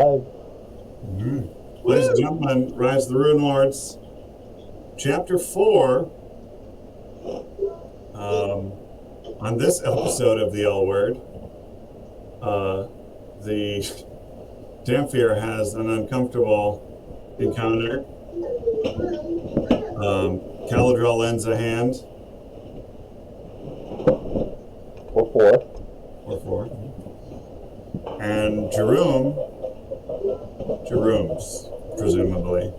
Ladies and gentlemen, Rise of the Runelords, Chapter 4. On this episode of the L Word, the Dampier has an uncomfortable encounter. Caladril lends a hand. Or four. And Jerome's, presumably.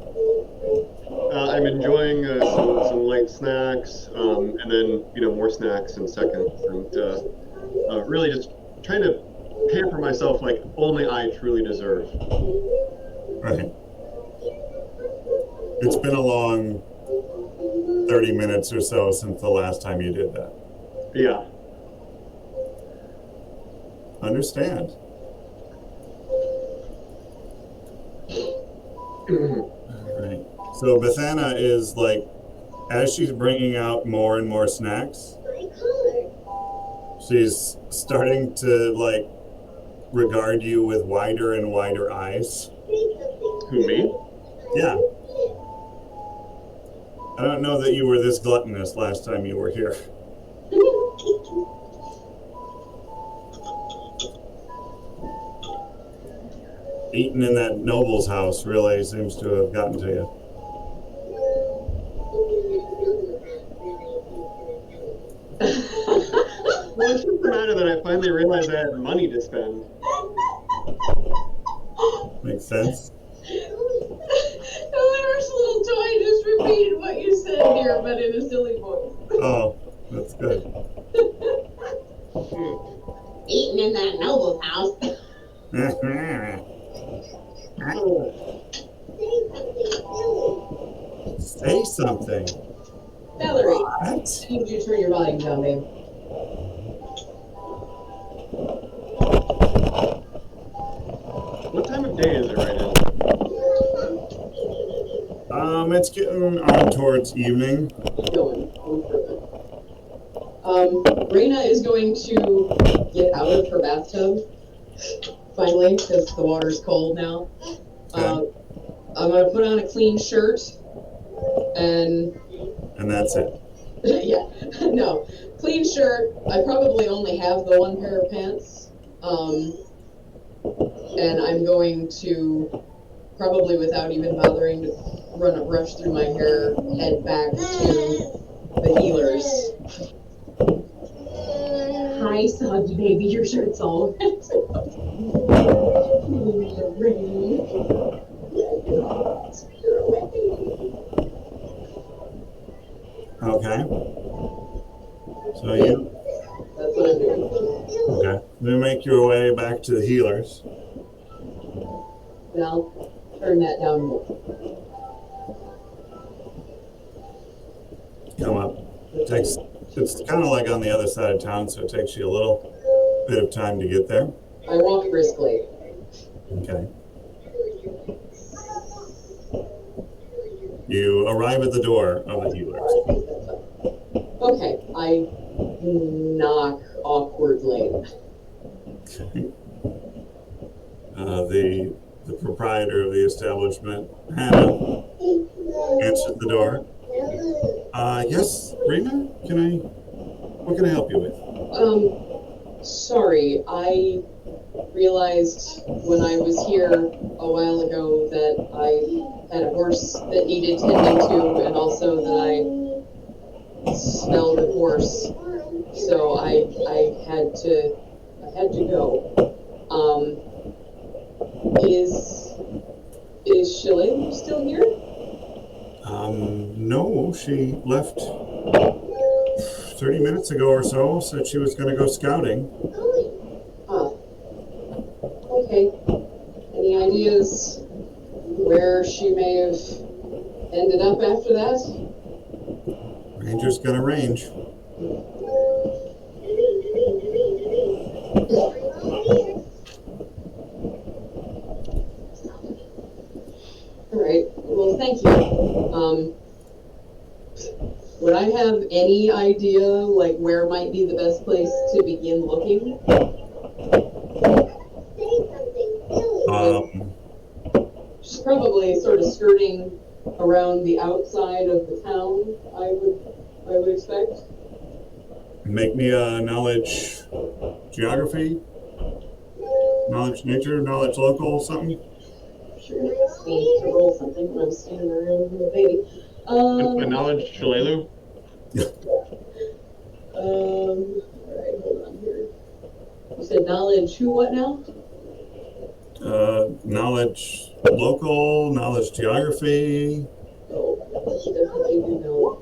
I'm enjoying some light snacks, and then more snacks in seconds, and really just trying to pamper myself like only I truly deserve. Right. It's been a long 30 minutes or so since the last time you did that. Yeah. Understand. Alright. So Bethana is like, as she's bringing out more and more snacks, she's starting to like regard you with wider and wider eyes. Who, me? Yeah. I don't know that you were this gluttonous last time you were here. Eating in that noble's house really seems to have gotten to you. Well, it's just the matter that I finally realized I had money to spend. Makes sense. The little toy just repeated what you said here, but in a silly voice. Oh, that's good. Eating in that noble's house. Say something. Valerie, What? I need you to turn your volume down, babe. What time of day is it right now? It's getting on towards evening. Going further. Raina is going to get out of her bathtub, finally, because the water's cold now. Okay. I'm going to put on a clean shirt, and that's it. yeah, no, clean shirt. I probably only have the one pair of pants, and I'm going to, probably without even bothering to run a brush through my hair, head back to the healers. Hi, soggy baby, your shirt's all wet. Okay. So you... That's what I'm doing. Okay. You make your way back to the healers. Now, turn that down more. Come up. It's kind of like on the other side of town, so it takes you a little bit of time to get there. I walk briskly. Okay. You arrive at the door of the healers. Okay, I knock awkwardly. Okay. The proprietor of the establishment, Hannah, answered the door. Yes, Rena? What can I help you with? Sorry, I realized when I was here a while ago that I had a horse that needed tending to, and also that I smelled a horse, so I had to go. Is Shillin still here? No, she left 30 minutes ago or so, said she was going to go scouting. Okay. Any ideas where she may have ended up after that? Ranger's going to range. All right. Well, thank you. Would I have any idea, like, where might be the best place to begin looking? probably sort of skirting around the outside of the town, I would expect. Make me a knowledge geography, knowledge nature, knowledge local, something. Sure, I need to roll something when I'm standing around with a baby. A knowledge Shalelu? Alright, hold on here. You said knowledge who, what now? Knowledge local, knowledge geography, Oh, definitely do know.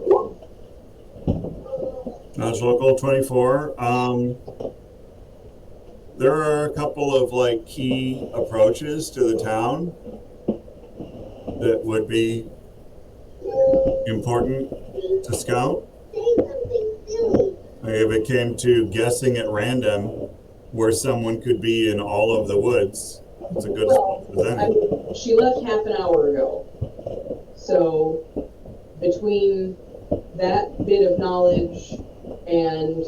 knowledge local 24. There are a couple of like key approaches to the town that would be important to scout. Like if it came to guessing at random where someone could be in all of the woods, it's a good spot for them. She left half an hour ago. So between that bit of knowledge and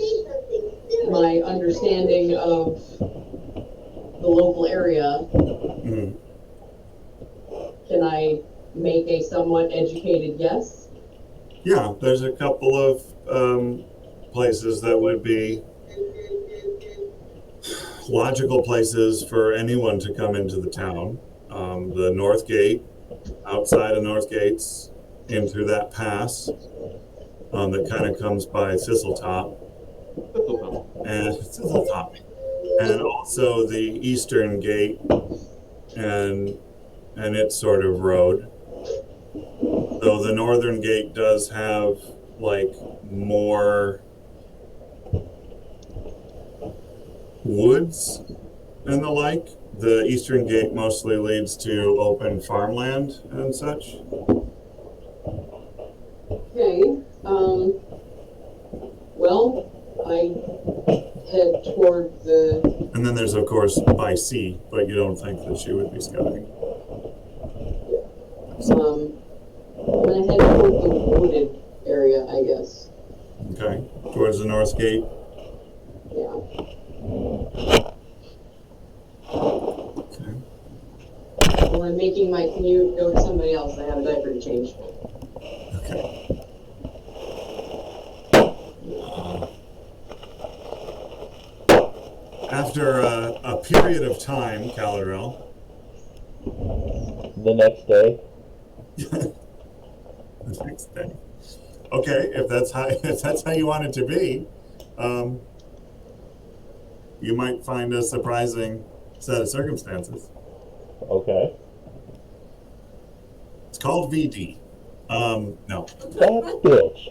my understanding of the local area, Mhm. can I make a somewhat educated guess? Yeah, there's a couple of places that would be logical places for anyone to come into the town. The North Gate, outside of North Gates, in through that pass that kind of comes by Thistletop, and also the Eastern Gate and its sort of road. Though the Northern Gate does have like more woods and the like. The Eastern Gate mostly leads to open farmland and such. Okay. Well, I head toward the. And then there's, of course, by sea, but you don't think that she would be scouting. I'm gonna head toward the wooded area, I guess. Okay, towards the North Gate. Yeah. Okay. While I'm making my commute, go to somebody else. I have a diaper to change. Okay. After a period of time, Caladrell. The next day. The next day. Okay, if that's how you want it to be, you might find a surprising set of circumstances. Okay. It's called VD. No. That bitch.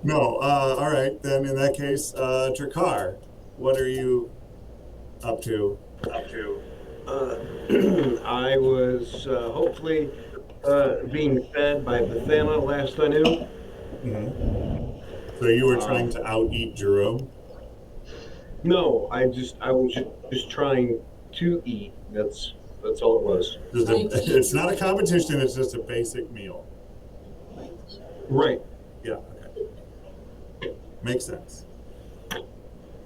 No. All right. Then in that case, Drakkar, what are you up to? I was hopefully being fed by Bethana last I knew. Mm-hmm. So you were trying to out-eat Jerome? No, I was just trying to eat. That's all it was. It's not a competition. It's just a basic meal. Right. Yeah. Okay. Makes sense.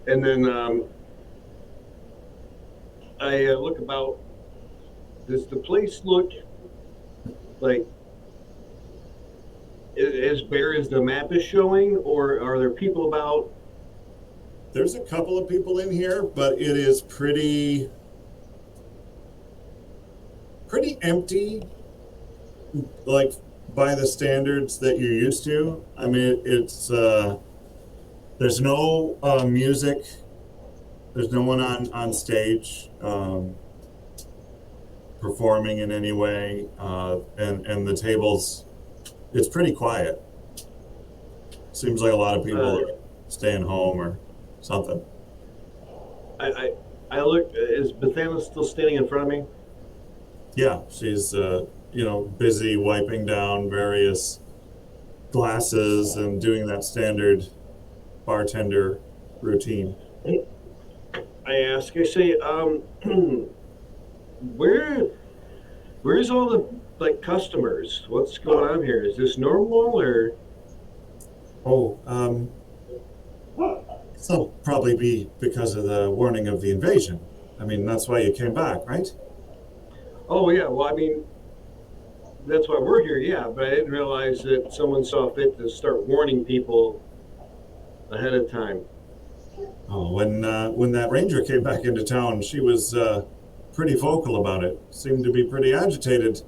And then I look about. Does the place look like as bare as the map is showing, or are there people about? There's a couple of people in here, but it is pretty empty, like by the standards that you're used to. I mean, it's there's no music. There's no one on stage performing in any way, and the tables. It's pretty quiet. Seems like a lot of people are staying home or something. I look. Is Bethana still standing in front of me? Yeah, she's busy wiping down various glasses and doing that standard bartender routine. I ask. I say, where's all the customers? What's going on here? Is this normal or? Oh, this'll probably be because of the warning of the invasion. I mean, that's why you came back, right? Oh yeah, well, I mean, that's why we're here, yeah. But I didn't realize that someone saw fit to start warning people ahead of time. Oh, when that ranger came back into town, she was pretty vocal about it. Seemed to be pretty agitated.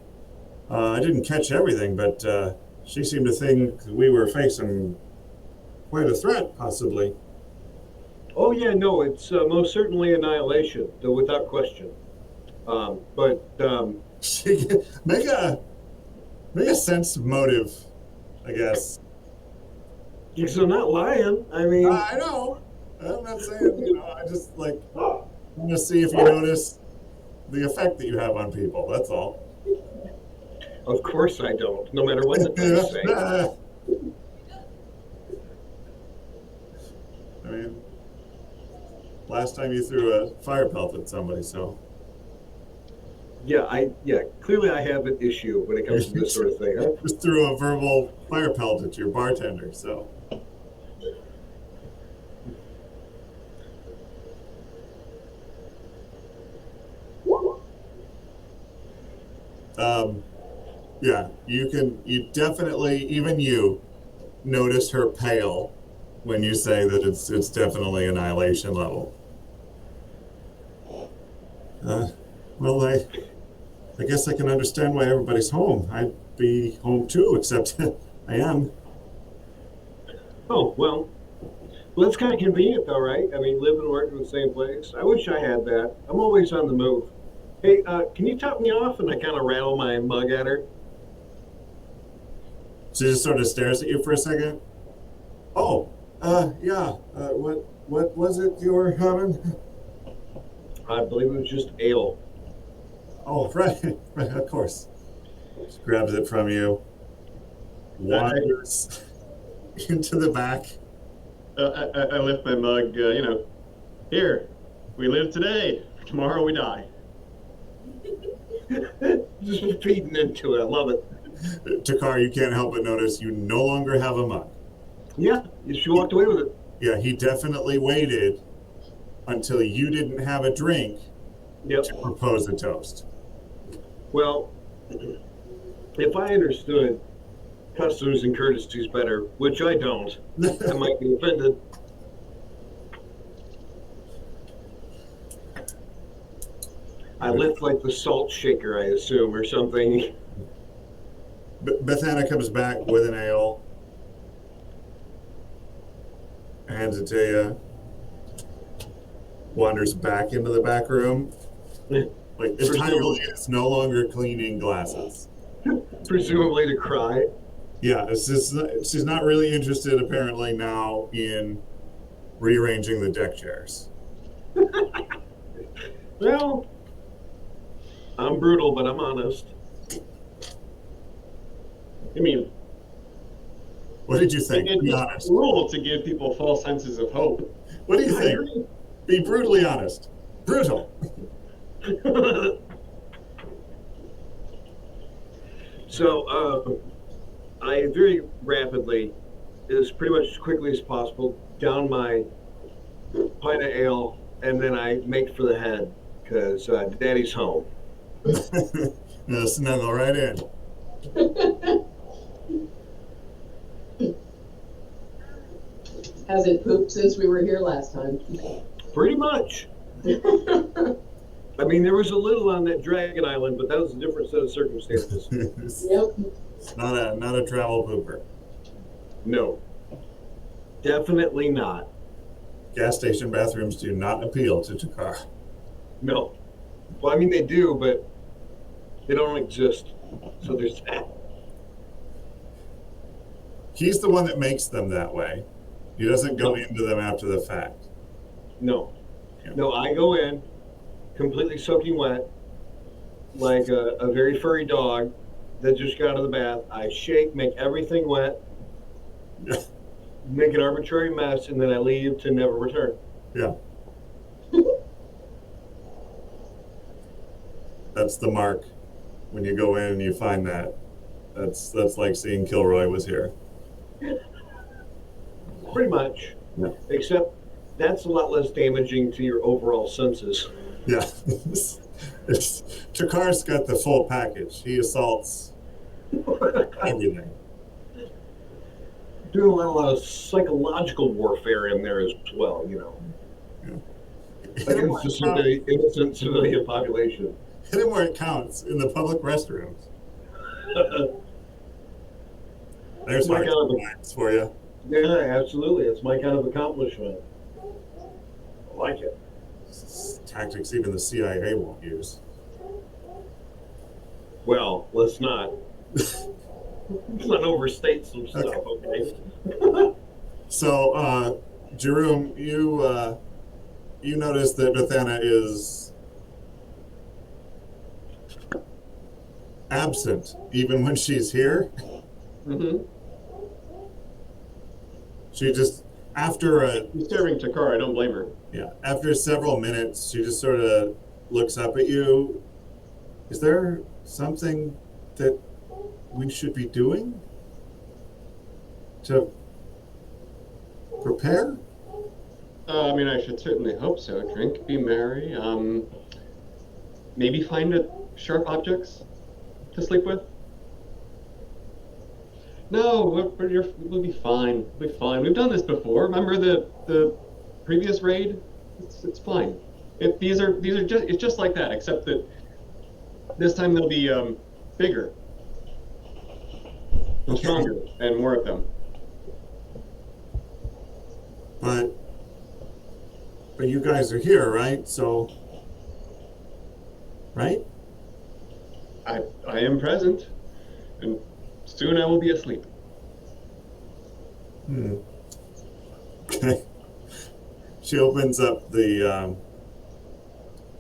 I didn't catch everything, but she seemed to think we were facing quite a threat, possibly. Oh yeah, no, it's most certainly annihilation, though without question. But She make a sense motive, I guess. because I'm not lying. I mean, I know. I'm not saying, I just like want to see if you notice the effect that you have on people. That's all. of course I don't. No matter what the police say. I mean, last time you threw a fire pelt at somebody, so. Yeah, clearly I have an issue when it comes to this sort of thing. Huh? Just threw a verbal fire pelt at your bartender, so. Yeah, you definitely, even you, notice her pale when you say that it's definitely annihilation level. Well, I guess I can understand why everybody's home. I'd be home too, except I am. Oh, well, that's kind of convenient though, right? I mean, live and work in the same place. I wish I had that. I'm always on the move. Hey, can you top me off? And I kind of rattle my mug at her. She just sort of stares at you for a second. Oh, yeah. What was it you were having? I believe it was just ale. Oh, right, right, of course. She grabs it from you, wanders into the back. I lift my mug. Here, we live today. Tomorrow we die. Just feeding into it. I love it. Takar, you can't help but notice you no longer have a mug. Yeah, she walked away with it. Yeah, he definitely waited until you didn't have a drink Yep. to propose a toast. Well, if I understood customs and courtesies better, which I don't, I might be offended. I lift like the salt shaker, I assume, or something. Bethana comes back with an ale, hands it to you, wanders back into the back room. Like, entirely is no longer cleaning glasses. Presumably to cry. Yeah, she's not really interested, apparently, now in rearranging the deck chairs. Well, I'm brutal, but I'm honest. I mean, What did you think? it's Be just honest. cruel to give people false senses of hope. What do you think? Be brutally honest. Brutal. So, I very rapidly, as pretty much as quickly as possible, down my pint of ale, and then I make for the head because Daddy's home. Snuggle right in. Has it pooped since we were here last time? Pretty much. I mean, there was a little on that Dragon Island, but that was a different set of circumstances. Yep. It's not a travel pooper. No, definitely not. Gas station bathrooms do not appeal to Takar. No. Well, I mean, they do, but they don't exist. So there's that. He's the one that makes them that way. He doesn't go into them after the fact. No. Yeah. No, I go in completely soaking wet, like a very furry dog that just got out of the bath. I shake, make everything wet, make an arbitrary mess, and then I leave to never return. Yeah. That's the mark. When you go in and you find that, that's like seeing Kilroy was here. Pretty much. Yeah. Except that's a lot less damaging to your overall senses. Yeah. Takar's got the full package. He assaults everything. Doing a lot of psychological warfare in there as well, you know, Hit him, against the innocent civilian population. hit him where it counts, in the public restrooms. There's My hard kind of times for you. Yeah, absolutely. It's my kind of accomplishment. I like it. Tactics even the CIA won't use. Well, let's not overstate some stuff, okay? So, Jerome, you notice that Bethana is absent even when she's here. Mm-hmm. She just after She's staring Takar. I don't blame her. after several minutes, she just sort of looks up at you. Is there something that we should be doing to prepare? I mean, I should certainly hope so. Drink, be merry. Maybe find sharp objects to sleep with. No, we'll be fine. We'll be fine. We've done this before. Remember the previous raid? It's fine. These are just it's just like that, except that this time they'll be bigger, and stronger, and more of them. But you guys are here, right? So, right? I am present, and soon I will be asleep. Okay. She opens up the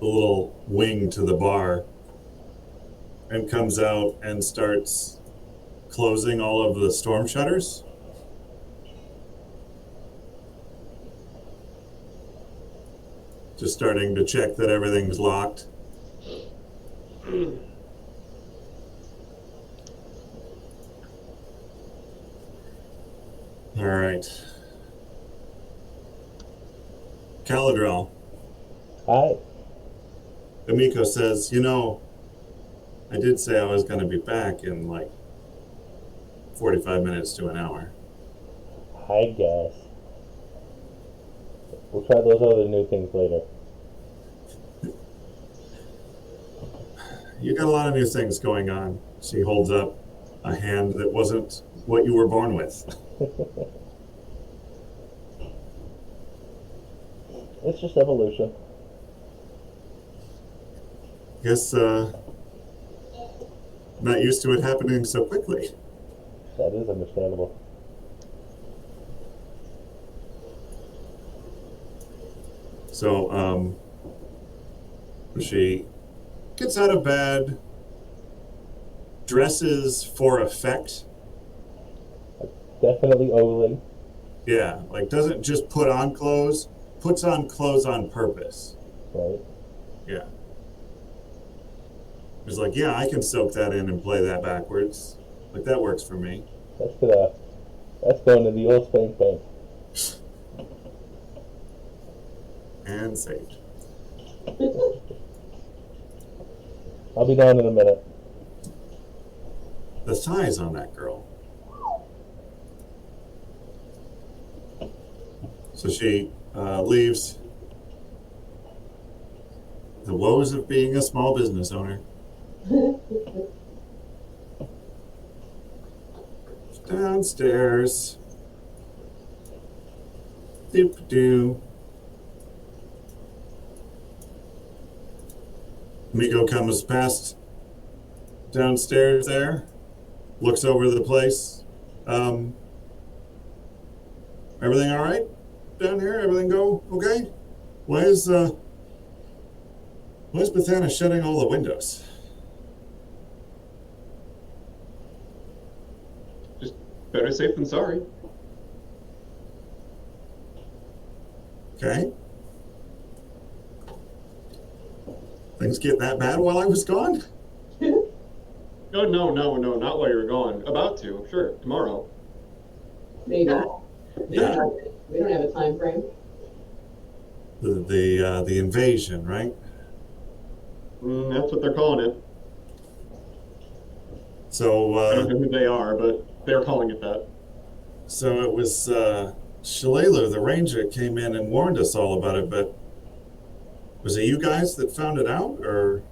little wing to the bar and comes out and starts closing all of the storm shutters. Just starting to check that everything's locked. All right. Caladrel. Hi. Amiko says, you know, I did say I was going to be back in like 45 minutes to an hour. I guess. We'll try those other new things later. You got a lot of new things going on. She holds up a hand that wasn't what you were born with. It's just evolution. Guess not used to it happening so quickly. That is understandable. So she gets out of bed, dresses for effect. Definitely Olin. Yeah, like doesn't just put on clothes, puts on clothes on purpose. Right. Yeah. It's like, yeah, I can soak that in and play that backwards. Like that works for me. That's going to the old spank bank. And saved. I'll be down in a minute. The thighs on that girl. So she leaves. The woes of being a small business owner. Downstairs. Doop-doo. Miko comes past downstairs there, looks over the place. Everything all right down here? Everything go okay? Why is Bethana shutting all the windows? Just better safe than sorry. Okay. Things get that bad while I was gone? Oh, no, not while you were gone. About to, sure, tomorrow. Maybe. Yeah. We don't have a time frame. The invasion, right? That's what they're calling it. So, I don't know who they are, but they're calling it that. so it was Shalala, the ranger, came in and warned us all about it. But was it you guys that found it out, or?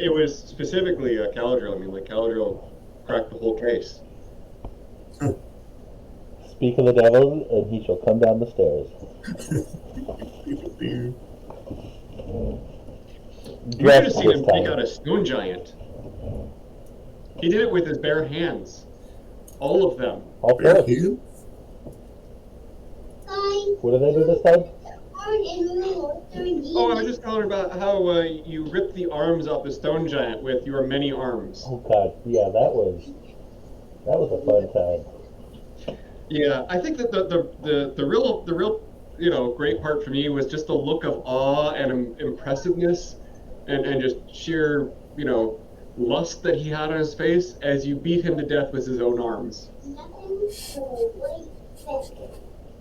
It was specifically Caladriel. I mean, like Caladriel cracked the whole case. Speak of the devil, and he shall come down the stairs. You should have seen him take out a stone giant. He did it with his bare hands. All of them. All Bear four. Hugh? What did they do this time? Oh, I was just telling about how you ripped the arms off the stone giant with your many arms. Oh god, yeah, that was a fun time. Yeah, I think that the real great part for me was just the look of awe and impressiveness and just sheer lust that he had on his face as you beat him to death with his own arms.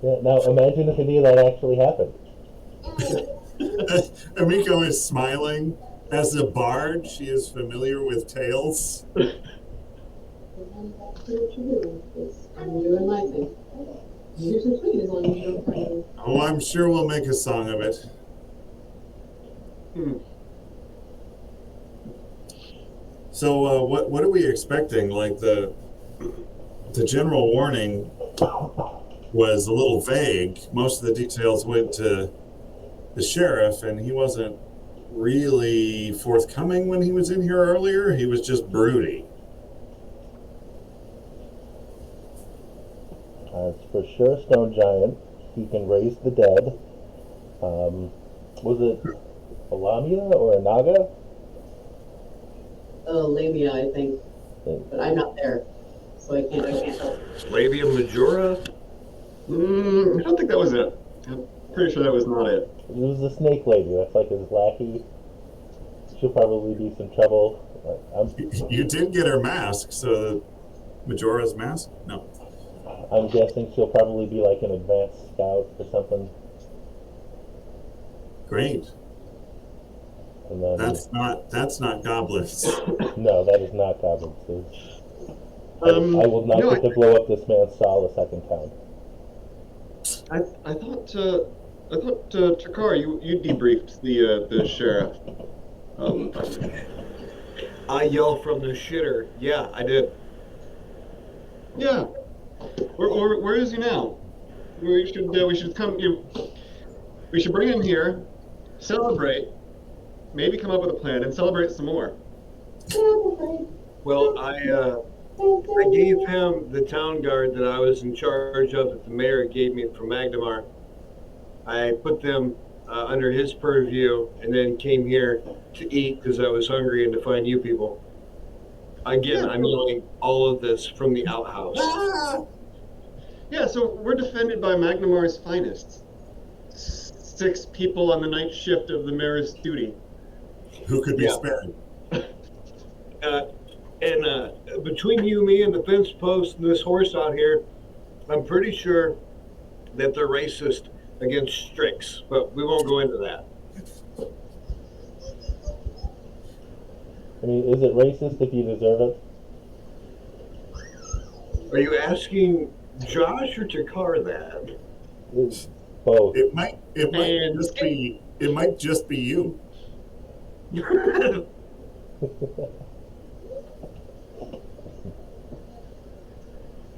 Yeah, now imagine if any of that actually happened. Amiko is smiling. As a bard, she is familiar with tales. I'm doing my thing. You're so sweet as long as you don't cry. Oh, I'm sure we'll make a song of it. So, what are we expecting? Like the general warning was a little vague. Most of the details went to the sheriff, and he wasn't really forthcoming when he was in here earlier. He was just broody. It's for sure a stone giant. He can raise the dead. Was it a Lamia or a Naga? Labia, I think. But I'm not there. So I can't help. Labia Majora? I don't think that was it. I'm pretty sure that was not it. It was the snake lady. That's like his lackey. She'll probably be some trouble. You did get her mask, so Majora's mask? No. I'm guessing she'll probably be like an advanced scout or something. Great. And then, That's not goblins. no, that is not goblins. I will not get to blow up this man's stall a second time. I thought Takar, you debriefed the sheriff. I yell from the shitter. Yeah, I did. Yeah. Where is he now? We should come. We should bring him here, celebrate, maybe come up with a plan and celebrate some more. Well, I gave him the town guard that I was in charge of that the mayor gave me from Magdamar. I put them under his purview and then came here to eat because I was hungry and to find you people. Again, I'm yelling all of this from the outhouse. Yeah, so we're defended by Magdamar's finest. 6 people on the night shift of the mayor's duty. Who could be spared? And between you, me, and the fence post and this horse out here, I'm pretty sure that they're racist against Strix, but we won't go into that. I mean, is it racist if you deserve it? Are you asking Josh or Takar that? It's both. It might just be you.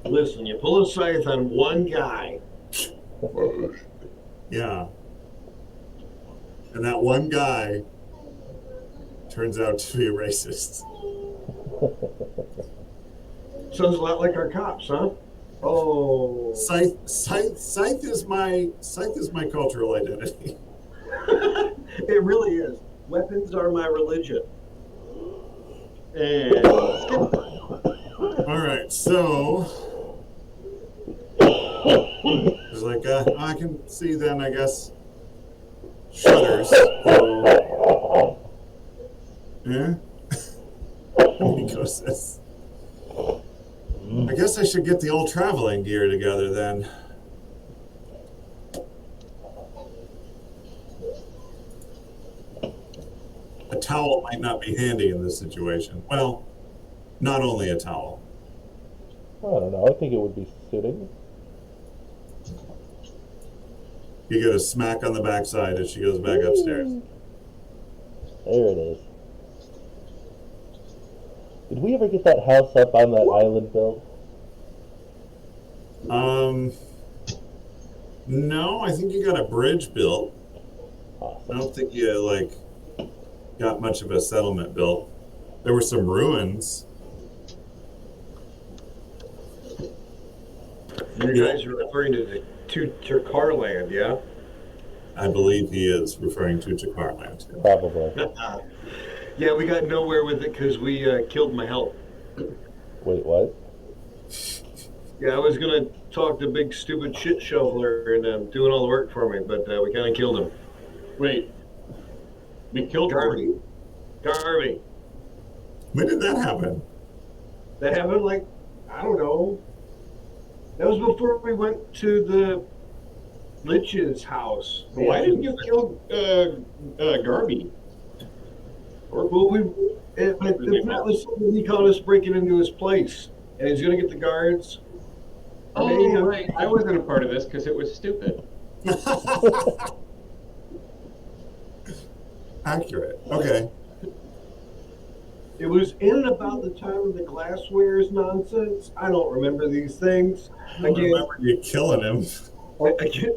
Listen, you pull a scythe on one guy. Yeah. And that one guy turns out to be a racist. Sounds a lot like our cops, huh? Oh. Scythe is my cultural identity. It really is. Weapons are my religion. And All right, so it's like I can see then, I guess, shutters. So, yeah. Nico says, I guess I should get the old traveling gear together then. towel might not be handy in this situation. Well, not only a towel. I don't know. I think it would be suited. You get a smack on the backside as she goes back upstairs. There it is. Did we ever get that house up on that island built? No, I think you got a bridge built. I Awesome. don't think you like got much of a settlement built. There were some ruins. You guys are referring to Turkarland, yeah? I believe he is referring to Jakarland. Probably. Yeah, we got nowhere with it because we killed my help. Wait, what? Yeah, I was gonna talk to big stupid shit shoveler and doing all the work for me, but we kind of killed him. Wait. We killed Garvey. Garvey. When did that happen? That happened like, I don't know. That was before we went to the Lich's house. Why didn't you kill Garvey? Well, that was something he caught us breaking into his place, and he's gonna get the guards. Oh, right. I wasn't a part of this because it was stupid. Accurate. Okay. It was in and about the time of the glasswares nonsense. I don't remember these things. I don't remember you killing him.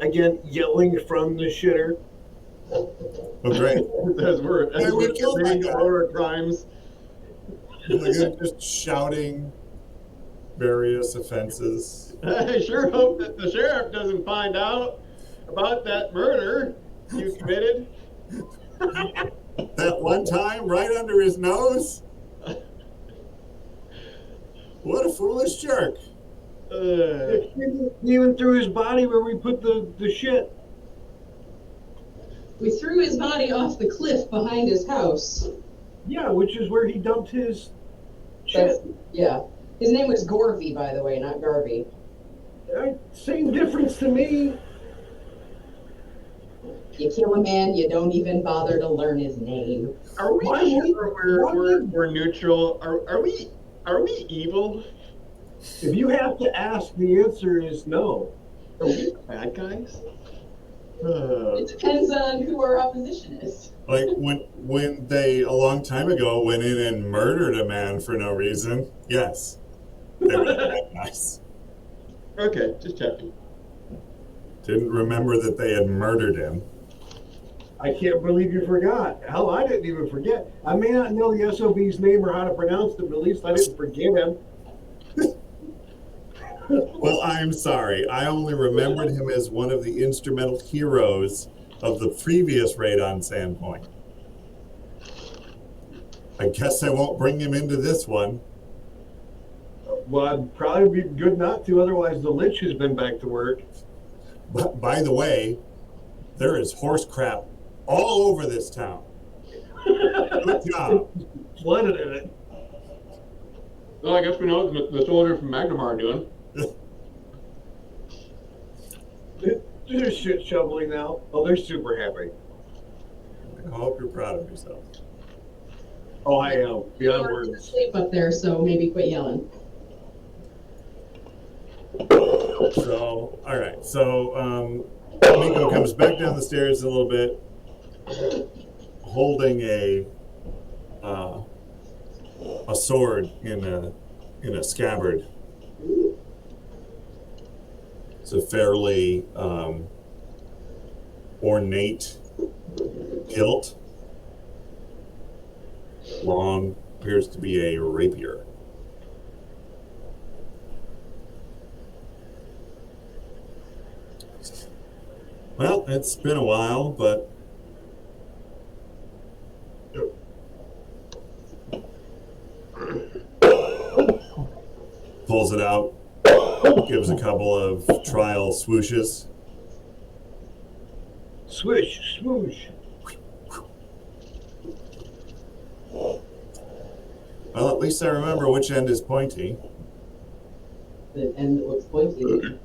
Again, yelling from the shitter. Oh, great. As we're killed that committing guy. war crimes. Like, just shouting various offenses. I sure hope that the sheriff doesn't find out about that murder you committed. That one time, right under his nose. What a foolish jerk. Even threw his body where we put the shit. We threw his body off the cliff behind his house. Yeah, which is where he dumped his shit. Yeah. His name was Gorvy, by the way, not Garvey. Same difference to me. You kill a man, you don't even bother to learn his name. Are we Why sure we're neutral? Are we evil? If you have to ask, the answer is no. Are we bad guys? It depends on who our opposition is. Like when they a long time ago went in and murdered a man for no reason. Yes, they were bad guys. Okay, just checking. Didn't remember that they had murdered him. I can't believe you forgot. Hell, I didn't even forget. I may not know the SOB's name or how to pronounce it, but at least I didn't forget him. Well, I'm sorry. I only remembered him as one of the instrumental heroes of the previous raid on Sandpoint. I guess I won't bring him into this one. Well, I'd probably be good not to, otherwise the Lich has been back to work. But by the way, there is horse crap all over this town. Good job. Flooded in it. Well, I guess we know what the soldier from Magnamar are doing. They're shit shoveling now. Oh, they're super happy. I hope you're proud of yourself. Oh, I am. Beyond You're words. asleep up there, so maybe quit yelling. So, all right. So, Miko comes back down the stairs a little bit, holding a sword in a scabbard. It's a fairly ornate hilt. Long, appears to be a rapier. Well, it's been a while, but pulls it out, gives a couple of trial swooshes. Swish, swoosh. Well, at least I remember which end is pointy. The end that looks pointy.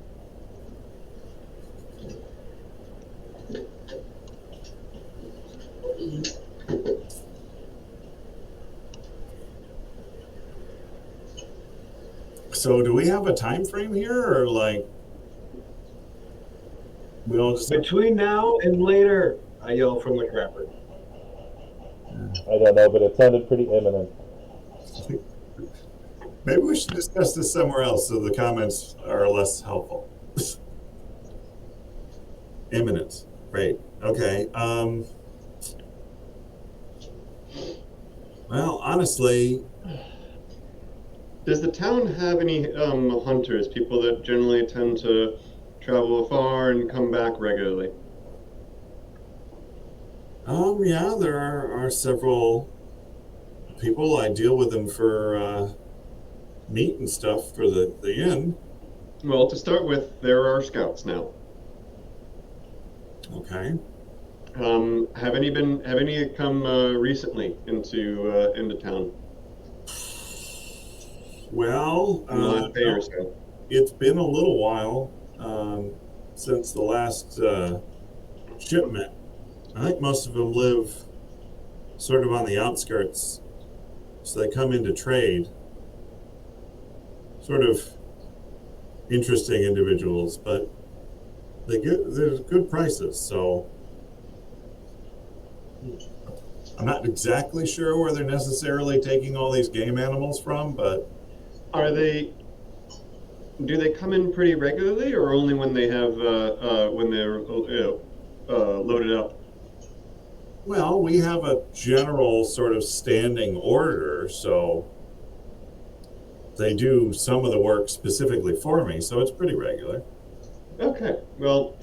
So do we have a time frame here, or like we all just? Between now and later, I yell from the crapper. I don't know, but it sounded pretty imminent. Maybe we should discuss this somewhere else so the comments are less helpful. Imminent. Great. Okay. Well, honestly, Does the town have any hunters, people that generally tend to travel afar and come back regularly? yeah, there are several people. I deal with them for meat and stuff for the inn. Well, to start with, there are scouts now. Okay. Have any come recently into town Well, in the last day or so? it's been a little while since the last shipment. I think most of them live sort of on the outskirts, so they come into trade. Sort of interesting individuals, but there's good prices. So I'm not exactly sure where they're necessarily taking all these game animals from, but Do they come in pretty regularly, or only when they have when they're loaded up? well, we have a general sort of standing order, so they do some of the work specifically for me, so it's pretty regular. Okay. Well,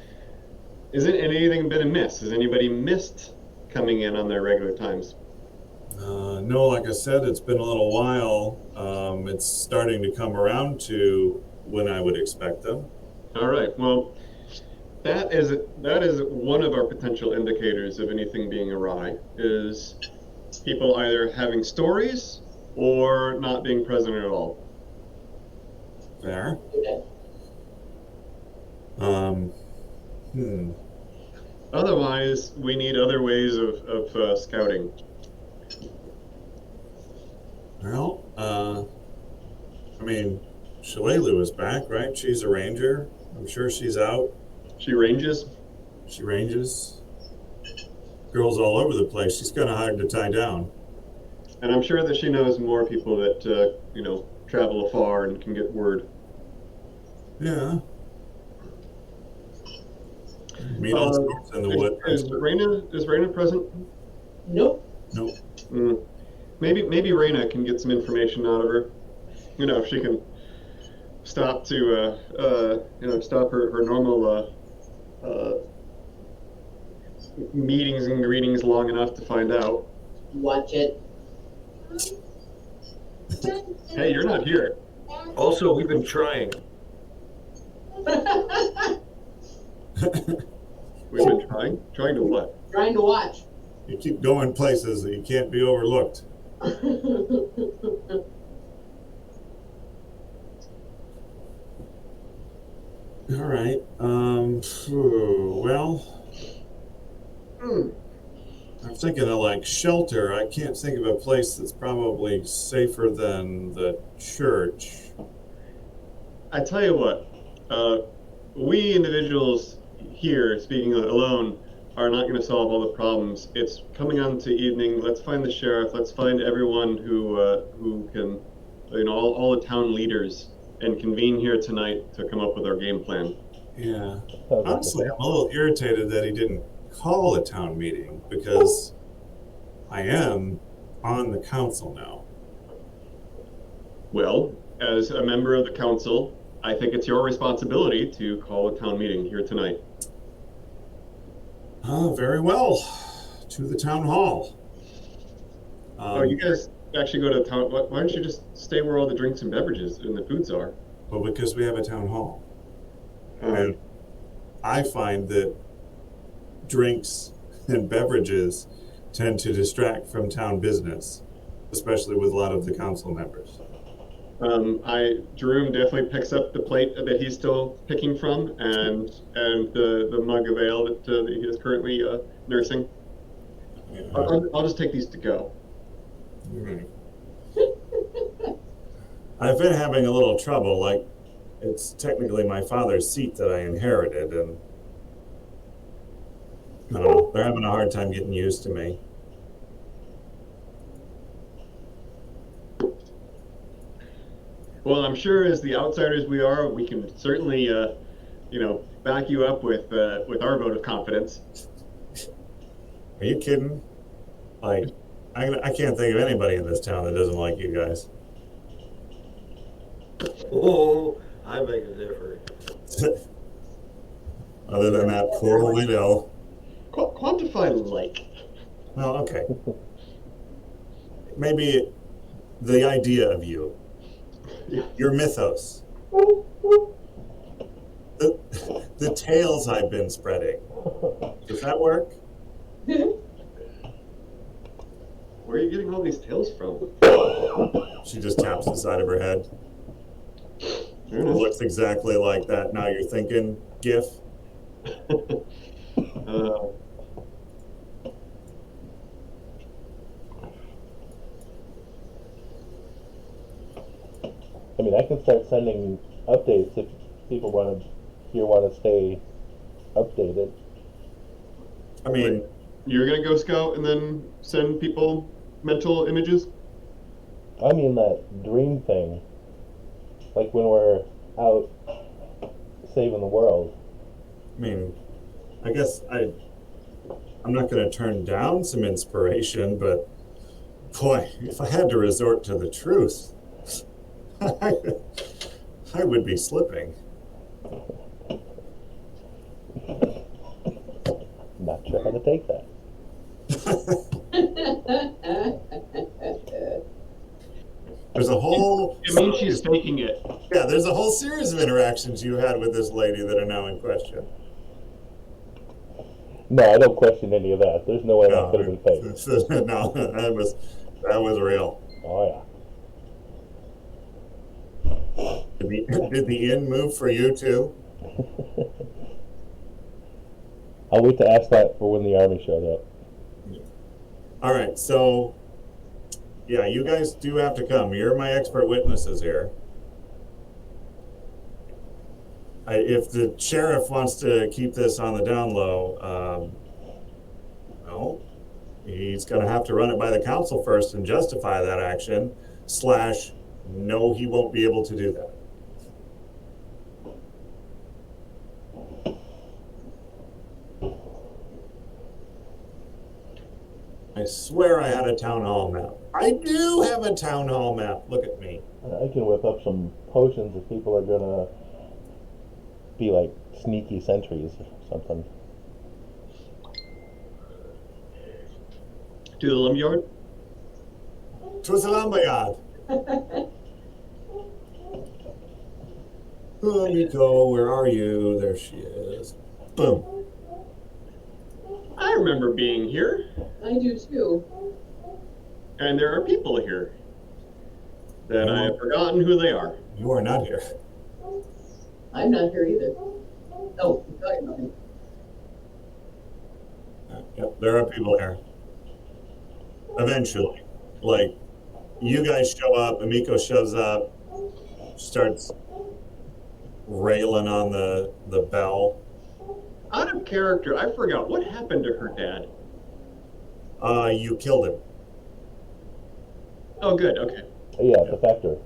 isn't anything been amiss? Has anybody missed coming in on their regular times? No, like I said, it's been a little while. It's starting to come around to when I would expect them. All right. Well, that is one of our potential indicators of anything being awry. Is people either having stories or not being present at all. Fair. Okay. Hmm. Otherwise, we need other ways of scouting. Well, I mean, Shalelu is back, right? She's a ranger. I'm sure she's out. She ranges. She ranges. Girls all over the place. She's kind of hard to tie down. And I'm sure that she knows more people that travel afar and can get word. Yeah. Meet all sorts in the wood. Is Raina present? Nope. Nope. Maybe Raina can get some information out of her. If she can stop to stop her normal meetings and greetings long enough to find out. Watch it. Hey, you're not here. Also, we've been trying. We've been trying. Trying to what? Trying to watch. You keep going places that you can't be overlooked. All right. Well, I'm thinking of like shelter. I can't think of a place that's probably safer than the church. I tell you what, we individuals here, speaking alone, are not going to solve all the problems. It's coming on to evening. Let's find the sheriff. Let's find everyone who can, all the town leaders, and convene here tonight to come up with our game plan. Yeah. Honestly, I'm a little irritated that he didn't call a town meeting because I am on the council now. Well, as a member of the council, I think it's your responsibility to call a town meeting here tonight. Very well. To the town hall. You guys actually go to town. Why don't you just stay where all the drinks and beverages and the foods are? Well, because we have a town hall. And I find that drinks and beverages tend to distract from town business, especially with a lot of the council members. Jerome definitely picks up the plate that he's still picking from, and the mug of ale that he is currently nursing. Yeah. I'll just take these to go. Right. I've been having a little trouble. Like, it's technically my father's seat that I inherited, and I don't know, they're having a hard time getting used to me. Well, I'm sure as the outsiders we are, we can certainly, back you up with our vote of confidence. Are you kidding? Like, I can't think of anybody in this town that doesn't like you guys. Oh, I beg to differ. Other than that poor widow. Quantify like. Well, okay. Maybe the idea of you. Yeah. Your mythos. The tales I've been spreading. Does that work? Where are you getting all these tales from? She just taps the side of her head. Fair It enough. looks exactly like that Now You're Thinking gif. I mean, I can start sending updates if people want to stay updated. I mean, You're gonna go scout and then send people mental images? I mean that dream thing, like when we're out saving the world. I guess I'm not going to turn down some inspiration, but boy, if I had to resort to the truth, I would be slipping. Not sure how to take that. There's a whole... It means she's taking it. Yeah, there's a whole series of interactions you had with this lady that are now in question. No, I don't question any of that. There's no way that could have been fake. No, that was real. Oh Did the inn move for you too? yeah. I'll wait to ask that for when the army shows up. All right, so yeah, you guys do have to come. You're my expert witnesses here. If the sheriff wants to keep this on the down low, well, he's going to have to run it by the council first and justify that action. / no, he won't be able to do that. I swear I had a town hall map. I do have a town hall map. Look at me. I can whip up some potions if people are gonna be like sneaky sentries or something. To the lumberyard? To the lumberyard. Oh, Miko, where are you? There she is. Boom. I remember being here, I do too. and there are people here that I have forgotten who they are. You are not here. I'm not here either. No, I'm not. Yep, there are people here. Eventually. Like, you guys show up, Amiko shows up, starts railing on the bell. Out of character, I forgot what happened to her dad. You killed him. Oh, good. Okay. Yeah, at the factory.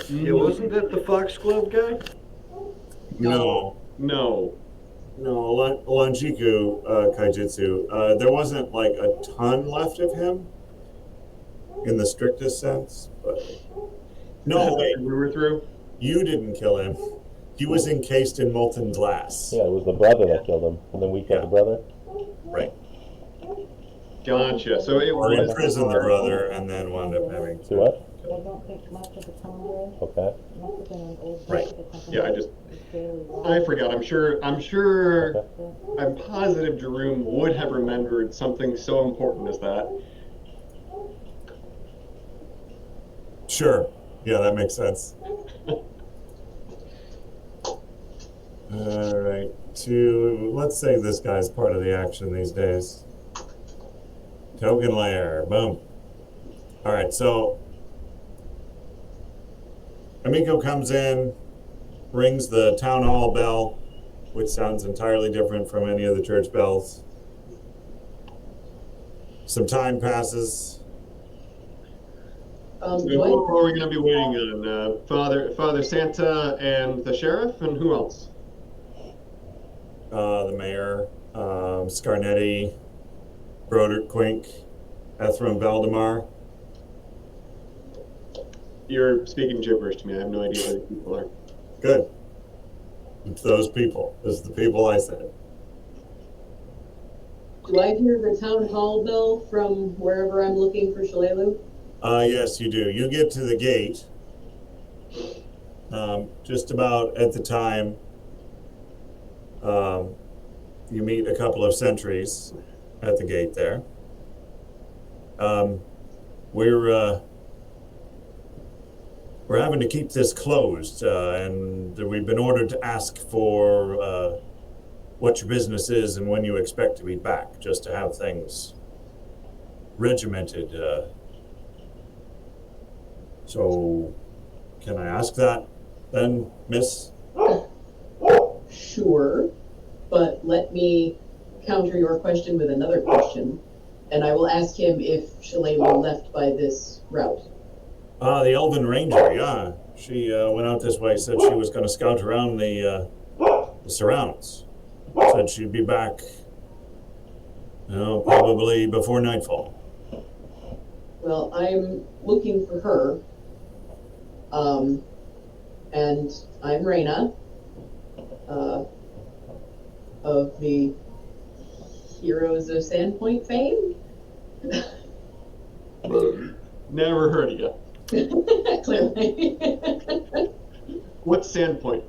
Yeah, wasn't that the Foxglove guy? No. No. Lanjiku Kaijitsu. There wasn't like a ton left of him in the strictest sense, but no, wait, We were through. you didn't kill him. He was encased in molten glass. Yeah, it was the brother that killed him, and then we killed the brother. Right. Gotcha. So it Or was imprisoned the brother and then wound up having. Do what? I don't think much of the town Okay. must have been an old Right. book or something. Yeah, I forgot. I'm sure. Okay. I'm positive Jerome would have remembered something so important as that. Sure. Yeah, that makes sense. All right. Let's say this guy's part of the action these days. Token layer. Boom. All right. So Amiko comes in, rings the town hall bell, which sounds entirely different from any of the church bells. Some time passes. So Do who are we going to be waiting on? Father Santa and the sheriff, and who else? The mayor, Scarnetti, Brodert Quink, Ephraim Valdemar. You're speaking gibberish to me. I have no idea who these people are. Good. It's those people. It's the people I said. do I hear the town hall bell from wherever I'm looking for Shalelu? Yes, you do. You get to the gate just about at the time you meet a couple of sentries at the gate there. We're having to keep this closed, and we've been ordered to ask for what your business is and when you expect to be back, just to have things regimented. So, can I ask that then, miss? Sure, but let me counter your question with another question, and I will ask him if Shalelu left by this route. The Elven Ranger, yeah. She went out this way, said she was going to scout around the surrounds. Said she'd be back, probably before nightfall. Well, I'm looking for her, and I'm Raina, of the Heroes of Sandpoint fame. Never heard of you. Clearly. What's Sandpoint?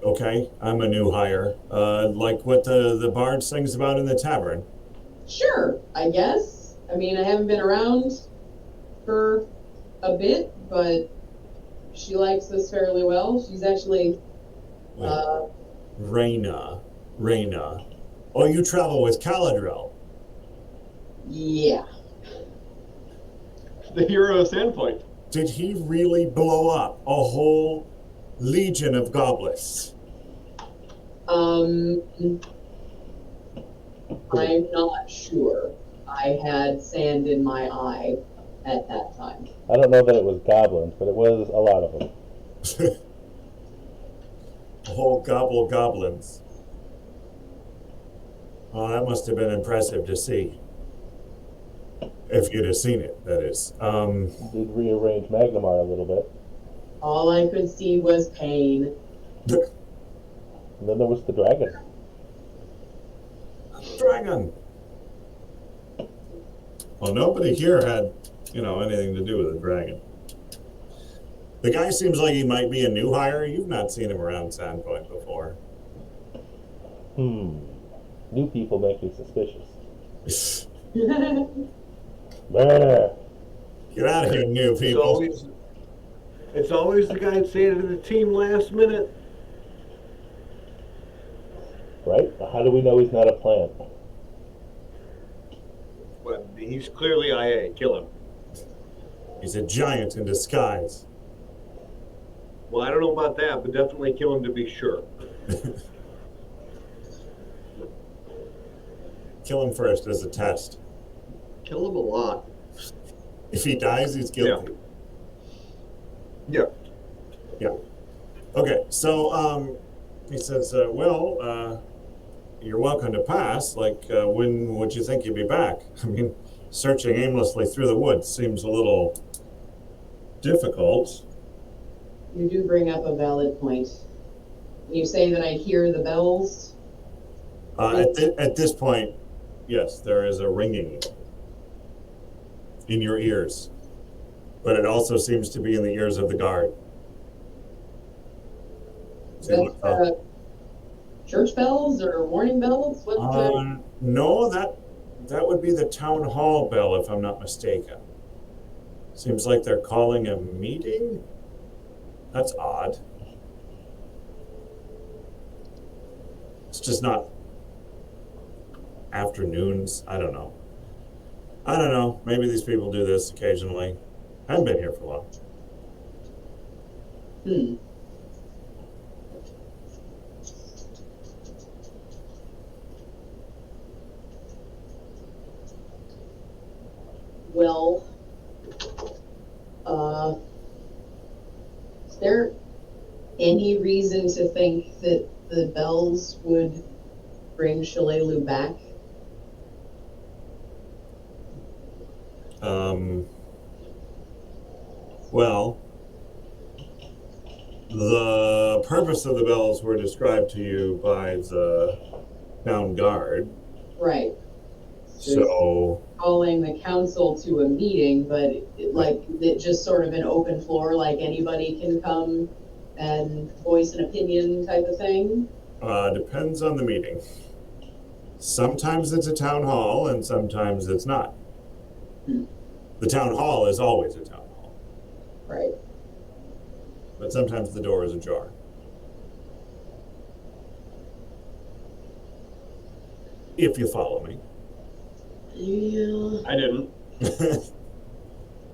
Okay, I'm a new hire. Like what the bard sings about in the tavern. Sure, I guess. I mean, I haven't been around for a bit, but she likes us fairly well. She's actually, Raina. Oh, you travel with Caladrel. yeah. The hero of Sandpoint. Did he really blow up a whole legion of goblins? I'm not sure. I had sand in my eye at that time. I don't know that it was goblins, but it was a lot of them. A whole gobble of goblins. Oh, that must have been impressive to see. If you'd have seen it, that is. Did rearrange Magnamar a little bit. All I could see was pain. And then there was the dragon. Dragon! Well, nobody here had, anything to do with the dragon. The guy seems like he might be a new hire. You've not seen him around Sandpoint before. New people make me suspicious. Get out of here, new people. It's always the guy saying to the team last minute. Right? How do we know he's not a plant? Well, he's clearly IA. Kill him. He's a giant in disguise. Well, I don't know about that, but definitely kill him to be sure. Kill him first as a test. Kill him a lot. If he dies, he's guilty. Yeah. Okay, so he says, you're welcome to pass. Like, when would you think you'd be back? I mean, searching aimlessly through the woods seems a little difficult. You do bring up a valid point. You say that I hear the bells? At this point, yes, there is a ringing in your ears, but it also seems to be in the ears of the guard. That's church bells or warning bells? No, that would be the town hall bell, if I'm not mistaken. Seems like they're calling a meeting. That's odd. It's just not afternoons. I don't know. I don't know. Maybe these people do this occasionally. I haven't been here for a while. Hmm. Well, is there any reason to think that the bells would bring Shalelu back? Well, the purpose of the bells were described to you by the town guard. Right. So, Calling the council to a meeting, but it just sort of an open floor, like anybody can come and voice an opinion type of thing? depends on the meeting. Sometimes it's a town hall and sometimes it's not. The town hall is always a town hall. Right. But sometimes the door is ajar. If you follow me. Yeah. I didn't.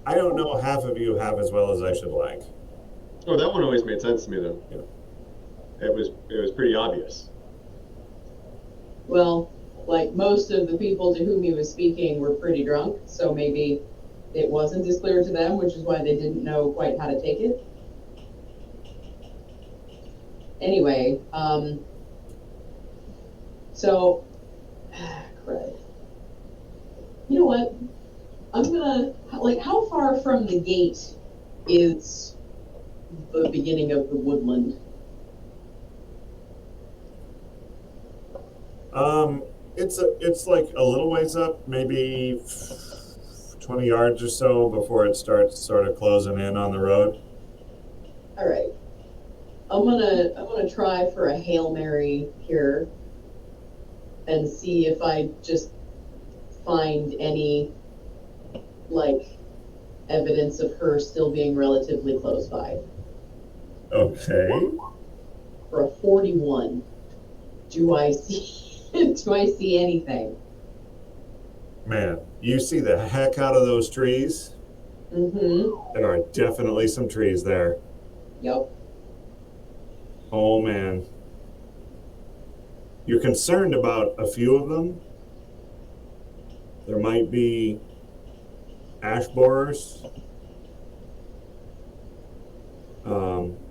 I don't know half of you half as well as I should like. Oh, that one always made sense to me though. Yeah. It was pretty obvious. Well, like most of the people to whom he was speaking were pretty drunk, so maybe it wasn't as clear to them, which is why they didn't know quite how to take it. Anyway, so, crud. You know what? I'm gonna, like, how far from the gate is the beginning of the woodland? It's like a little ways up, maybe 20 yards or so before it starts sort of closing in on the road. All right. I'm gonna try for a Hail Mary here and see if I just find any, like, evidence of her still being relatively close by. Okay. For a 41, do I see do I see anything? Man, you see the heck out of those trees? Mm-hmm. There are definitely some trees there. Yep. Oh man. You're concerned about a few of them. There might be ash borers.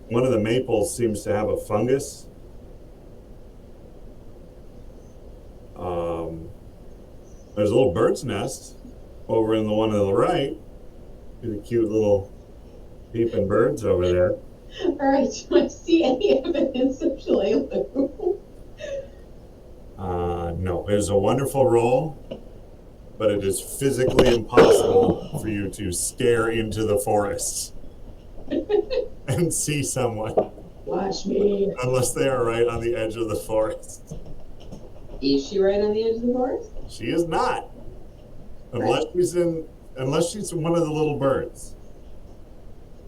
One of the maples seems to have a fungus. There's a little bird's nest over in the one on the right. The cute little peeping birds over there. All right. Do I see any evidence of Shalelu? No, it is a wonderful roll, but it is physically impossible for you to stare into the forest and see someone Watch me. unless they are right on the edge of the forest. Is she right on the edge of the forest? She is not, unless she's one of the little birds.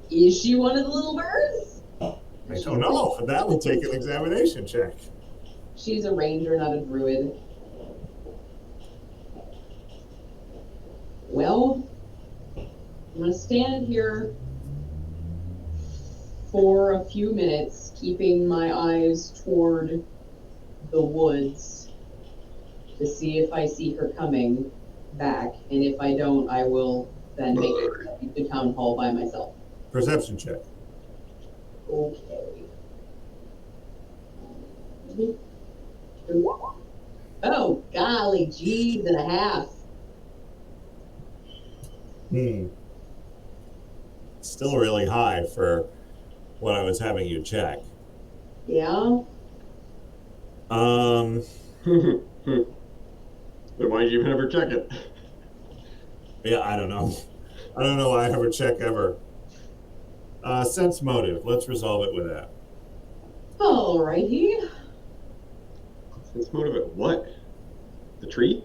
Is she one of the little birds? I don't know. That would take an examination check. She's a ranger, not a druid. Well, I'm gonna stand here for a few minutes, keeping my eyes toward the woods to see if I see her coming back, and if I don't, I will then make it to town hall by myself. Perception check. Okay. Oh, golly, geez and a half. Still really high for what I was having you check. Yeah? Then why'd you even ever check it? Yeah, I don't know. I don't know why I ever check ever. Sense motive. Let's resolve it with that. Alrighty. Sense motive at what? The tree?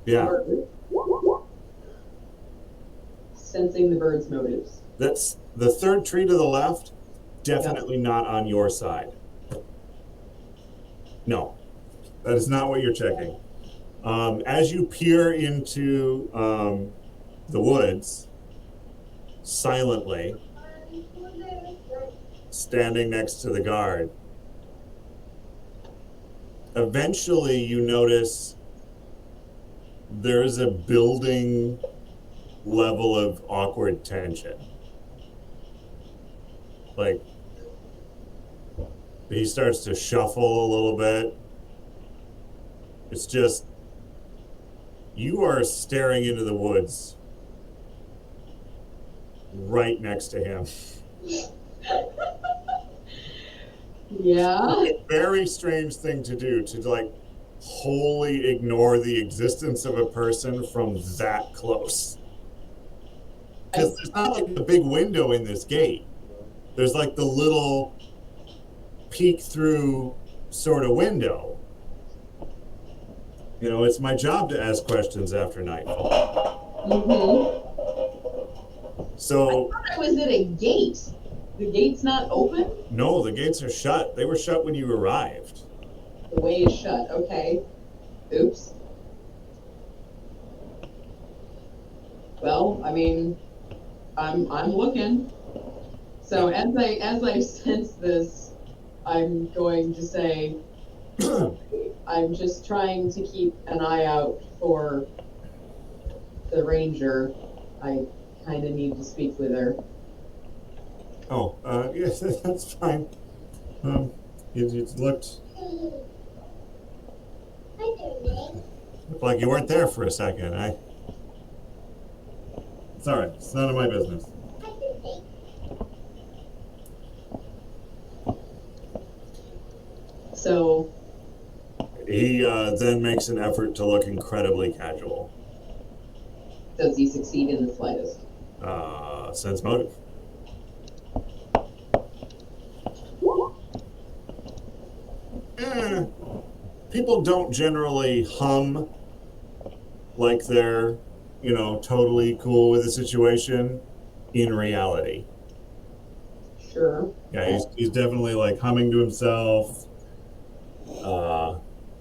Yeah, Sensing the bird's motives. that's the third tree to the left. Definitely not on your side. No, that is not what you're checking. As you peer into the woods, silently, standing next to the guard, eventually you notice there is a building level of awkward tension. Like, he starts to shuffle a little bit. It's just, you are staring into the woods right next to him. Yeah. A very strange thing to do, to like wholly ignore the existence of a person from that close. Because there's not like a big window in this gate. There's like the little peek through sort of window. You know, it's my job to ask questions after nightfall. Mm-hmm. So, I thought I was at a gate. The gate's not open? no, the gates are shut. They were shut when you arrived. The way is shut. Okay. Oops. Well, I mean, I'm looking. So as I sense this, I'm going to say, I'm just trying to keep an eye out for the ranger. I kind of need to speak with her. Oh, yes, that's fine. You looked like you weren't there for a second. It's all right. It's none of my business. So He then makes an effort to look incredibly casual. does he succeed in the slightest? Sense motive. People don't generally hum like they're, totally cool with the situation in reality. Sure. Yeah, he's definitely like humming to himself.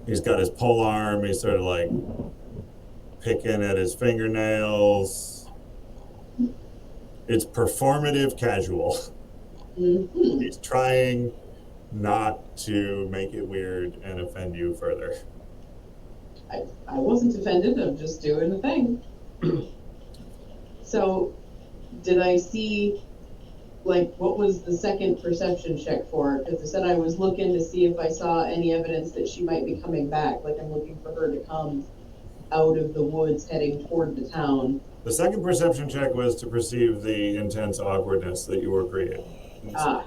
He's got his pole arm. He's sort of like picking at his fingernails. It's performative casual. Mm-hmm. He's trying not to make it weird and offend you further. I wasn't offended. I'm just doing the thing. So, did I see, like, what was the second perception check for? Because I said I was looking to see if I saw any evidence that she might be coming back. Like, I'm looking for her to come out of the woods heading toward the town. The second perception check was to perceive the intense awkwardness that you were creating. Ah.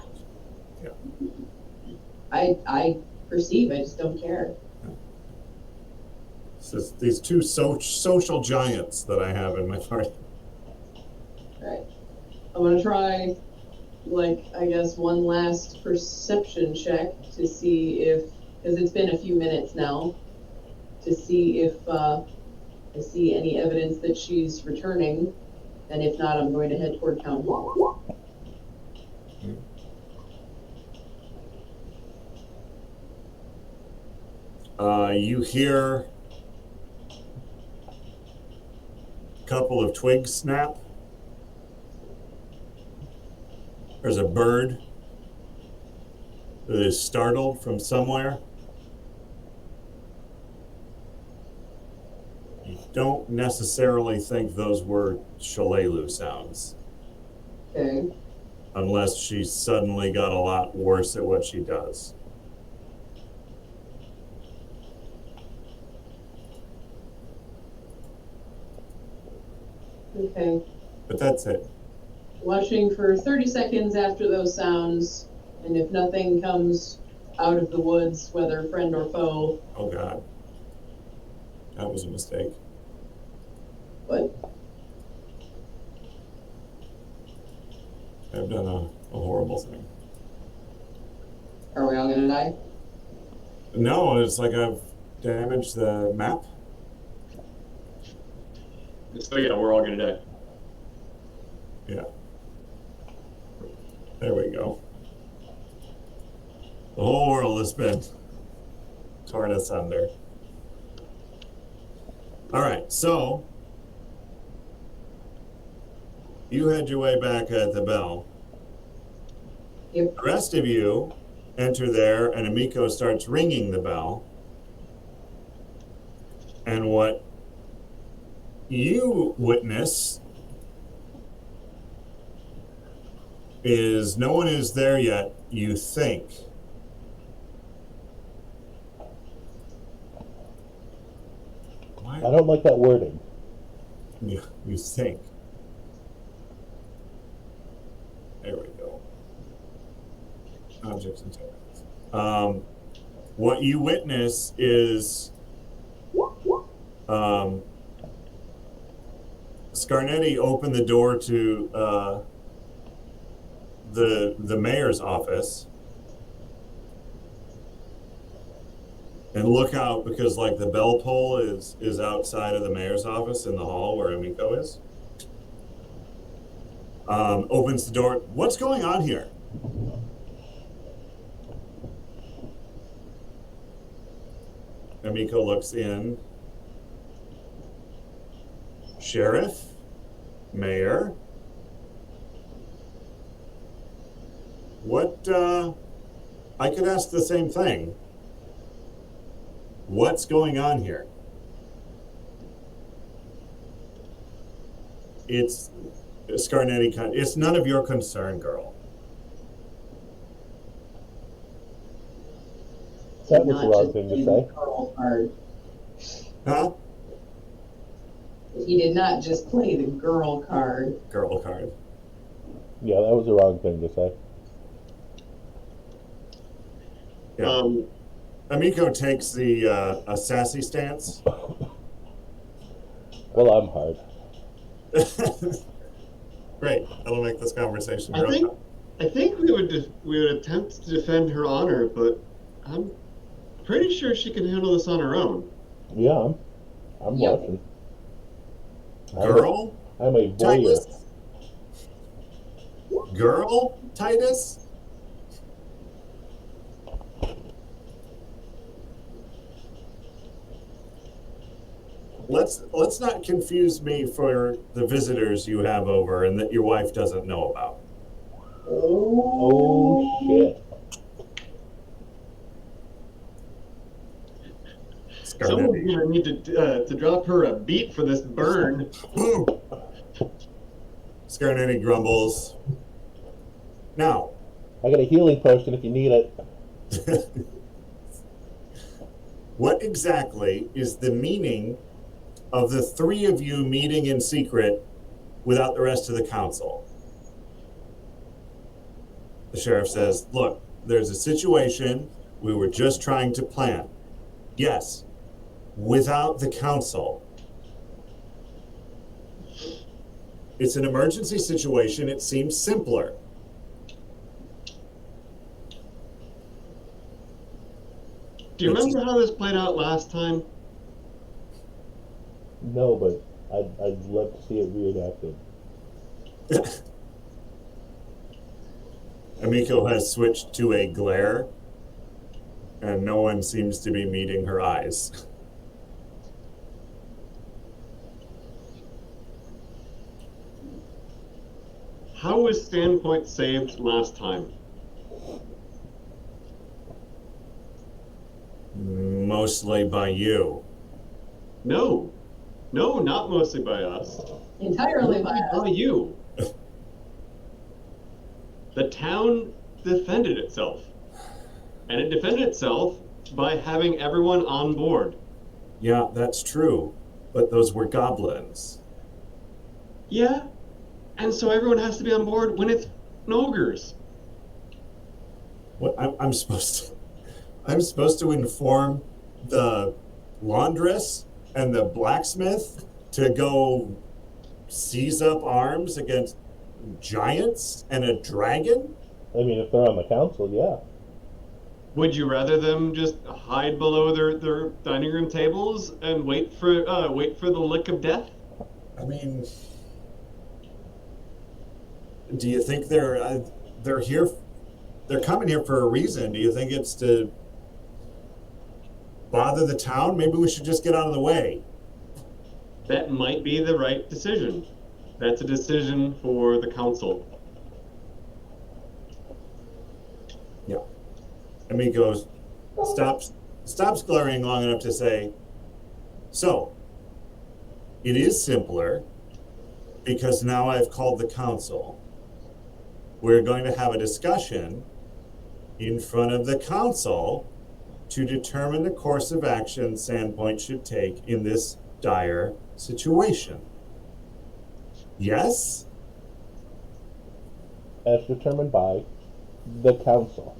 Yeah. I perceive, I just don't care. It's just these two social giants that I have in my party. Right. I'm gonna try, like, I guess one last perception check to see if, because it's been a few minutes now, to see if I see any evidence that she's returning, and if not, I'm going to head toward town hall. You hear a couple of twigs snap. There's a bird that is startled from somewhere. You don't necessarily think those were Shalelu sounds, Okay. unless she suddenly got a lot worse at what she does. Okay. But that's it. Watching for 30 seconds after those sounds, and if nothing comes out of the woods, whether friend or foe. Oh God. That was a mistake. What? I've done a horrible thing. Are we all gonna die? No, it's like I've damaged the map. So yeah, we're all gonna die. Yeah. There we go. The whole world has been torn asunder. All right, so you had your way back at the bell. Yep. The rest of you enter there, and Amiko starts ringing the bell. And what you witness is no one is there yet, you think. I don't like that wording. You think. There we go. Objects and tokens. What you witness is Scarnetti opened the door to the mayor's office and look out because like the bell pole is outside of the mayor's office in the hall where Amiko is. Opens the door. What's going on here? Amiko looks in. Sheriff, mayor. What, I could ask the same thing. What's going on here? It's Scarnetti. It's none of your concern, girl. That was the wrong thing to say. Girl card. Huh? He did not just play the girl card. Girl card. Yeah, that was the wrong thing to say. Yeah. Amiko takes the a sassy stance. Well, I'm hard. Great. That'll make this conversation I think we would attempt to defend her honor, but I'm pretty sure she can handle this on her own. Yeah, I'm Yep. watching. Girl? I'm a voyeur. Titus? Girl? Titus? Let's not confuse me for the visitors you have over and that your wife doesn't know about. Oh shit. Someone's Scarnetti. gonna need to drop her a beat for this burn. Boom! Scarnetti grumbles. Now, I got a healing potion if you need it. what exactly is the meaning of the three of you meeting in secret without the rest of the council? The sheriff says, look, there's a situation we were just trying to plan. Yes, without the council. It's an emergency situation. It seems simpler. Do you remember how this played out last time? No, but I'd love to see it reenacted. Amiko has switched to a glare, and no one seems to be meeting her eyes. How was Standpoint saved last time? Mostly by you. No, not mostly by us. Entirely by us. By you. The town defended itself. And it defended itself by having everyone on board. Yeah, that's true. But those were goblins. Yeah, and so everyone has to be on board when it's ogres. What I'm supposed to inform the laundress and the blacksmith to go seize up arms against giants and a dragon? I mean, if they're on the council, yeah. Would you rather them just hide below their dining room tables and wait for the lick of death? I mean, do you think they're here? They're coming here for a reason. Do you think it's to bother the town? Maybe we should just get out of the way. that might be the right decision. That's a decision for the council. Yeah. Amico stops glaring long enough to say, so, it is simpler because now I've called the council. We're going to have a discussion in front of the council to determine the course of action Sandpoint should take in this dire situation. Yes? As determined by the council.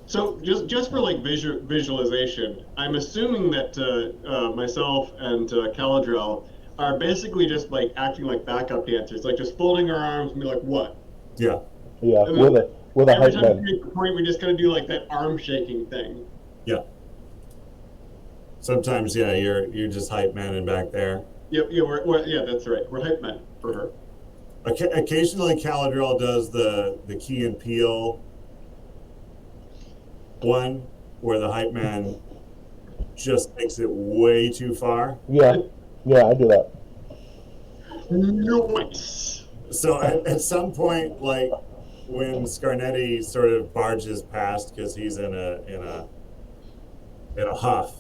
So just for like visualization, I'm assuming that myself and Caladrel are basically just like acting like backup dancers, like just folding our arms and be like, what? Yeah. Yeah, And with a every hype time man. we make the point, we just kind of do like that arm shaking thing. Yeah. Sometimes, yeah, you're just hype manning back there. Yep, yeah, yeah, that's right. We're hype men for her. Occasionally, Caladrel does the Key and Peele one where the hype man just takes it way too far. Yeah, I do that. Nice. So at some point, like when Scarnetti sort of barges past because he's in a huff,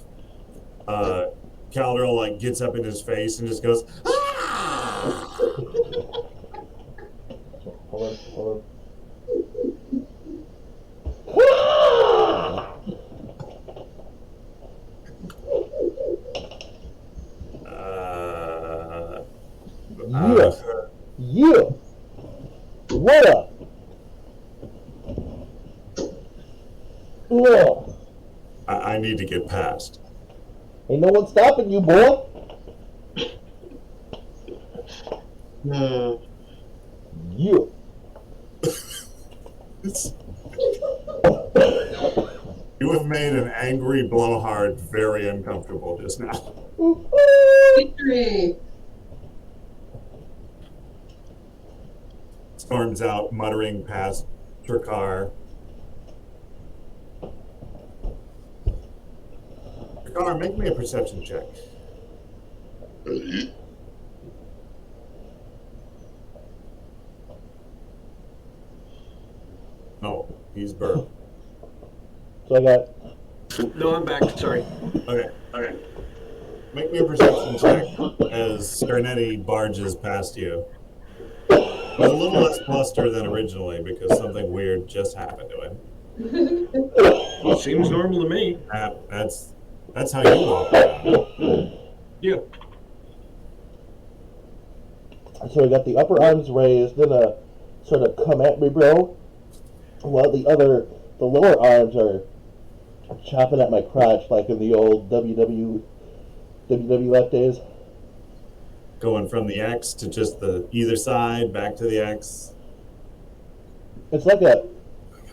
Caladrel like gets up in his face and just goes, ah! Hold on. Yeah. What up? Yeah. I need to get past. Ain't no one stopping you, boy. Yeah. You have made an angry blowhard very uncomfortable just now. Victory! Storms out, muttering past Trakar. Trakar, make me a perception check. Oh, he's burped. So I got No, I'm back. Sorry. Okay. Make me a perception check as Scarnetti barges past you. With a little less bluster than originally because something weird just happened to him. Seems normal to me. That's how you walk around. Yeah. So I got the upper arms raised, then a sort of come at me, bro. While the lower arms are chopping at my crotch like in the old WWF days. Going from the X to just the either side, back to the X. It's like a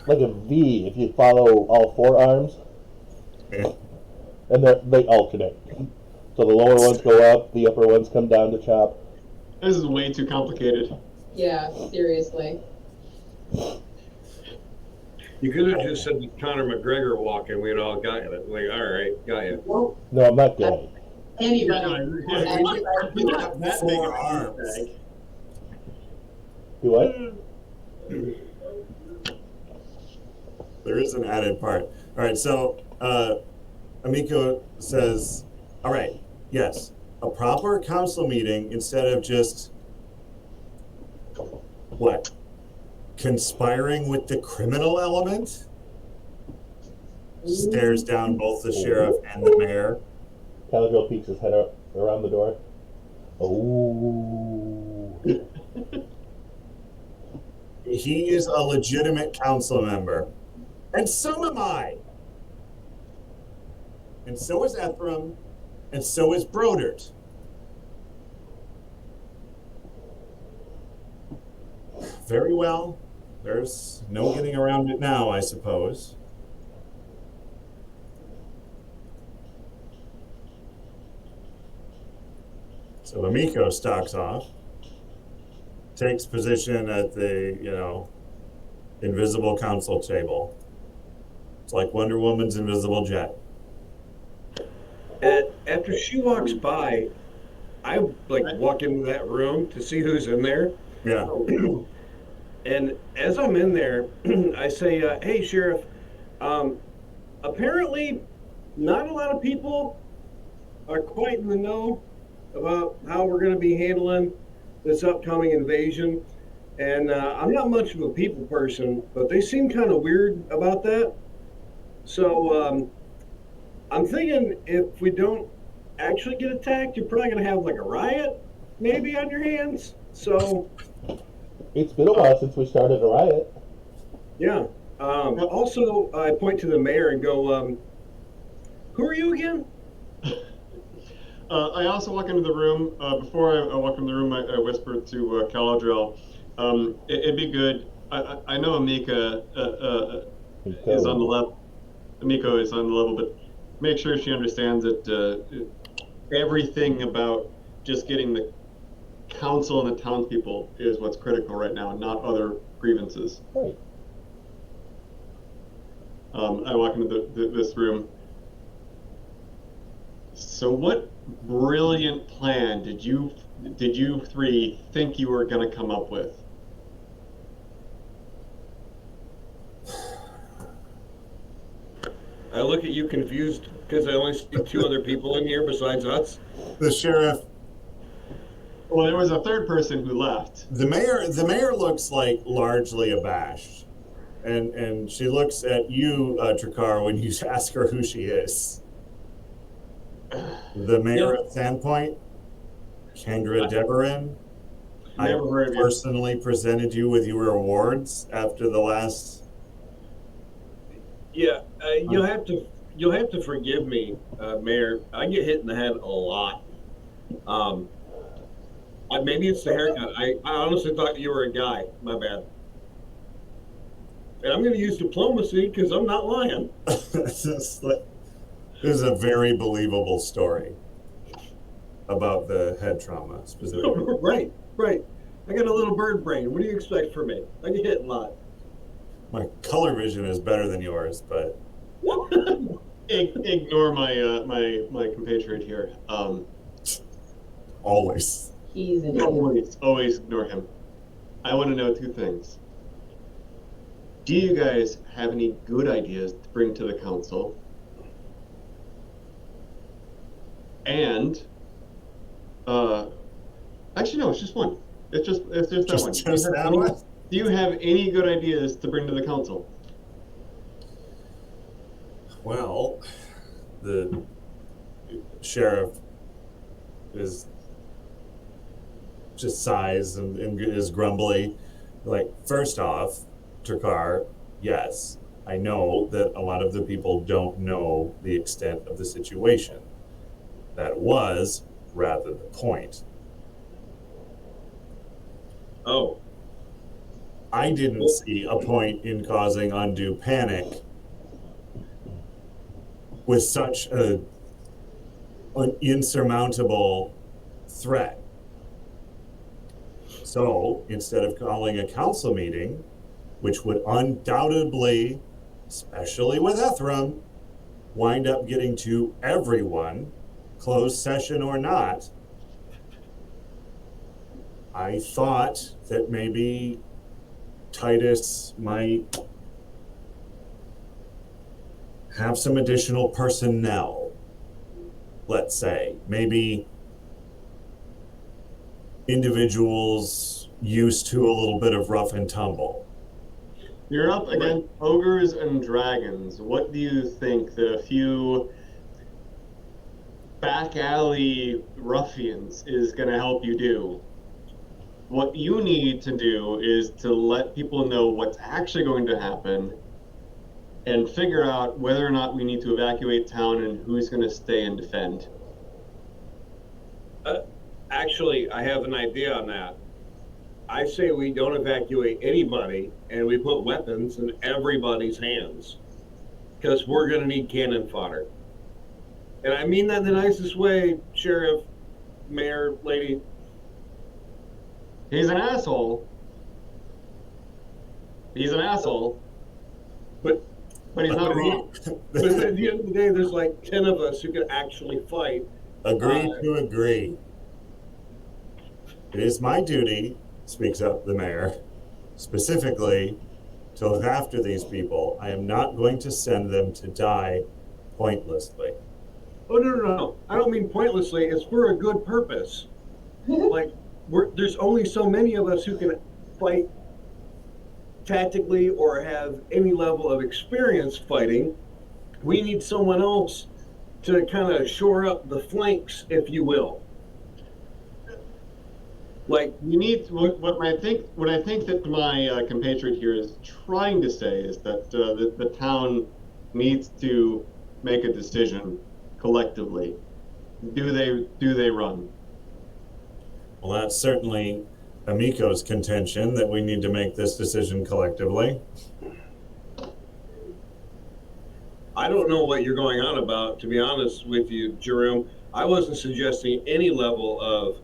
V if you follow all four arms, Yeah. and they alternate. So the lower ones go up, the upper ones come down to chop. This is way too complicated. Yeah, seriously. You could have just said the Conor McGregor walk and we'd all got it. Like, all right, got you. Well, No, I'm not gay. anybody. Not that big Four of a arms. bag. Do what? There is an added part. All right, so Amico says, all right, yes, a proper council meeting instead of just, what, conspiring with the criminal element? Stares down both the sheriff and the mayor. Caladril peeks his head up around the door. Oh. He is a legitimate council member. And so am I. And so is Ephraim. And so is Brodert. Very well. There's no getting around it now, I suppose. So Amico stalks off, takes position at the, invisible council table. It's like Wonder Woman's invisible jet. After she walks by, I like walk into that room to see who's in there. Yeah. And as I'm in there, I say, "Hey, Sheriff, um, apparently not a lot of people are quite in the know about how we're going to be handling this upcoming invasion. And I'm not much of a people person, but they seem kind of weird about that. So I'm thinking if we don't actually get attacked, you're probably going to have like a riot maybe on your hands. So, It's been a while since we started a riot. yeah. Also, I point to the mayor and go, who are you again? I also walk into the room. Before I walk in the room, I whisper to Caladriel, it'd be good. I know Amika is on the level. Amiko is on the level, but make sure she understands that everything about just getting the council and the townspeople is what's critical right now, not other grievances. Right. I walk into this room. So what brilliant plan did you three think you were going to come up with? I look at you confused because I only see two other people in here besides us. The sheriff. Well, there was a third person who left. The mayor looks like largely abashed, and she looks at you, Trakar, when you ask her who she is. The mayor of Sandpoint, Kendra Deverin. Never heard of you. Personally presented you with your awards after the last. Yeah, you'll have to forgive me, Mayor. I get hit in the head a lot. Maybe it's the haircut. I honestly thought you were a guy. My bad. And I'm going to use diplomacy because I'm not lying. This is a very believable story about the head trauma specifically. Right. I got a little bird brain. What do you expect from me? I get hit a lot. My color vision is better than yours, but Ignore my compatriot here. always. He's an idiot. Always ignore him. I want to know two things. Do you guys have any good ideas to bring to the council? And actually no, it's just one. It's just that one. Just that one? Do you have any good ideas to bring to the council? Well, the sheriff is just sighs and is grumbly. Like, first off, Trakar, yes, I know that a lot of the people don't know the extent of the situation. That was rather the point. Oh. I didn't see a point in causing undue panic with such an insurmountable threat. So instead of calling a council meeting, which would undoubtedly, especially with Ephraim, wind up getting to everyone, closed session or not, I thought that maybe Titus might have some additional personnel, let's say. Maybe individuals used to a little bit of rough and tumble. You're up against ogres and dragons. What do you think that a few back alley ruffians is going to help you do? What you need to do is to let people know what's actually going to happen and figure out whether or not we need to evacuate town and who's going to stay and defend. Actually, I have an idea on that. I say we don't evacuate anybody and we put weapons in everybody's hands because we're going to need cannon fodder. And I mean that in the nicest way, Sheriff, Mayor, Lady. He's an asshole. He's an asshole. But But he's not wrong. But at the end of the day, there's like 10 of us who can actually fight. Agree to agree. It is my duty, speaks up the mayor, specifically to look after these people. I am not going to send them to die pointlessly. Oh, no. I don't mean pointlessly. It's for a good purpose. Like, there's only so many of us who can fight tactically or have any level of experience fighting. We need someone else to kind of shore up the flanks, if you will. Like, You need what I think that my compatriot here is trying to say is that the town needs to make a decision collectively. Do they run? Well, that's certainly Amiko's contention that we need to make this decision collectively. I don't know what you're going on about, to be honest with you, Jerome. I wasn't suggesting any level of.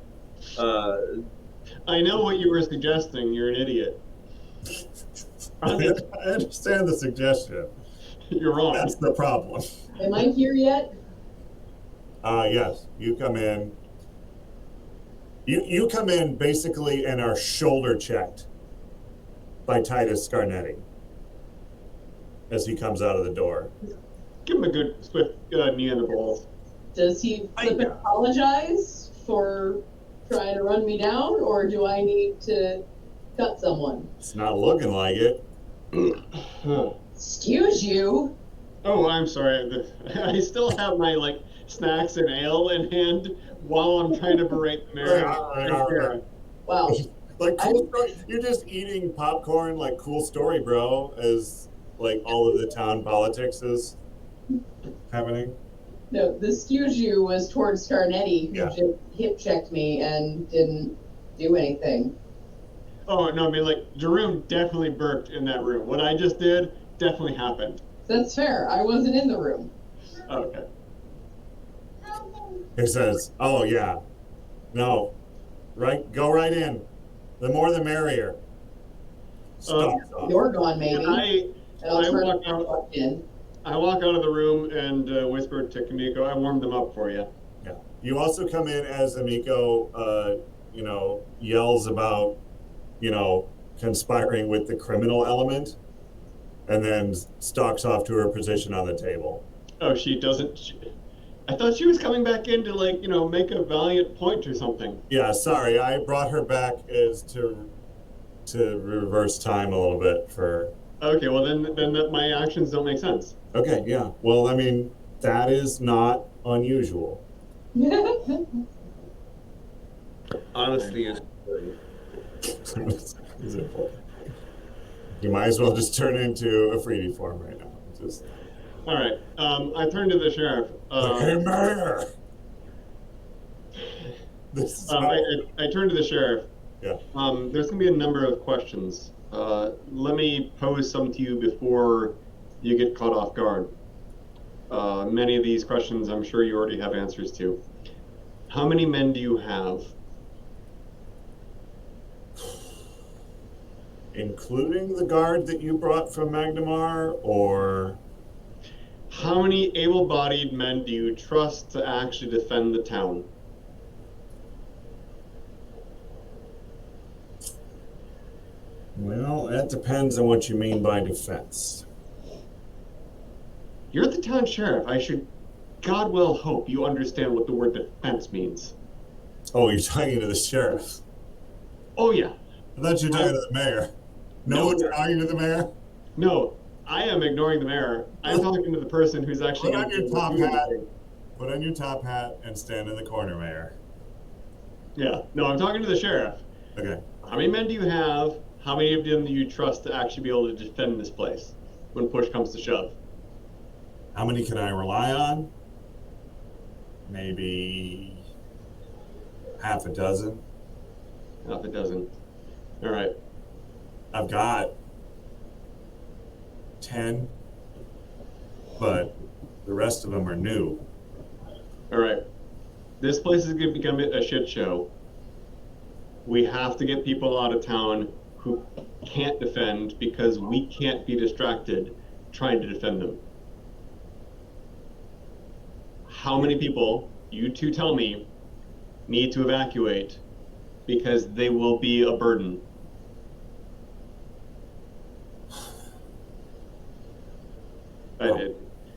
I know what you were suggesting. You're an idiot. I understand the suggestion. You're wrong. That's the problem. Am I here yet? Yes, you come in. You come in basically and are shoulder checked by Titus Scarnetti as he comes out of the door. Give him a good swift knee in the balls. Does he flip and apologize for trying to run me down, or do I need to cut someone? It's not looking like it. Excuse you. Oh, I'm sorry. I still have my snacks and ale in hand while I'm trying to berate the mayor. All right. Wow. Like, cool story. You're just eating popcorn, like, cool story, bro, as like all of the town politics is happening. No, the excuse you was towards Scarnetti, who Yeah. just hip checked me and didn't do anything. Oh, no, I mean, Jerome definitely burped in that room. What I just did definitely happened. That's fair. I wasn't in the room. Oh, okay. He says, "Oh yeah, no, right, go right in. The more the merrier." Stop. You're gone, maybe. And And I'll I turn walk it out. in. I walk out of the room and whisper to Kamiko, "I warmed them up for you." Yeah. You also come in as Amiko, yells about, conspiring with the criminal element, and then stalks off to her position on the table. Oh, she doesn't. I thought she was coming back in to make a valiant point or something. Yeah, sorry, I brought her back as to reverse time a little bit for. Okay, well then my actions don't make sense. Okay, yeah. Well, I mean, that is not unusual. Honesty is. Is important. You might as well just turn into a freebie form right now. Just. All right. I turn to the sheriff. Hey, Mayor! This is I turn to the sheriff. Yeah. There's going to be a number of questions. Let me pose some to you before you get caught off guard. Many of these questions I'm sure you already have answers to. How many men do you have? Including the guard that you brought from Magnemar, or How many able-bodied men do you trust to actually defend the town? well, that depends on what you mean by defense. You're the town sheriff. I should, God will hope you understand what the word defense means. Oh, you're talking to the sheriff. Oh yeah. I thought you were talking to the mayor. No one's talking to the mayor? No, I am ignoring the mayor. I'm talking to the person who's actually. Put on your gonna top do hat. anything. Put on your top hat and stand in the corner, Mayor. Yeah. No, I'm talking to the sheriff. Okay. How many men do you have? How many of them do you trust to actually be able to defend this place when push comes to shove? How many can I rely on? Maybe half a dozen. Half a dozen. All right. I've got 10, but the rest of them are new. All right. This place is going to become a shit show. We have to get people out of town who can't defend because we can't be distracted trying to defend them. How many people, you two tell me, need to evacuate because they will be a burden?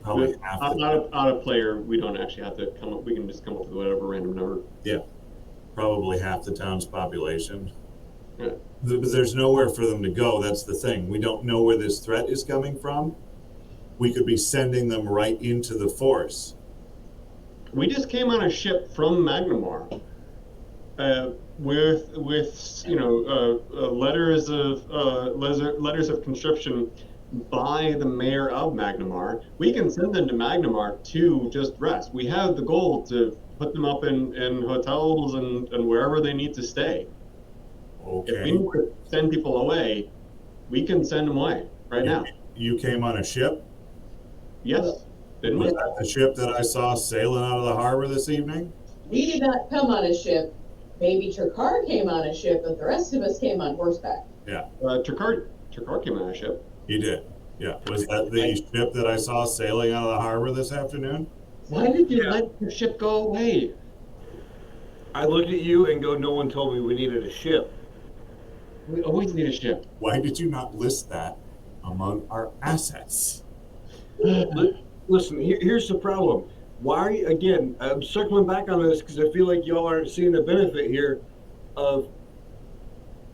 Probably half the Out of player, we don't actually have to come up. We can just come up with whatever random number. Yeah, probably half the town's population. Yeah. But there's nowhere for them to go. That's the thing. We don't know where this threat is coming from. We could be sending them right into the force. We just came on a ship from Magnamar with letters of conscription by the mayor of Magnamar. We can send them to Magnamar to just rest. We have the goal to put them up in hotels and wherever they need to stay. Okay. If we need to send people away, we can send them away right now. You came on a ship? Yes. Didn't Was we? that the ship that I saw sailing out of the harbor this evening? We did not come on a ship. Maybe Trakar came on a ship, but the rest of us came on horseback. Yeah. Trakar came on a ship. He did. Yeah. Was that the ship that I saw sailing out of the harbor this afternoon? Why did you let the ship go away? I looked at you and go, no one told me we needed a ship. We always need a ship. Why did you not list that among our assets? Listen, here's the problem. Why, again, I'm circling back on this because I feel like y'all aren't seeing the benefit here of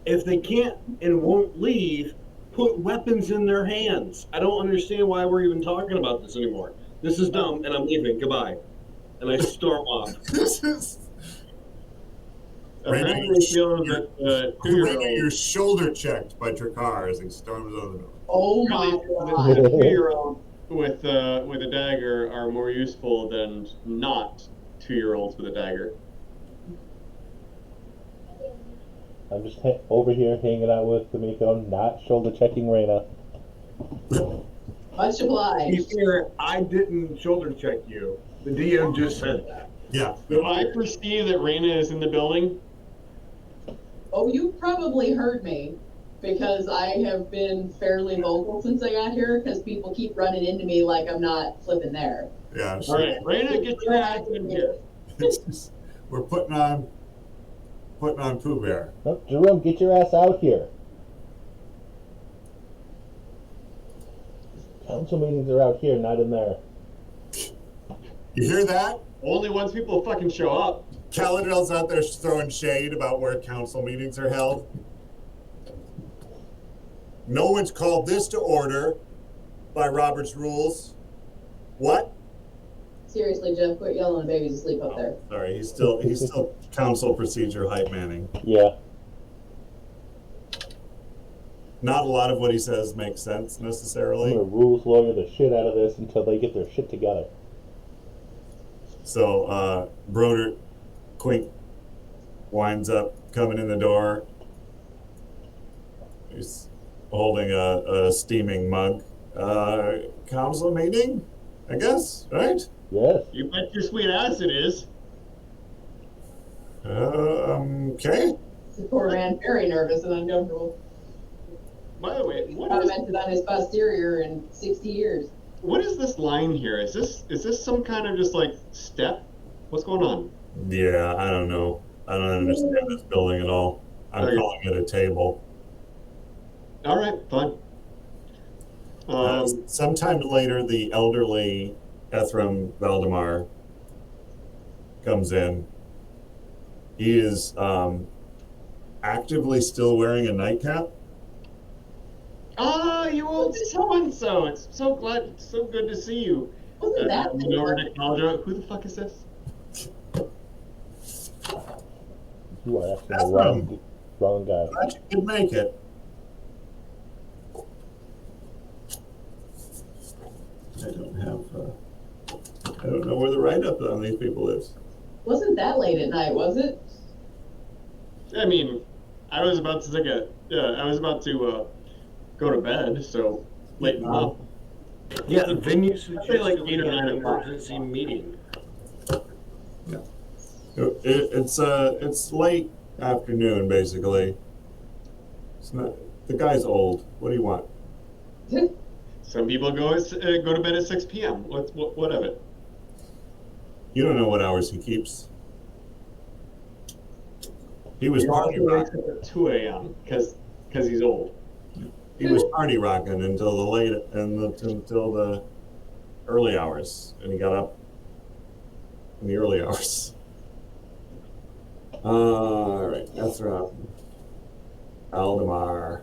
if they can't and won't leave, put weapons in their hands. I don't understand why we're even talking about this anymore. This is dumb, and I'm leaving. Goodbye. And I storm off. This is... Apparently, feeling that you're shoulder checked by Trakar as he storms out of the building. Oh my god. the 2-year-old with a dagger are more useful than not 2-year-olds with a dagger. I'm just over here hanging out with D'Amico, not shoulder checking Reyna. Much To be obliged. fair, I didn't shoulder check you. The DM just said that. Yeah. Do I perceive that Reyna is in the building? Oh, you probably heard me because I have been fairly vocal since I got here because people keep running into me like I'm not flipping there. Yeah. All right, Reyna, get your ass in here. We're putting on Pooh Bear. Oh, Jerome, get your ass out here. Council meetings are out here, not in there. You hear that? Only once people fucking show up. Caladriel's out there throwing shade about where council meetings are held. No one's called this to order by Robert's rules. What? Seriously, Jeff, quit yelling at babies asleep up there. Sorry, he's still council procedure hype manning. Yeah. Not a lot of what he says makes sense I'm necessarily. gonna rules lawyer the shit out of this until they get their shit together. So Broder Quink winds up coming in the door. He's holding a steaming mug. Council meeting, I guess, right? Yes. You bet your sweet ass it is. Okay. The poor man, very nervous and uncomfortable. By the way, Commented on his posterior in 60 years. what is this line here? Is this some kind of just like step? What's going on? Yeah, I don't know. I don't understand this building at all. I'm Okay. calling it a table. All right, fine. Sometime later, the elderly Ethram Valdemar comes in. He is actively still wearing a nightcap. Ah, you old so-and-so. It's so good to see you. Wasn't that Over to Caldra. Who the fuck is this? You are asking That's the wrong guy. Glad you could make it. I don't know where the write-up on these people is. Wasn't that late at night, was it? I mean, I was about to go to bed, so late enough. Yeah, the venue say suggested like we 8 or had 9 an o'clock. emergency meeting. It's late afternoon, basically. It's not. The guy's old. What do you want? Some people go to bed at 6 p.m. What of it? You don't know what hours he keeps. He was He party also wakes rocking. up at 2 a.m. because he's old. He was party rocking until until the early hours, and he got up in the early hours. All right, Ethra, Aldemar.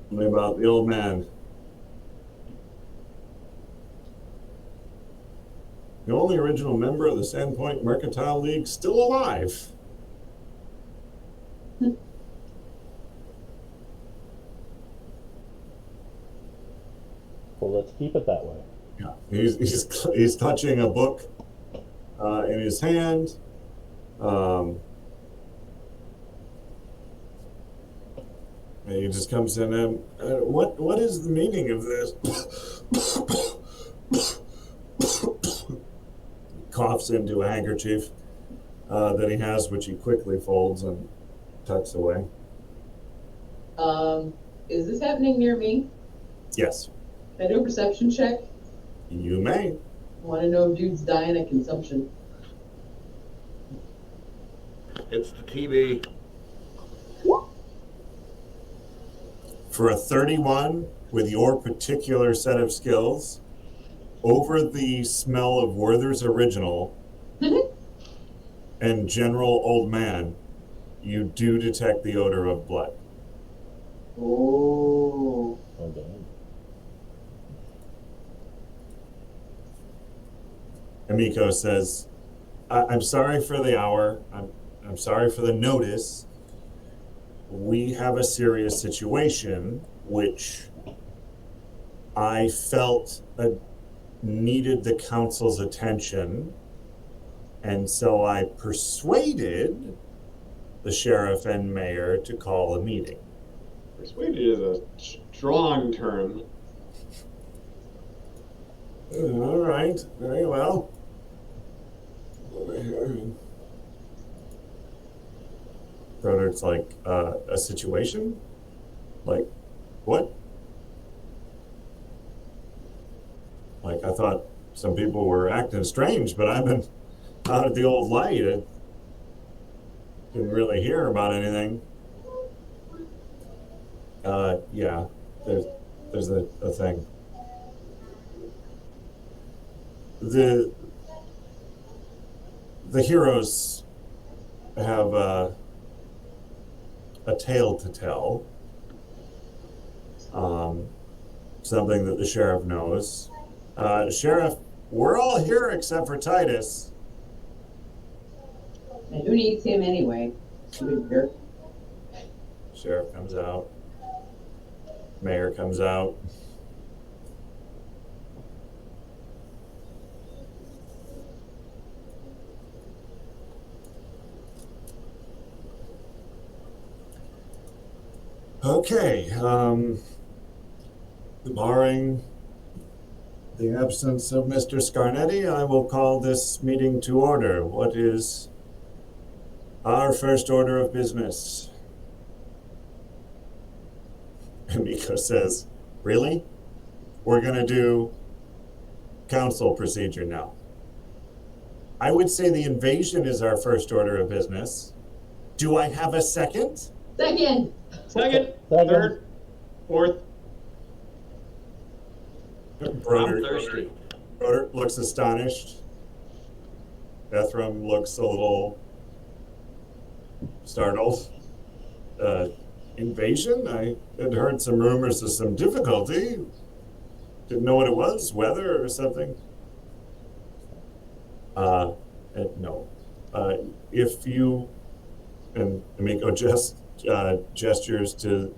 Tell me about the old man. The only original member of the Sandpoint Mercantile League still alive. Well, let's keep it that way. Yeah, he's touching a book in his hand. And he just comes in and what is the meaning of this? Coughs into a handkerchief that he has, which he quickly folds and tucks away. Is this happening near me? Yes, Can I do a perception check? you may. I want to know if dude's dying of consumption. It's the TV. For a 31 with your particular set of skills, over the smell of Werther's Original and General Old Man, you do detect the odor of blood. Oh. Okay. Emiko says, I'm sorry for the hour. I'm sorry for the notice. We have a serious situation which I felt needed the council's attention, and so I persuaded the sheriff and mayor to call a meeting. Persuaded is a strong term. All right, very well. Over here. Broder's like, a situation? Like, what? Like, I thought some people were acting strange, but I've been out at the old light. I didn't really hear about anything. Yeah, there's a thing. The heroes have a tale to tell. Something that the sheriff knows. Sheriff, we're all here except for Titus. And who needs him anyway? Stupid jerk. Sheriff comes out. Mayor comes out. Okay, barring the absence of Mr. Scarnetti, I will call this meeting to order. What is our first order of business? Miko says, really? We're gonna do council procedure now. I would say the invasion is our first order of business. Do I have a second? Second! Second, Second. third, fourth. Broder, I'm thirsty. Broder looks astonished. Bethram looks a little startled. Invasion? I had heard some rumors of some difficulty. Didn't know what it was, weather or something. No. If you, and Miko gestures to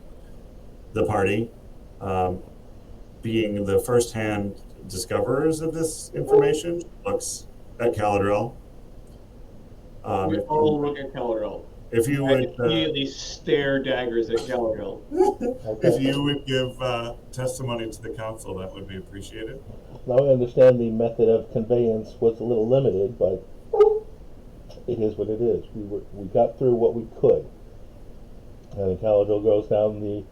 the party, being the first-hand discoverers of this information, looks at Caladril. We all look at Caladril. If you I would, immediately stare daggers at Caladril. if you would give testimony to the council, that would be appreciated. Now I understand the method of conveyance was a little limited, but it is what it is. We got through what we could. And Caladril goes down the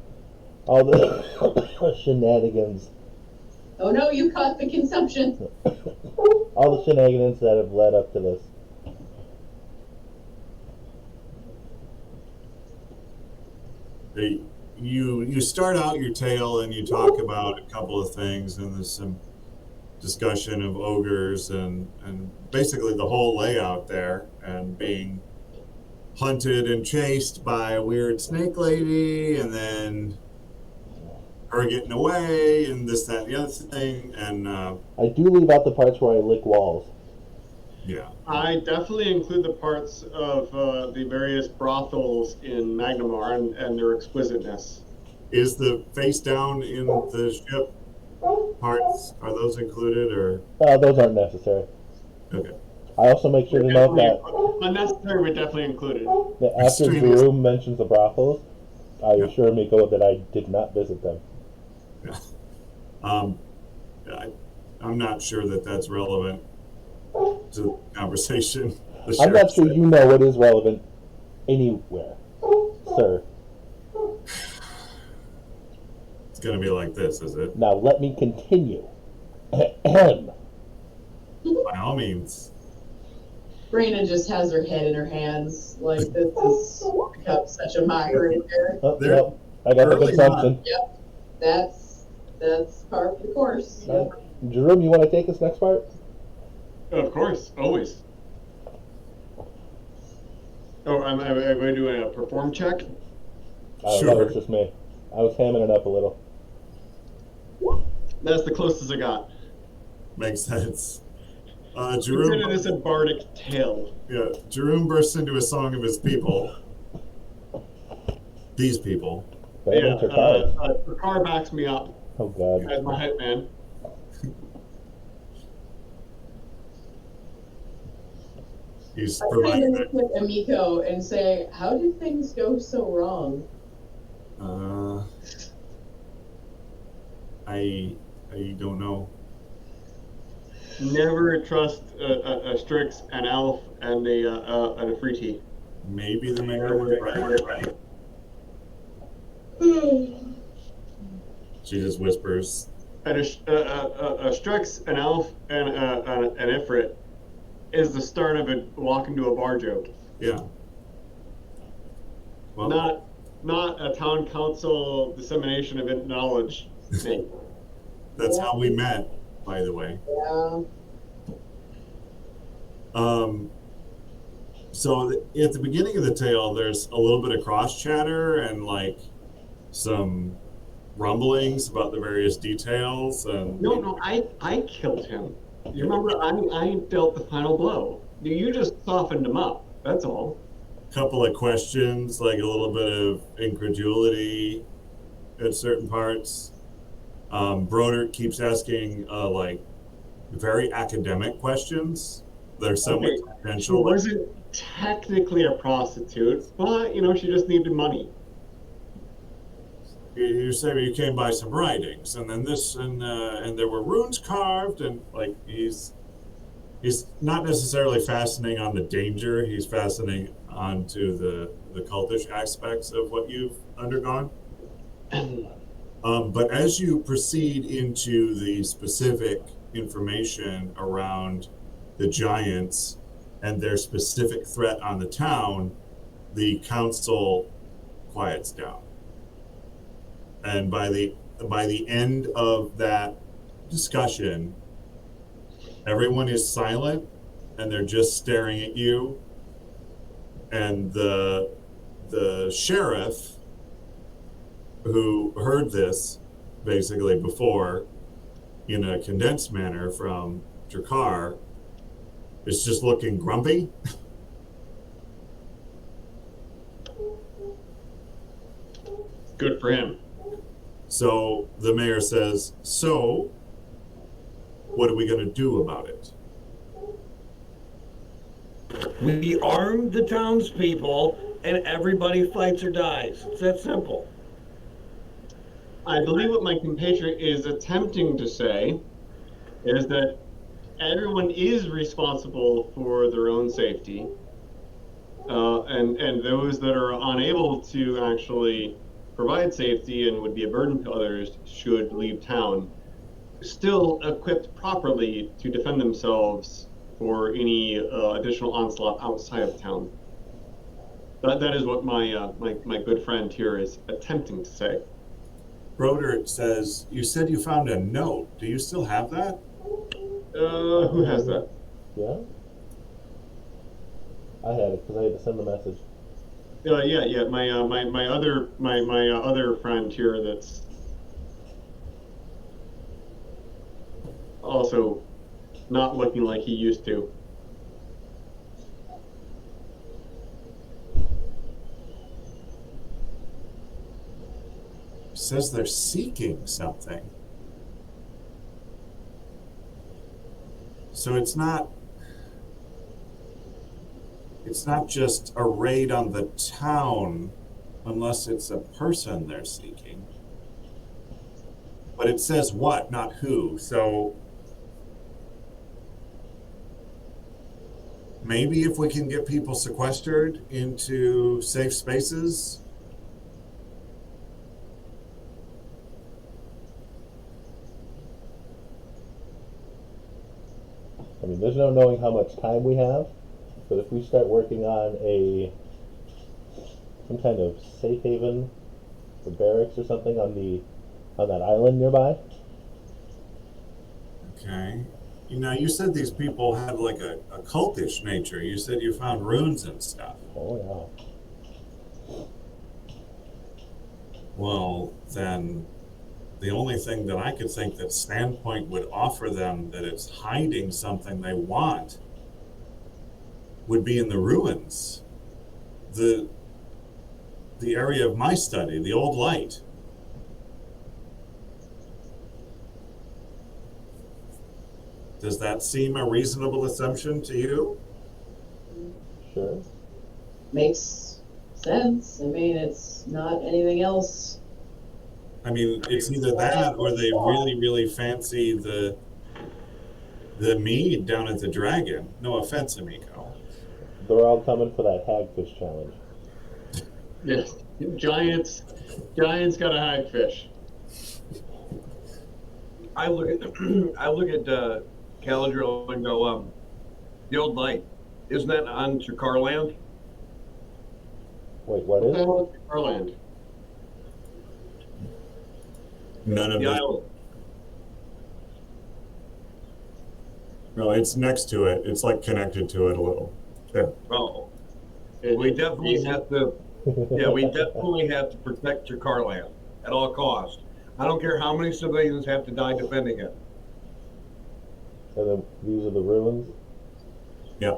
all the shenanigans, Oh no, you caught the consumption. all the shenanigans that have led up to this. You start out your tale and you talk about a couple of things, and there's some discussion of ogres and basically the whole layout there, and being hunted and chased by a weird snake lady, and then her getting away, and this, that, and the other thing, and I do leave out the parts where I lick walls. yeah. I definitely include the parts of the various brothels in Magnamar and their exquisiteness. Is the face down in the ship parts, are those included, or Those aren't necessary. okay? I also make sure to note that Unnecessary, but definitely included. after Extremely- Drew mentions the brothels, I Yeah. assure Miko that I did not visit them. Yeah. I'm not sure that that's relevant to the conversation. The I'm not sheriff sure said. you know what is relevant anywhere, sir. It's going to be like this, is it? Now let me continue. Ahem. By all means. Raina just has her head in her hands, like this has become such a mockery here. Oh, There- yep. I got the early consumption. That's par for the course. Right. Jerome, you want to take this next part? Of course, always. Oh, am I going to do a perform check? I don't Sure. know, it's just me. I was hamming it up a little. That's the closest I got. Makes sense. Consider Jerome, this a bardic tale. yeah, Jerome bursts into a song of his people. These people. Bandits or cars? The car backs me up Oh god. as my hitman. He's I kind providing of look at Amiko and say, how did things go so wrong? I don't know. Never trust a Strix, an elf, and a Freetie. Maybe the mayor was right. She just whispers. And a Strix, an elf, and an Ifrit is the start of a walk into a bar joke. Yeah. Well, Not a town council dissemination of knowledge thing. that's how we met, by the way. Yeah. So at the beginning of the tale, there's a little bit of cross chatter and like some rumblings about the various details, and No, I killed him. You remember, I dealt the final blow. You just softened him up. That's all. a couple of questions, like a little bit of incredulity at certain parts. Brodert keeps asking like very academic questions. They're somewhat Okay, She tangential. wasn't technically a prostitute, but she just needed money. You say you came by some writings, and then this, and there were runes carved, and like he's not necessarily fastening on the danger. He's fastening onto the cultish aspects of what you've undergone. But as you proceed into the specific information around the giants and their specific threat on the town, the council quiets down. And by the end of that discussion, everyone is silent and they're just staring at you. And the sheriff, who heard this basically before in a condensed manner from Drakar, is just looking grumpy. Good for him. So the mayor says, so what are we going to do about it? We arm the townspeople, and everybody fights or dies. It's that simple. I believe what my compatriot is attempting to say is that everyone is responsible for their own safety, and those that are unable to actually provide safety and would be a burden to others should leave town, still equipped properly to defend themselves for any additional onslaught outside of town. That is what my good friend here is attempting to say. Broder says, you said you found a note. Do you still have that? Who has that? Yeah? I had it because I had to send the message. Yeah. My other friend here that's also not looking like he used to. Says they're seeking something. So it's not just a raid on the town unless it's a person they're seeking. But it says what, not who. So maybe if we can get people sequestered into safe spaces. I mean, there's no knowing how much time we have, but if we start working on some kind of safe haven or barracks or something on that island nearby. Okay. You said these people had like a cultish nature. You said you found runes and stuff. Oh yeah. Well, then the only thing that I could think that Standpoint would offer them that it's hiding something they want would be in the ruins. The area of my study, the old light. Does that seem a reasonable assumption to you? Sure. Makes sense. I mean, it's not anything else. I mean, it's either that or they really, really fancy the mead down at the Dragon. No offense, Amico. They're all coming for that hagfish challenge. Yes, giants got a hagfish. I look at Caladriel and go, the old light, isn't that on Chakarland? Wait, what What is the it? hell is Garland? None of The this. island. No, it's next to it. It's like connected to it a little. Yeah. Oh, we definitely have to. Yeah, we definitely have to protect Chakarland at all costs. I don't care how many civilians have to die defending it. And then these are the ruins. Yeah.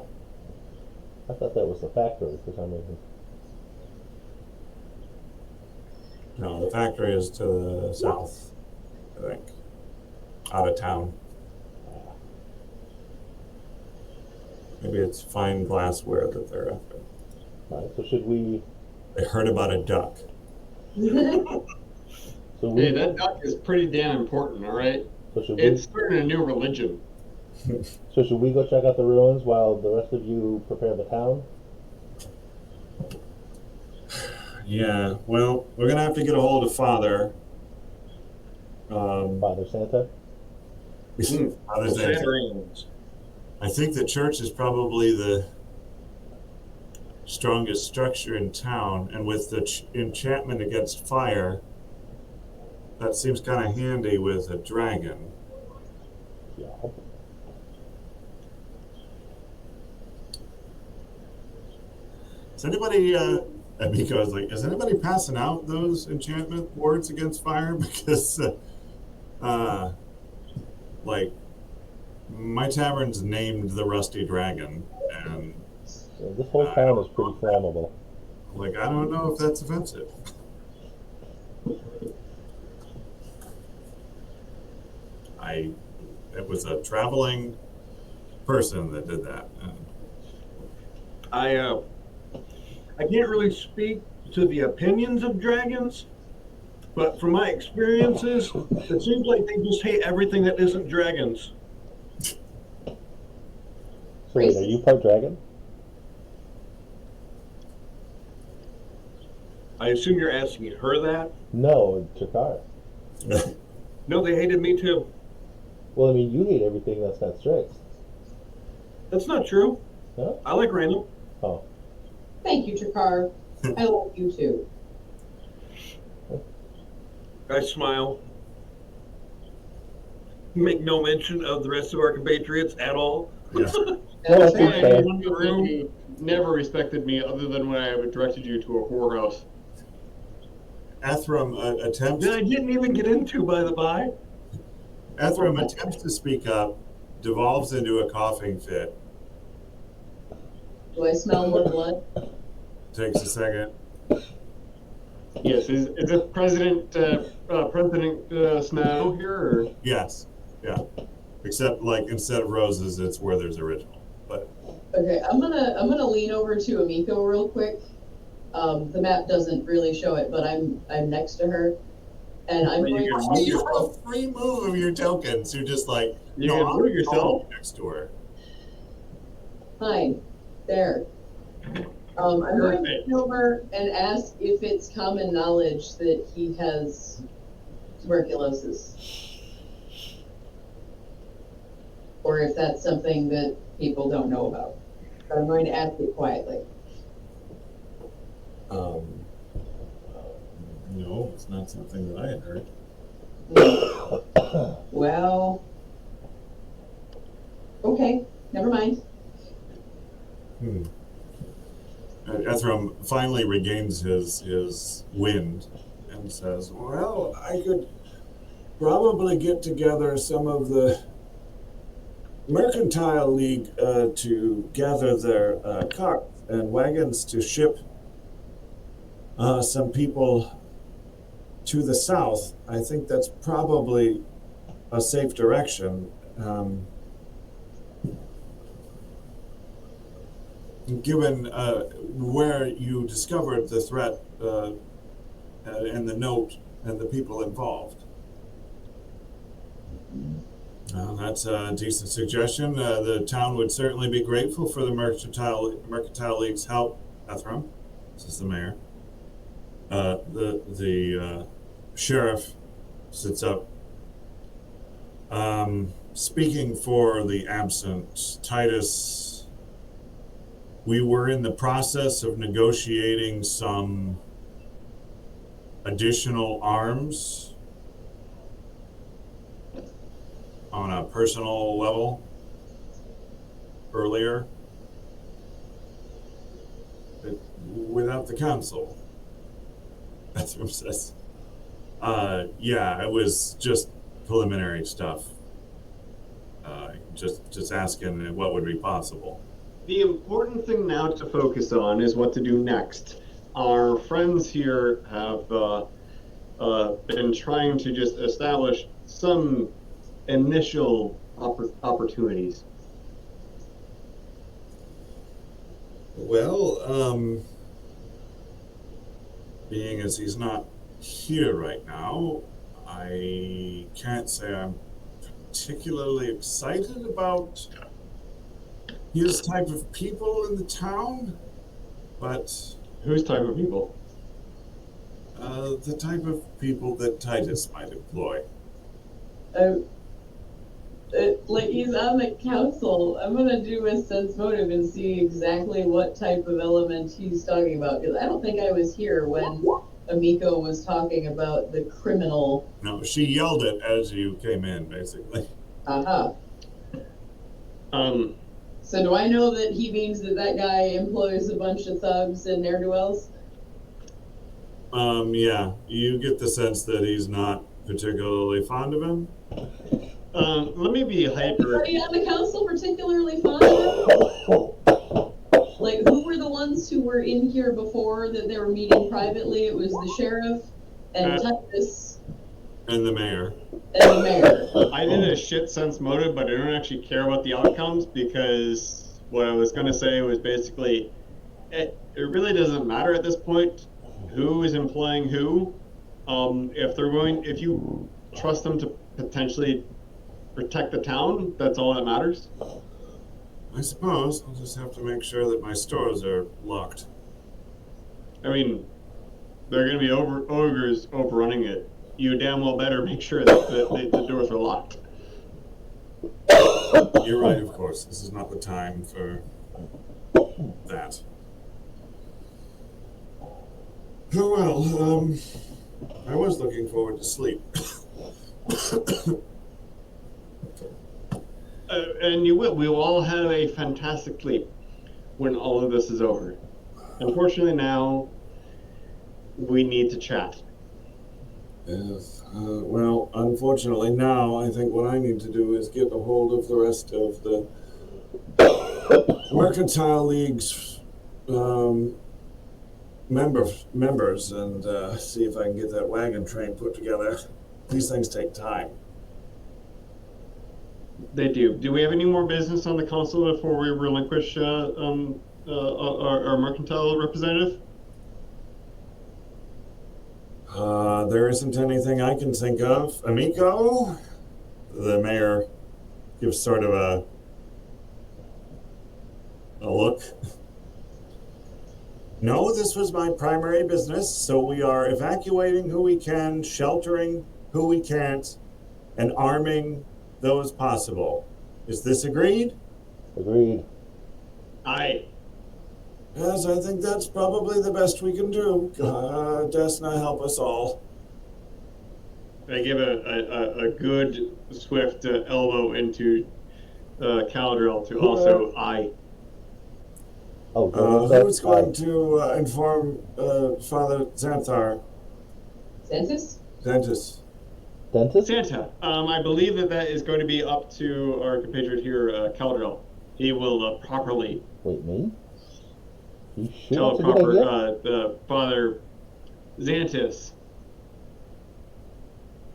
I thought that was the factory for some reason. No, the factory is to the south, I think. Out of town. Maybe it's fine glassware that they're after. All right. So should we? They heard about a duck. So we. Hey, that duck is pretty damn important, all right? So should It's starting a new religion. So should we go check out the ruins while the rest of you prepare the town? Yeah, well, we're going to have to get a hold of Father. Father Santa? Father Santa. I think the church is probably the strongest structure in town, and with the enchantment against fire, that seems kind of handy with a dragon. Yeah. Is anybody, Amico was like, is anybody passing out those enchantment words against fire? Because, like, my tavern's named the Rusty Dragon, and Yeah, this whole town is pretty flammable. like, I don't know if that's offensive. It was a traveling person that did that. I can't really speak to the opinions of dragons, but from my experiences, it seems like they just hate everything that isn't dragons. So wait, are you part dragon? I assume you're asking her that? No, Jakar. No, they hated me too. Well, I mean, you hate everything that's not Strix. That's not true. No? I like Randall. Oh. Thank you, Jakar. I love you too. I smile. Make no mention of the rest of our compatriots at all. Yeah. Well, That's that's right. fair. Anyone who never respected me other than when I directed you to a whorehouse. Athram attempts. That I didn't even get into, by the by. Athram attempts to speak up, devolves into a coughing fit. Do I smell more blood? Takes a second. Yes, is it President Snow here? Or? Yes. Yeah. Except, like, instead of roses, it's where there's original. But Okay, I'm gonna lean over to Amiko real quick. The map doesn't really show it, but I'm next to her, and I'm Are you going gonna you to. have a free move of your tokens. You're just like, You no, can I'm move yourself. next to her. Fine, there. I'm going to lean over and ask if it's common knowledge that he has tuberculosis, or if that's something that people don't know about. But I'm going to ask it quietly. No, it's not something that I had heard. Well, okay, never mind. Ephraim finally regains his wind and says, well, I could probably get together some of the Mercantile League to gather their carts and wagons to ship some people to the south. I think that's probably a safe direction. Given where you discovered the threat and the note and the people involved. That's a decent suggestion. The town would certainly be grateful for the Mercantile League's help. Ephraim, this is the mayor. The sheriff sits up. Speaking for the absent, Titus, we were in the process of negotiating some additional arms on a personal level earlier without the council. That's what it says. Yeah, it was just preliminary stuff. Just asking what would be possible. The important thing now to focus on is what to do next. Our friends here have been trying to just establish some initial opportunities. Well, being as he's not here right now, I can't say I'm particularly excited about his type of people in the town, but Whose type of people? the type of people that Titus might employ. Like he's on the council. I'm gonna do a sense motive and see exactly what type of element he's talking about, because I don't think I was here when Amiko was talking about the criminal. No, she yelled it as you came in, basically. Uh-huh. Um, So do I know that he means that that guy employs a bunch of thugs and ne'er-do-wells? Yeah, you get the sense that he's not particularly fond of him. let me be hyper. Anybody on the council particularly fond of him? Like, who were the ones who were in here before that they were meeting privately? It was the sheriff and Titus And the mayor. and the mayor. I did a shit sense motive, but I don't actually care about the outcomes, because what I was going to say was basically, it really doesn't matter at this point who is employing who. If you trust them to potentially protect the town, that's all that matters. I suppose I'll just have to make sure that my stores are locked. I mean, There are going to be ogres overrunning it. You damn well better make sure that the doors are locked. You're right, of course. This is not the time for that. Oh, well, I was looking forward to sleep. And you will. We will all have a fantastic sleep when all of this is over. Unfortunately, now we need to chat. Yes. Well, unfortunately, now I think what I need to do is get a hold of the rest of the Mercantile League's members and see if I can get that wagon train put together. These things take time. They do. Do we have any more business on the council before we relinquish our mercantile representative? There isn't anything I can think of. Amico? The mayor gives sort of a look. No, this was my primary business, so we are evacuating who we can, sheltering who we can't, and arming those possible. Is this agreed? Agreed. Aye. Yes, I think that's probably the best we can do. Desna, help us all. I give a good, swift elbow into Caladriel to also aye. Oh, Who's going to inform Father Xanthar? Census? Dentist. Dentist? Santa, I believe that is going to be up to our compatriot here, Caladriel. He will properly Wait, me? You sure tell that's a good idea? Father Xantis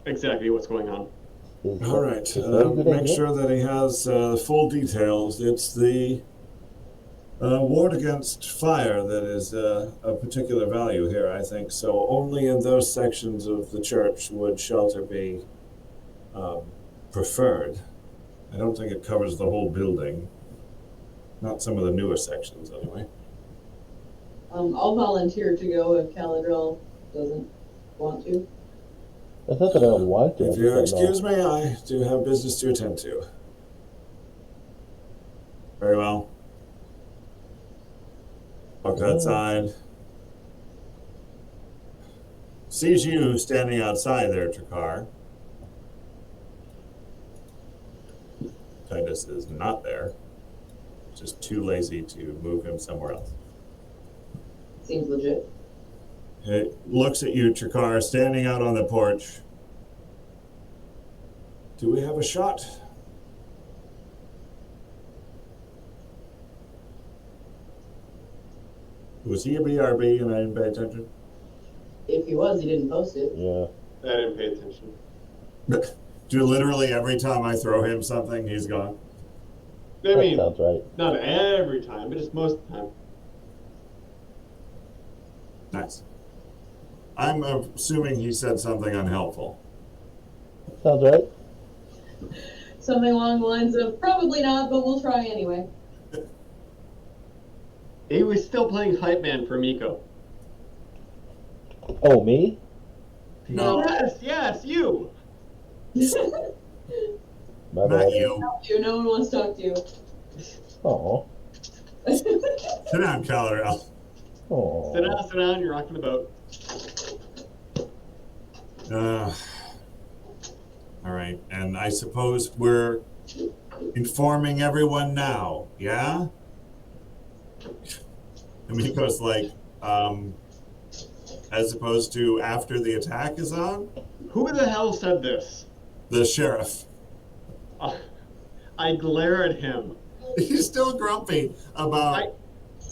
exactly what's going on. All right. Is that a good Make idea? sure that he has full details. It's the ward against fire that is of particular value here, I think. So only in those sections of the church would shelter be preferred. I don't think it covers the whole building. Not some of the newer sections, anyway. I'll volunteer to go if Caladriel doesn't want to. It's not that I don't want to. If you excuse me, I do have business to attend to. Very well. Walk outside. Sees you standing outside there, Trakar. Titus is not there. Just too lazy to move him somewhere else. Seems legit. It looks at you, Trakar, standing out on the porch. Do we have a shot? Was he a BRB and I didn't pay attention? If he was, he didn't post it. Yeah. I didn't pay attention. Do literally every time I throw him something, he's gone? I That mean, sounds right. not every time, but just most of the time. Nice. I'm assuming he said something unhelpful. Sounds right. Something along the lines of, probably not, but we'll try anyway. He was still playing hype man for Miko. Oh, me? No, Yes, you. My not bad. you. No one wants to talk to you. Oh. Sit down, Caladriel. Oh. Sit down, you're rocking the boat. All right, and I suppose we're informing everyone now, yeah? Amiko's like, as opposed to after the attack is on? Who the hell said this? The sheriff. I glare at him. He's still grumpy about...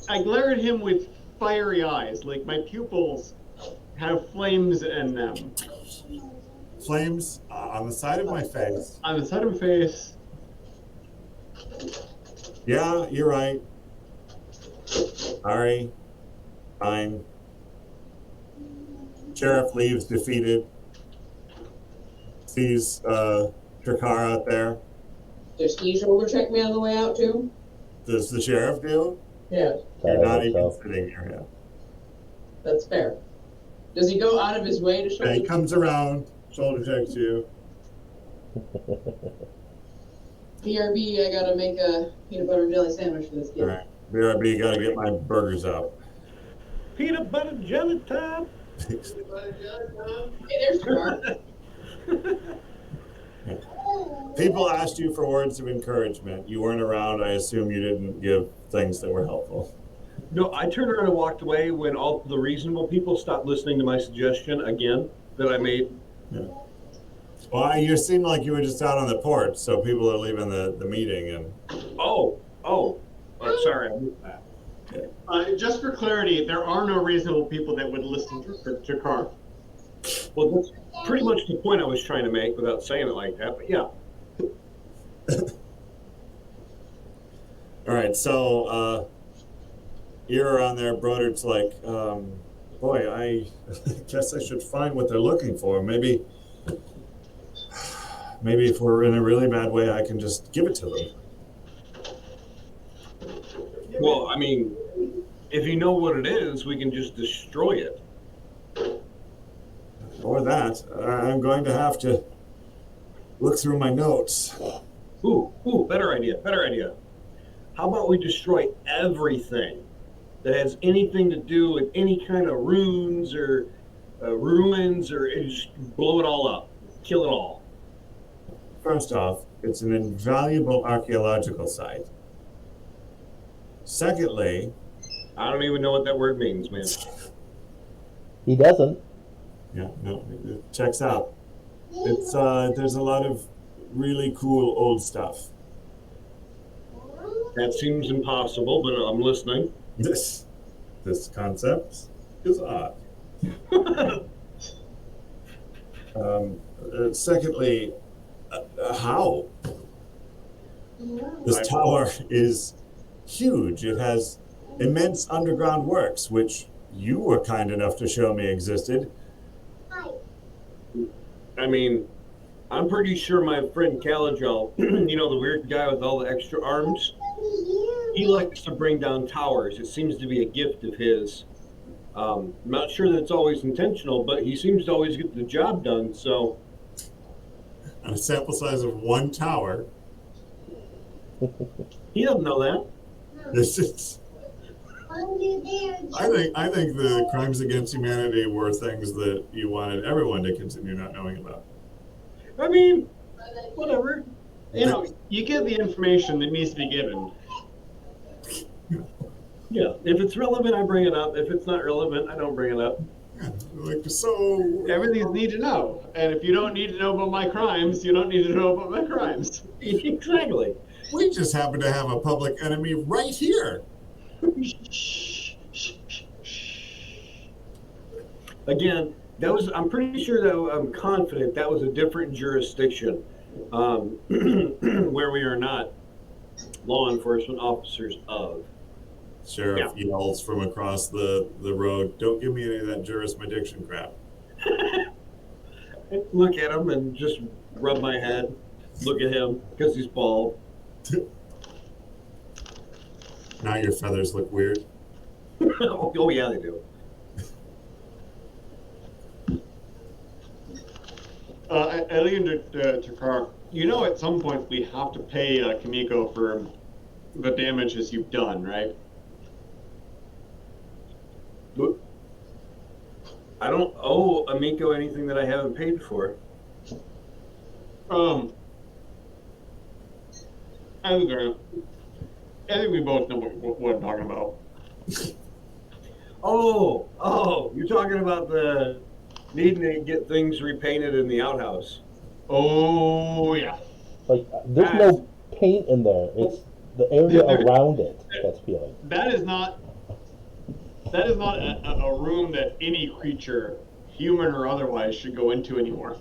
I glare at him with fiery eyes, like my pupils have flames in them. Flames on the side of my face. On the side of my face. Yeah, you're right. Sorry. Fine. Sheriff leaves defeated. Sees Trakar out there. Does he shoulder check me on the way out too? Does the sheriff do? Yeah, You're not hope even so. sitting here yet. that's fair. Does he go out of his way to show Yeah, he me? comes around, shoulder checks you. BRB, I gotta make a peanut butter and jelly sandwich for this kid. All right, BRB, gotta get my burgers out. Peanut butter jelly time. Hey, there's Jar. People asked you for words of encouragement. You weren't around. I assume you didn't give things that were helpful. No, I turned around and walked away when all the reasonable people stopped listening to my suggestion again that I made. Yeah. Well, you seemed like you were just out on the porch, so people are leaving the meeting. And Sorry, I missed that. Just for clarity, there are no reasonable people that would listen to Carr. Well, that's pretty much the point I was trying to make without saying it like that, but yeah. all right, so you're around there. Broder's like, boy, I guess I should find what they're looking for. Maybe if we're in a really bad way, I can just give it to them. Well, I mean, if you know what it is, we can just destroy it. Or that, I'm going to have to look through my notes. Ooh, better idea. How about we destroy everything that has anything to do with any kind of runes or ruins, or just blow it all up, kill it all. First off, it's an invaluable archaeological site. Secondly, I don't even know what that word means, man. He doesn't. yeah, no, it checks out. It's there's a lot of really cool old stuff. That seems impossible, but I'm listening. This concept is odd. Secondly, how? This tower is huge. It has immense underground works, which you were kind enough to show me existed. I mean, I'm pretty sure my friend Caligel, you know, the weird guy with all the extra arms, he likes to bring down towers. It seems to be a gift of his. I'm not sure that it's always intentional, but he seems to always get the job done, so... On a sample size of one tower, He doesn't know that. this is... I think the crimes against humanity were things that you wanted everyone to continue not knowing about. I mean, whatever. You know, you give the information that needs to be given. Yeah, if it's relevant, I bring it up. If it's not relevant, I don't bring it up. Like, so... Everything's need to know. And if you don't need to know about my crimes, you don't need to know about my crimes. Exactly. We just happen to have a public enemy right here. Again, I'm pretty sure that I'm confident that was a different jurisdiction where we are not law enforcement officers of. Sheriff yells from across the road, don't give me any of that jurisdiction crap. Look at him and just rub my head. Look at him because he's bald. Now your feathers look weird. Oh, yeah, they do. Alien to Carr, you know at some point we have to pay Kimiko for the damages you've done, right? I don't owe Amico anything that I haven't paid for. I think we both know what I'm talking about. Oh, you're talking about the needing to get things repainted in the outhouse. Oh, yeah. Like, there's no paint in there. It's the area around it that's peeling. That is not a room that any creature, human or otherwise, should go into anymore.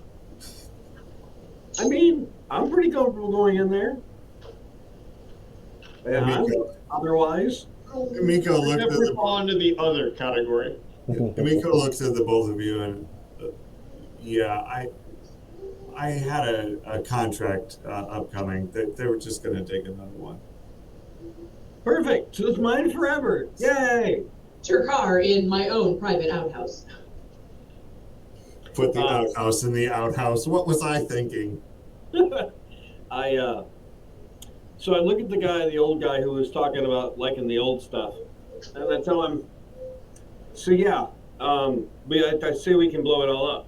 I mean, I'm pretty comfortable going in there. Yeah, otherwise, Miko looked at Never fall into the other category. Miko looks at the both of you and I had a contract upcoming. They were just going to take another one. Perfect. So it's mine forever. Yay! Turkar in my own private outhouse. Put the Uh, outhouse in the outhouse. What was I thinking? I so I look at the guy, the old guy who was talking about liking the old stuff, and I tell him, so yeah, I say we can blow it all up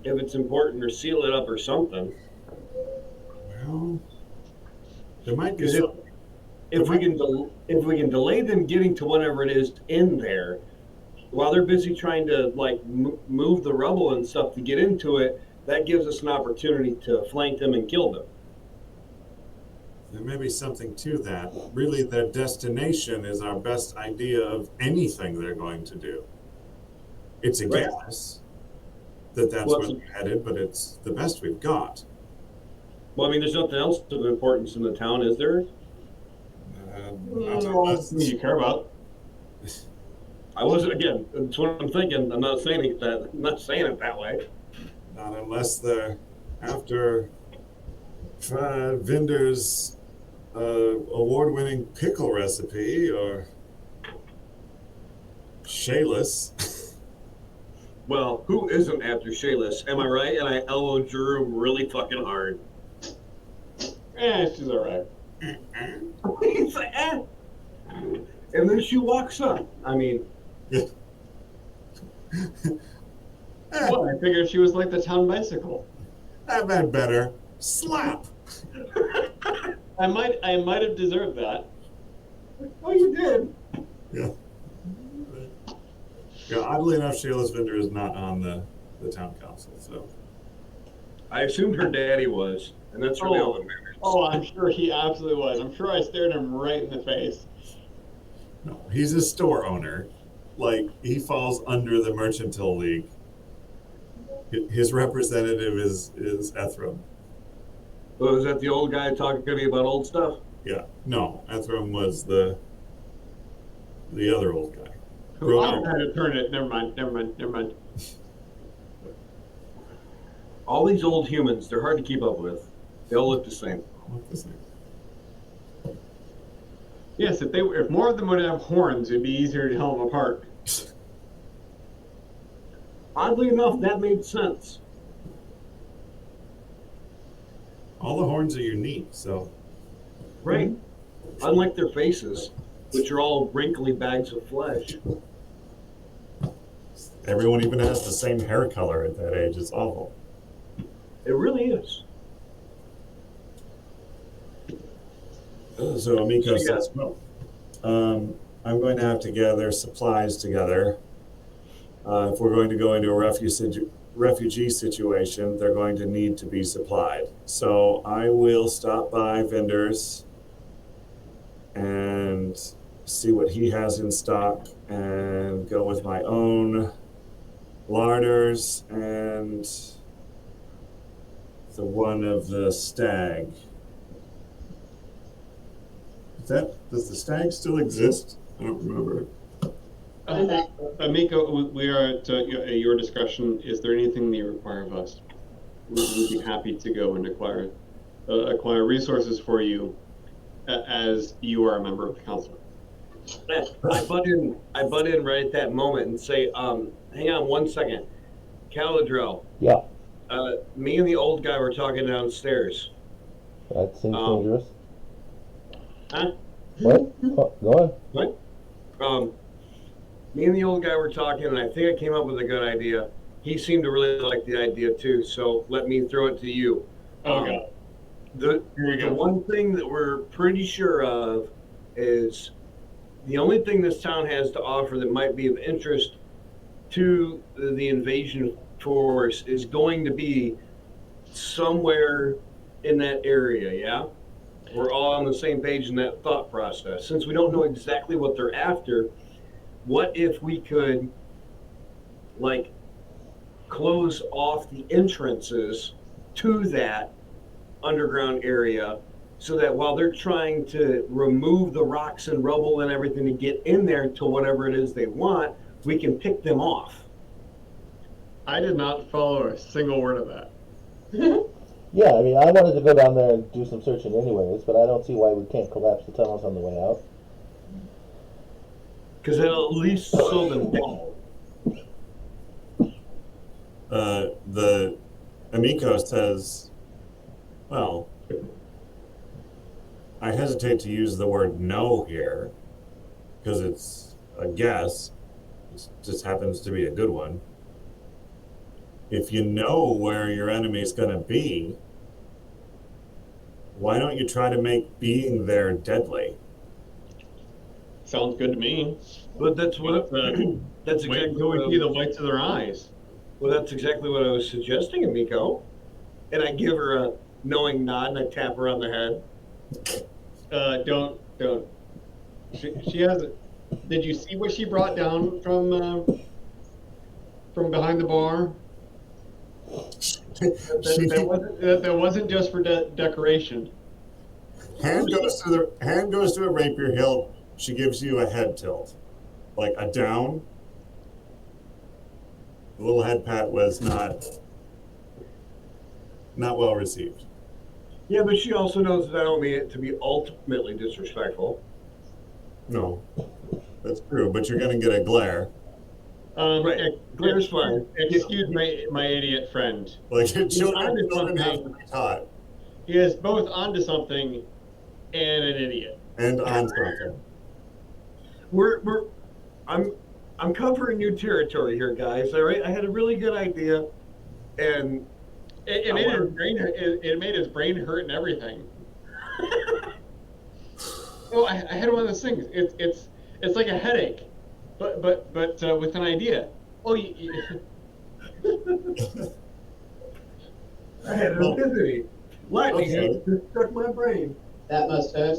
if it's important, or seal it up or something. Well, there might be Because some. if if we can delay them getting to whatever it is in there, while they're busy trying to like move the rubble and stuff to get into it, that gives us an opportunity to flank them and kill them. There may be something to that. Really, their destination is our best idea of anything they're going to do. It's a Right. guess that that's Well, where they're headed, but it's the best we've got. Well, I mean, there's nothing else of importance in the town, is there? Not unless- You care about. I wasn't again. That's what I'm thinking. I'm not saying it that. I'm not saying it that way. not unless they're after Vinder's award-winning pickle recipe or Shayless. Well, who isn't after Shayless? Am I right? And I elbowed Drew really fucking hard. She's all right. He's like, eh. And then she walks up. I mean, Well, I figured she was like the town bicycle. I've had better. Slap. I might have deserved that. oh, you did. Yeah. Yeah. Oddly enough, Shayla's Vinder is not on the town council, so. I assumed her daddy was, and that's really all that matters. Oh, I'm sure he absolutely was. I'm sure I stared him right in the face. No, he's a store owner. Like, he falls under the Mercantile League. His representative is Ethram. Oh, is that the old guy talking to me about old stuff? Yeah. No, Ethram was the other old guy. Who I had to turn it. Never mind. All these old humans, they're hard to keep up with. They all look the same. What's his name? Yes, if more of them would have horns, it'd be easier to tell them apart. Oddly enough, that made sense. All the horns are unique, so. Right. Unlike their faces, which are all wrinkly bags of flesh. Everyone even has the same hair color at that age. It's awful. It really is. So Amiko Yeah. says, well, I'm going to have to gather supplies together. If we're going to go into a refugee situation, they're going to need to be supplied. So I will stop by vendors and see what he has in stock and go with my own larders and the one of the stag. Does the stag still exist? I don't remember. Amiko, we are at your discretion. Is there anything that you require of us? We'd be happy to go and acquire resources for you as you are a member of the council. I butt in right at that moment and say, hang on one second. Caladrell, Yeah, me and the old guy were talking downstairs. that seems dangerous. Huh? What? Oh, go on. What? Me and the old guy were talking, and I think I came up with a good idea. He seemed to really like the idea too, so let me throw it to you. Okay. The one thing that we're pretty sure of is the only thing this town has to offer that might be of interest to the invasion force is going to be somewhere in that area, yeah? We're all on the same page in that thought process. Since we don't know exactly what they're after, what if we could, like, close off the entrances to that underground area so that while they're trying to remove the rocks and rubble and everything to get in there to whatever it is they want, we can pick them off. I did not follow a single word of that. Yeah, I mean, I wanted to go down there and do some searching anyways, but I don't see why we can't collapse the tunnels on the way out. Because it'll at least slow them down. The Amico says, well, I hesitate to use the word no here because it's a guess. It just happens to be a good one. If you know where your enemy's going to be, why don't you try to make being there deadly? Sounds good to me. But that's what that's Wait exactly until what we see the whites of their eyes. well, that's exactly what I was suggesting, Amico. And I give her a knowing nod and I tap her on the head. Don't. She has. Did you see what she brought down from behind the bar? That wasn't just for decoration. Hand goes to a rapier hilt. She gives you a head tilt, like a down. The little head pat was not well received. Yeah, but she also knows that I don't mean it to be ultimately disrespectful. No, that's true. But you're going to get a glare. Right. Glare's fine. Excuse my idiot friend. Like He's onto children have to something. be taught He is both onto something and an idiot. and on something. I'm covering new territory here, guys. All right, I had a really good idea, and It made his brain hurt and everything. Oh, I had one of those things. It's like a headache, but with an idea. Oh, I had an epiphany. Lightning Okay. just struck my brain. That must hurt.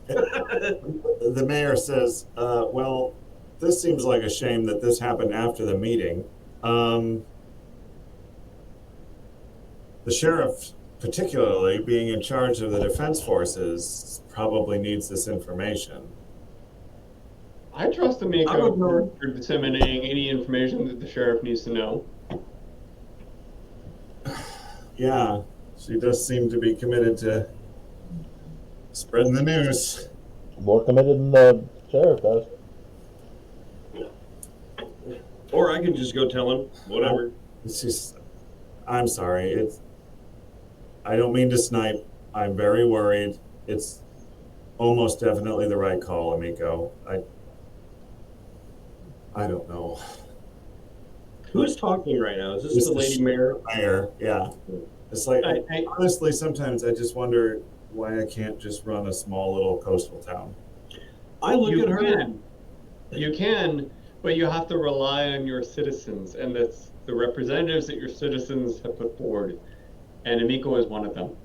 The mayor says, well, this seems like a shame that this happened after the meeting. The sheriff, particularly being in charge of the defense forces, probably needs this information. I trust I Amico would know. for disseminating any information that the sheriff needs to know. Yeah, she does seem to be committed to spreading the news. More committed than the sheriff does. Or I can just go tell him whatever. It's just, I'm sorry. I don't mean to snipe. I'm very worried. It's almost definitely the right call, Amico. I don't know. Who's talking right now? Is this the lady mayor? Mayor, yeah. It's like, I- honestly, sometimes I just wonder why I can't just run a small little coastal town. I look You at her. can, but you have to rely on your citizens, and that's the representatives that your citizens have put forward. And Amico is one of them.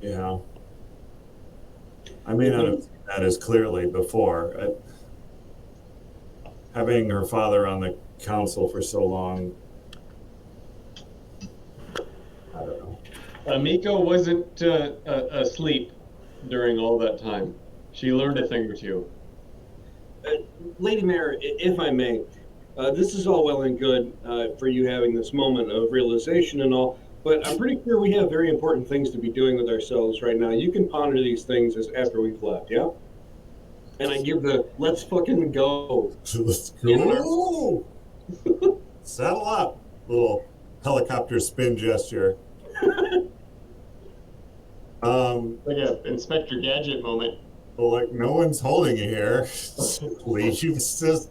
Yeah. I may not have seen that as clearly before. Having her father on the council for so long, I don't know. Amico wasn't asleep during all that time. She learned a thing or two. Lady Mayor, if I may, this is all well and good for you having this moment of realization and all, but I'm pretty sure we have very important things to be doing with ourselves right now. You can ponder these things as after we've left, yeah? And I give the let's fucking go. Let's go. Saddle up. Little helicopter spin gesture. Like an Inspector Gadget moment. Well, like no one's holding you here. Leaves just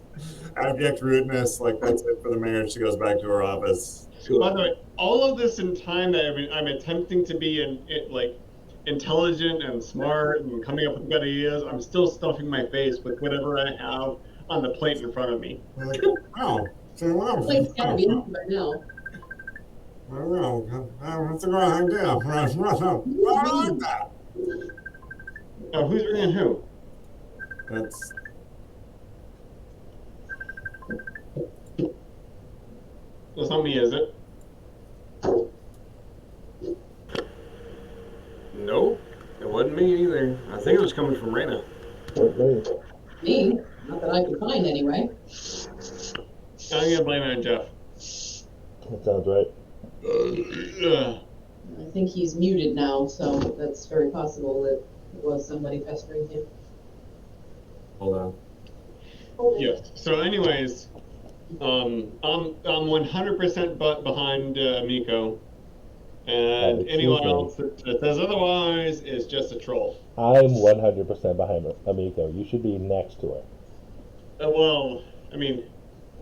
abject rudeness. Like that's it for the mayor. She goes back to her office. By the way, all of this in time that I'm attempting to be like intelligent and smart and coming up with good ideas, I'm still stuffing my face with whatever I have on the plate in front of me. Like, oh, so well, Plate's gotta be empty by now. I don't know. That's a good idea. I like that. Oh, who's ringing who? That's That's not me, is it? Nope, it wasn't me either. I think it was coming from Raina. Me? Not that I could find anyway. I'm gonna blame it on Jeff. That sounds right. I think he's muted now, so that's very possible that it was somebody pestering him. hold on. Oh, Yeah. So, anyways, I'm 100% behind Miko, and Excuse anyone me. else that says otherwise is just a troll. I'm 100% behind Amico. You should be next to her. Well, I mean,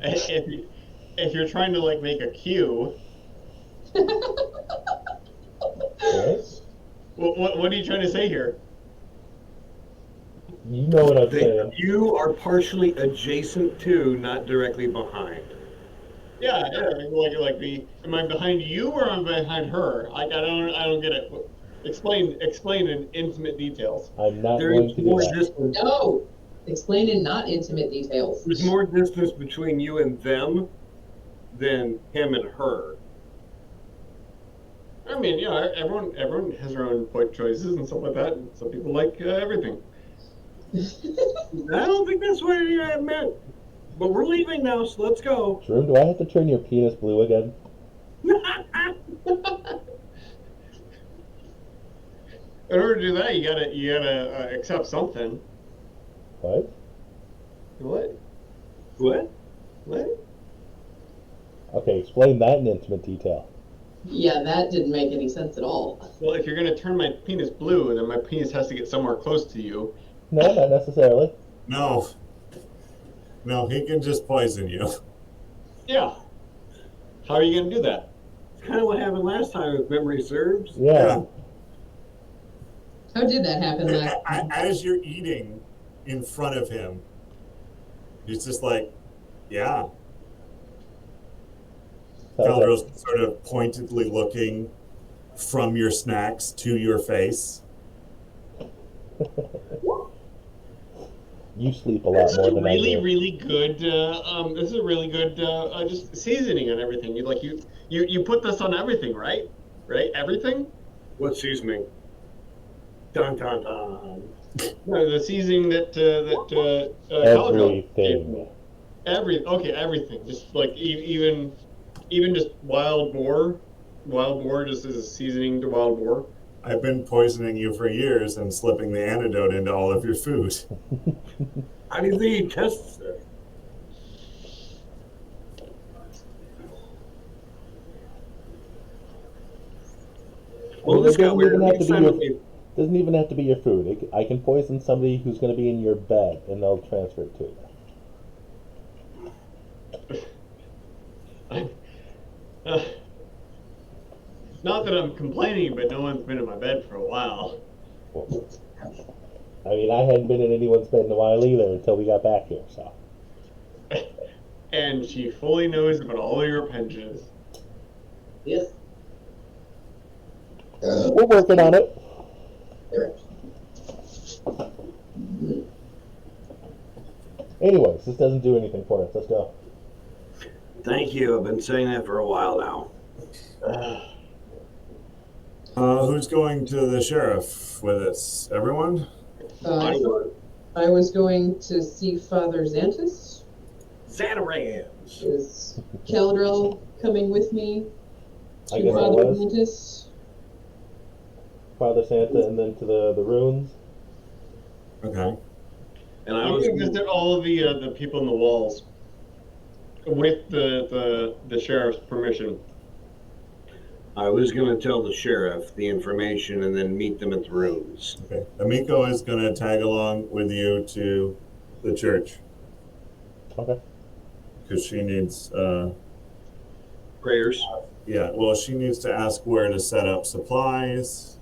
if you're trying to like make a queue, Right? what are you trying to say here? You know what I'm They, saying. you are partially adjacent to, not directly behind. Yeah, yeah. Like me. Am I behind you or am I behind her? I don't get it. Explain in intimate details. I'm not There going is to do more that. distance. No, explain in not intimate details. There's more distance between you and them than him and her. I mean, yeah, everyone has their own point choices and stuff like that. And some people like everything. I don't think that's what I meant. But we're leaving now, so let's go. Shroom, do I have to turn your penis blue again? In order to do that, you gotta accept something. What? What? What? What? Okay, explain that in intimate detail. Yeah, that didn't make any sense at all. Well, if you're gonna turn my penis blue, then my penis has to get somewhere close to you. No, not necessarily. No. No, he can just poison you. Yeah. How are you gonna do that? It's kind of what happened last time, if memory serves. Yeah. How did that happen last time? As you're eating in front of him, he's just like, yeah. Caldero's sort of pointedly looking from your snacks to your face. You sleep a lot This more is than really, I do. really good. This is a really good just seasoning on everything. You put this on everything, right? Right? Everything? What seasoning? Dun dun dun. No, the seasoning that Caldwell gave me. Everything. Everything. Just like even just wild boar just as a seasoning to wild boar. I've been poisoning you for years and slipping the antidote into all of your food. How do you think he tests it? Well, this got weird. Doesn't even have to be your food. I can poison somebody who's going to be in your bed, and they'll transfer it to you. Not that I'm complaining, but no one's been in my bed for a while. Well, I mean, I hadn't been in anyone's bed in a while either until we got back here, so. And she fully knows about all your pensions. Yes. We're working on it. Anyways, this doesn't do anything for us. Let's go. Thank you. I've been saying that for a while now. Who's going to the sheriff with us? Everyone? I was going to see Father Xantus. Zatarans. Is Keldrell coming with me I to guess I Father was. Xantus? Father Santa, and then to the ruins. Okay. And I'm going to visit all of the people in the walls with the sheriff's permission. I was going to tell the sheriff the information and then meet them at the rooms. Okay. Amiko is going to tag along with you to the church. Okay. Because she needs, Prayers. yeah, well, she needs to ask where to set up supplies.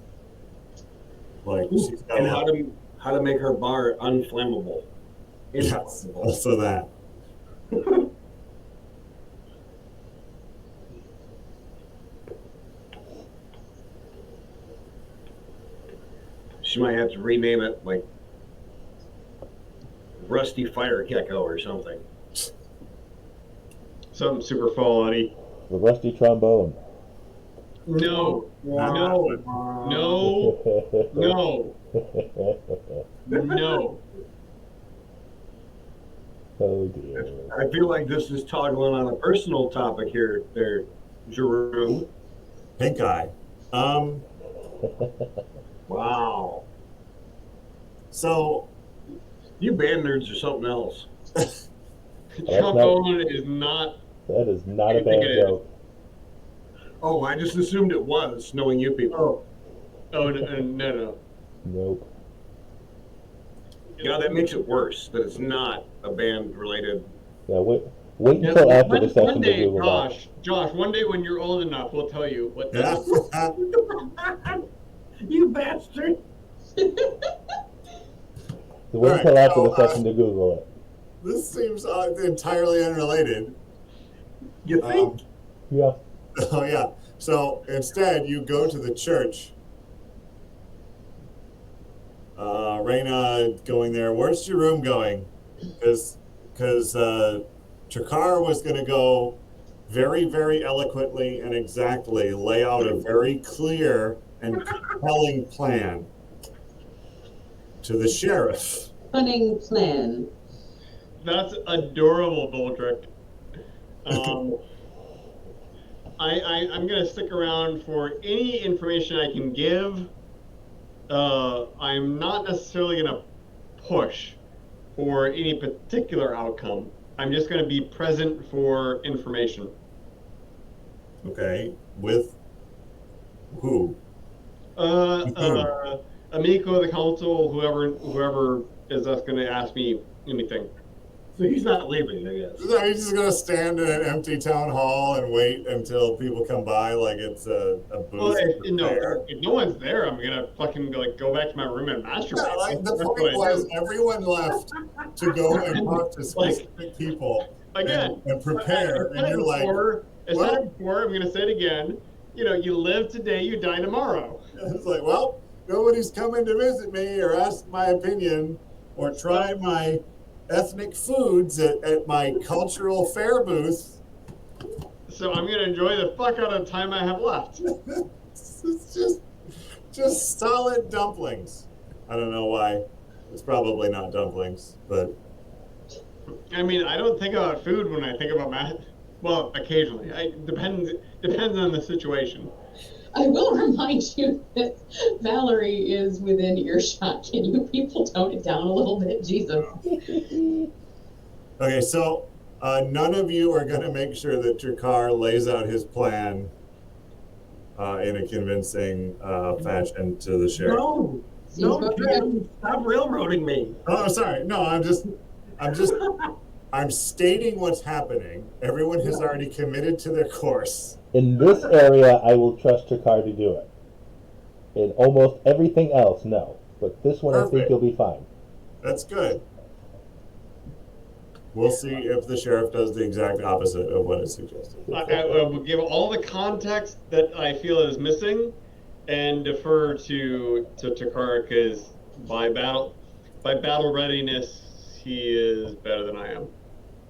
Like, she's got And how to make her bar unflammable. Yes, also that. She might have to rename it like Rusty Fire Gecko or something. Something super quality. The rusty trombone. No, no, no. Oh dear. I feel like this is toggling on a personal topic here, there, Jerome. Pink eye. Wow. So You band nerds or something else. Trombone is not. That is not a I think bad it is. joke. Oh, I just assumed it was, knowing you people. Oh no. Nope. You know, that makes it worse that it's not a band-related. Yeah, wait until after the One session to day, Google that. Josh, one day when you're old enough, we'll tell you what that is. You bastard! So wait Alright, until after so, the session to Google it. This seems entirely unrelated. You think? Yeah. Oh yeah. So instead, you go to the church. Raina going there. Where's Jerome going? Because Chakar was going to go very, very eloquently and exactly lay out a very clear and compelling plan to the sheriff. Cunning plan. That's adorable, Boldrick. I'm gonna stick around for any information I can give. I'm not necessarily gonna push for any particular outcome. I'm just gonna be present for information. Okay, with who? Amico, the council, whoever is that's gonna ask me anything. So he's not leaving, I guess. So he's just gonna stand in an empty town hall and wait until people come by like it's a booth. Well, if fair. no one's there, I'm gonna fucking go back to my room and masturbate. Yeah, like the That's point what I was do. everyone left to go and talk to specific people Again, and prepare, and you're like, I said it before, I'm gonna say it again. You know, you live today, you die tomorrow. it's like, well, nobody's coming to visit me or ask my opinion or try my ethnic foods at my cultural fair booth. So I'm gonna enjoy the fuck out of the time I have left. It's just solid dumplings. I don't know why. It's probably not dumplings, but I mean, I don't think about food when I think about math. Well, occasionally. Depends on the situation. I will remind you that Valerie is within earshot. Can you people tone it down a little bit? Jesus. okay. So none of you are going to make sure that your car lays out his plan in a convincing fashion to the sheriff. No, Seems no, about Jim, stop railroading me. Oh, sorry. No, I'm stating what's happening. Everyone has already committed to their course. In this area, I will trust Chakar to do it. In almost everything else, no. But this one, I think Perfect. you'll be fine. That's good. We'll see if the sheriff does the exact opposite of what is suggested. I will give all the context that I feel is missing, and defer to Takara, because by battle readiness, he is better than I am.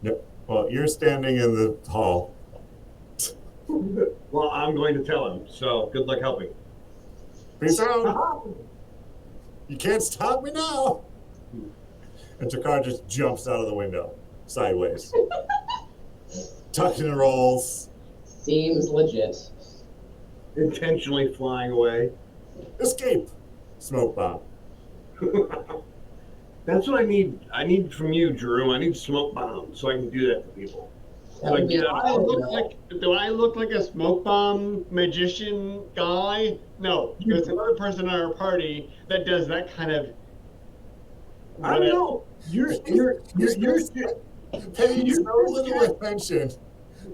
Yep. Well, you're standing in the hall. Well, I'm going to tell him, so good luck helping. Peace out. You can't stop me now. And Takar just jumps out of the window, sideways. Tucks and rolls. Seems legit. Intentionally flying away. Escape. Smoke bomb. That's what I need. I need from you, Drew. I need smoke bombs so I can do that to people. That would be Do I awesome. look like a smoke bomb magician guy? No, there's another person in our party that does that kind of. I don't know. You're Paying so little attention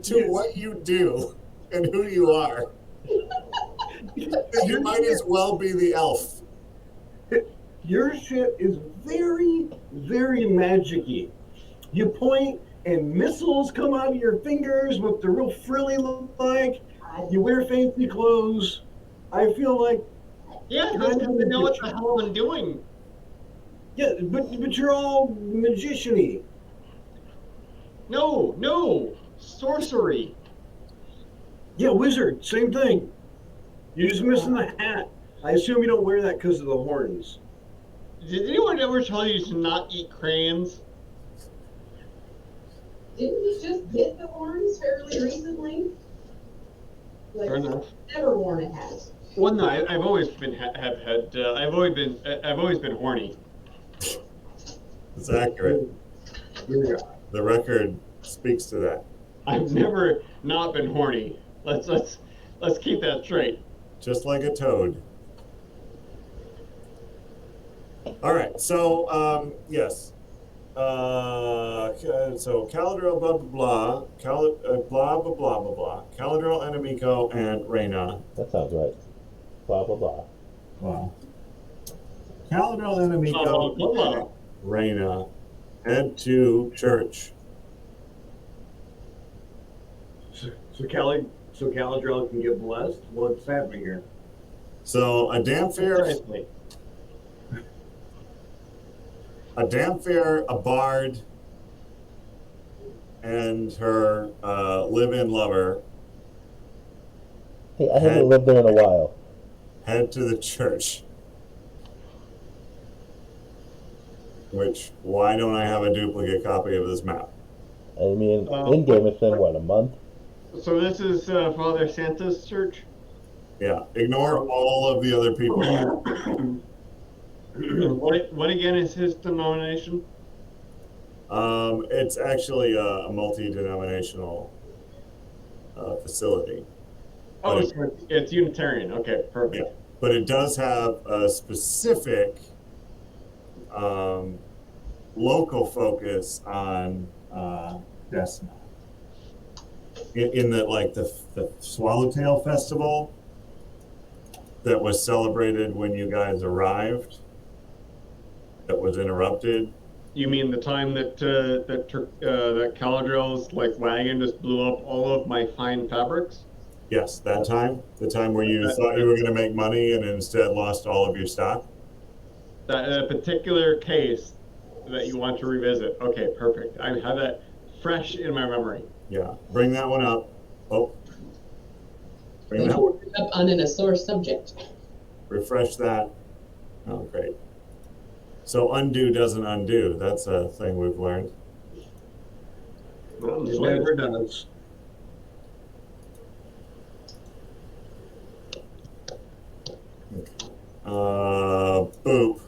to what you do and who you are. You might as well be the elf. Your shit is very, very magic-y. You point and missiles come out of your fingers with the real frilly look like. You wear fancy clothes. I feel like, Yeah, that's because I know what the hell I'm doing. yeah, but you're all magician-y. No, sorcery. Yeah, wizard, same thing. You're just missing the hat. I assume you don't wear that because of the horns. Did anyone ever tell you to not eat crayons? Didn't we just get the horns fairly recently? Like, Fair enough. never worn a hat. Well, no, I've always been I've always been horny. It's accurate. Here we go. The record speaks to that. I've never not been horny. Let's keep that straight. Just like a toad. All right, so yes. So Caladriel, blah blah blah, blah blah blah blah blah. Caladriel, Enemico, and Reyna. That sounds right. Blah blah blah. Wow. Caladriel, Enemico, Blah, blah, blah. and Reyna head to church. So Caladriel can get blessed? What's happening here? So a Damphir, a bard, and her live-in lover Hey, I haven't lived there in a while. head to the church. Which, why don't I have a duplicate copy of this map? I mean, in game it's been what, a month? So this is Father Santa's church? Yeah, ignore all of the other people. What again is his denomination? It's actually a multi-denominational facility. Oh, But so it's Unitarian. Okay, perfect. Yeah, but it does have a specific local focus on Destiny. In the the Swallowtail Festival that was celebrated when you guys arrived, that was interrupted. You mean the time that that Caladriel's wagon just blew up all of my fine fabrics? Yes, that time, the time where you thought you were going to make money and instead lost all of your stock. That particular case that you want to revisit. Okay, perfect. I have that fresh in my memory. Yeah, bring that one up. Oh, bring that. Up on a sore subject. Refresh that. Oh, great. So undo doesn't undo. That's a thing we've learned. Well, it never does. Boop.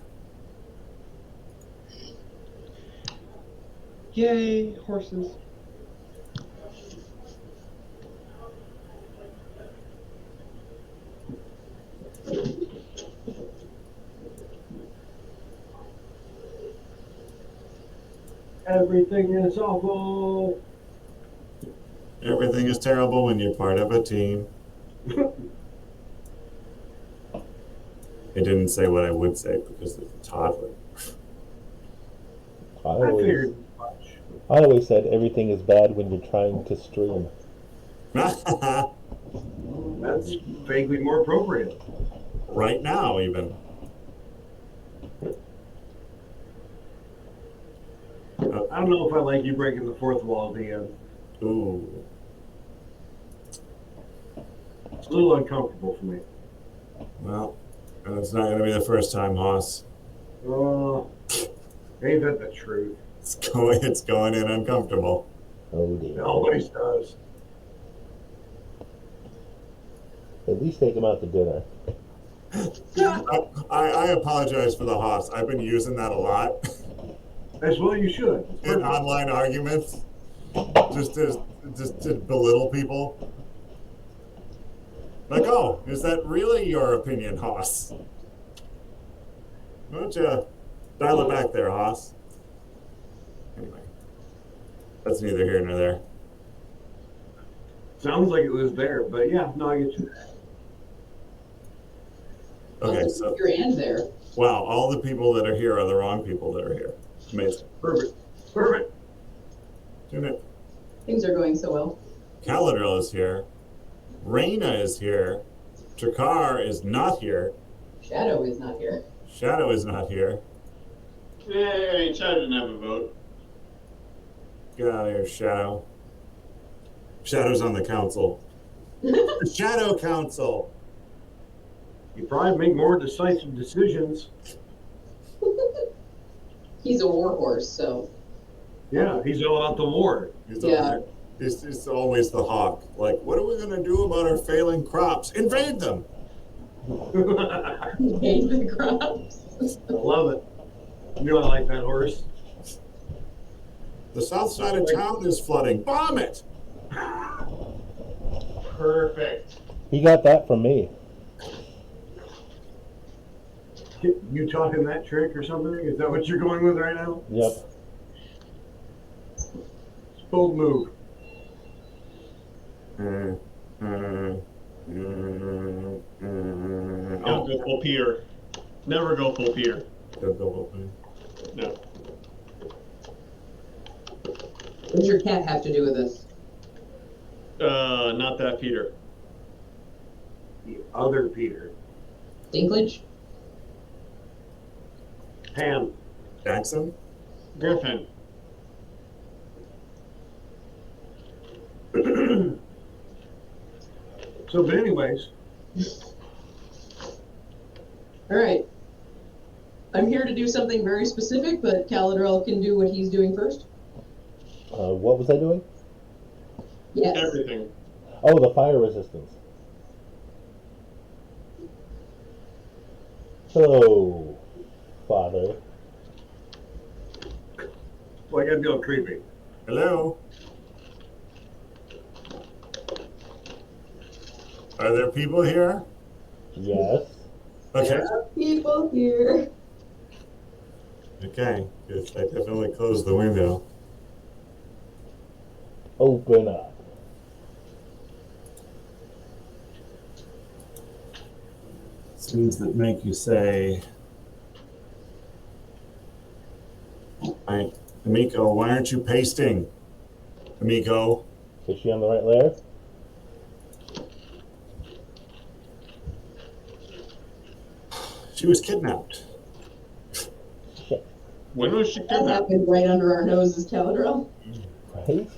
Yay, horses. Everything is awful. Everything is terrible when you're part of a team. I didn't say what I would say because it's a toddler. I figured as much. I always said everything is bad when you're trying to stream. That's vaguely more appropriate. Right now, even. I don't know if I like you breaking the fourth wall at the end. Ooh. It's a little uncomfortable for me. Well, it's not going to be the first time, Hoss. Oh, ain't that the truth? It's going in uncomfortable. Oh dear. It always does. At least take him out to dinner. I apologize for the Hoss. I've been using that a lot As well you should. in online arguments, just to belittle people. Like, oh, is that really your opinion, Hoss? Why don't you dial it back there, Hoss? Anyway, that's neither here nor there. Sounds like it was there, but yeah, no, I get you. Okay, so Here and there. wow, all the people that are here are the wrong people that are here. Amazing. Perfect. Perfect. Isn't it? Things are going so well. Caladriel is here. Reyna is here. Trakar is not here. Shadow is not here. Shadow is not here. Yay, Chad didn't have a vote. Get out of here, Shadow. Shadow's on the council. The Shadow Council. You probably make more decisive decisions. He's a warhorse, so Yeah, he's all about the war. He's Yeah. It's always the hawk. Like, what are we going to do about our failing crops? Invade them. invade the crops. I love it. You know I like that horse. The south side of town is flooding. Bomb it! Perfect. He got that from me. You talking that trick or something? Is that what you're going with right now? Yep. Bold move. Mm, mm, Don't go full Peter. Never go full Peter. No. What does your cat have to do with this? Not that Peter. The other Peter. Dinklage? Ham. Jackson? Griffin. So, but anyways, All right. I'm here to do something very specific, but Caladrell can do what he's doing first. What was I doing? Yes. Everything. Oh, the fire resistance. Hello, Father. well, I gotta be all creepy. Hello? Are there people here? Yes. Okay. People here. Okay. Good. I definitely closed the window. Open up. Scenes that make you say, Amico, why aren't you pasting? Amico? Is she on the right layer? She was kidnapped. Shit. When was she That kidnapped? happened right under our noses, Caladrell. Right?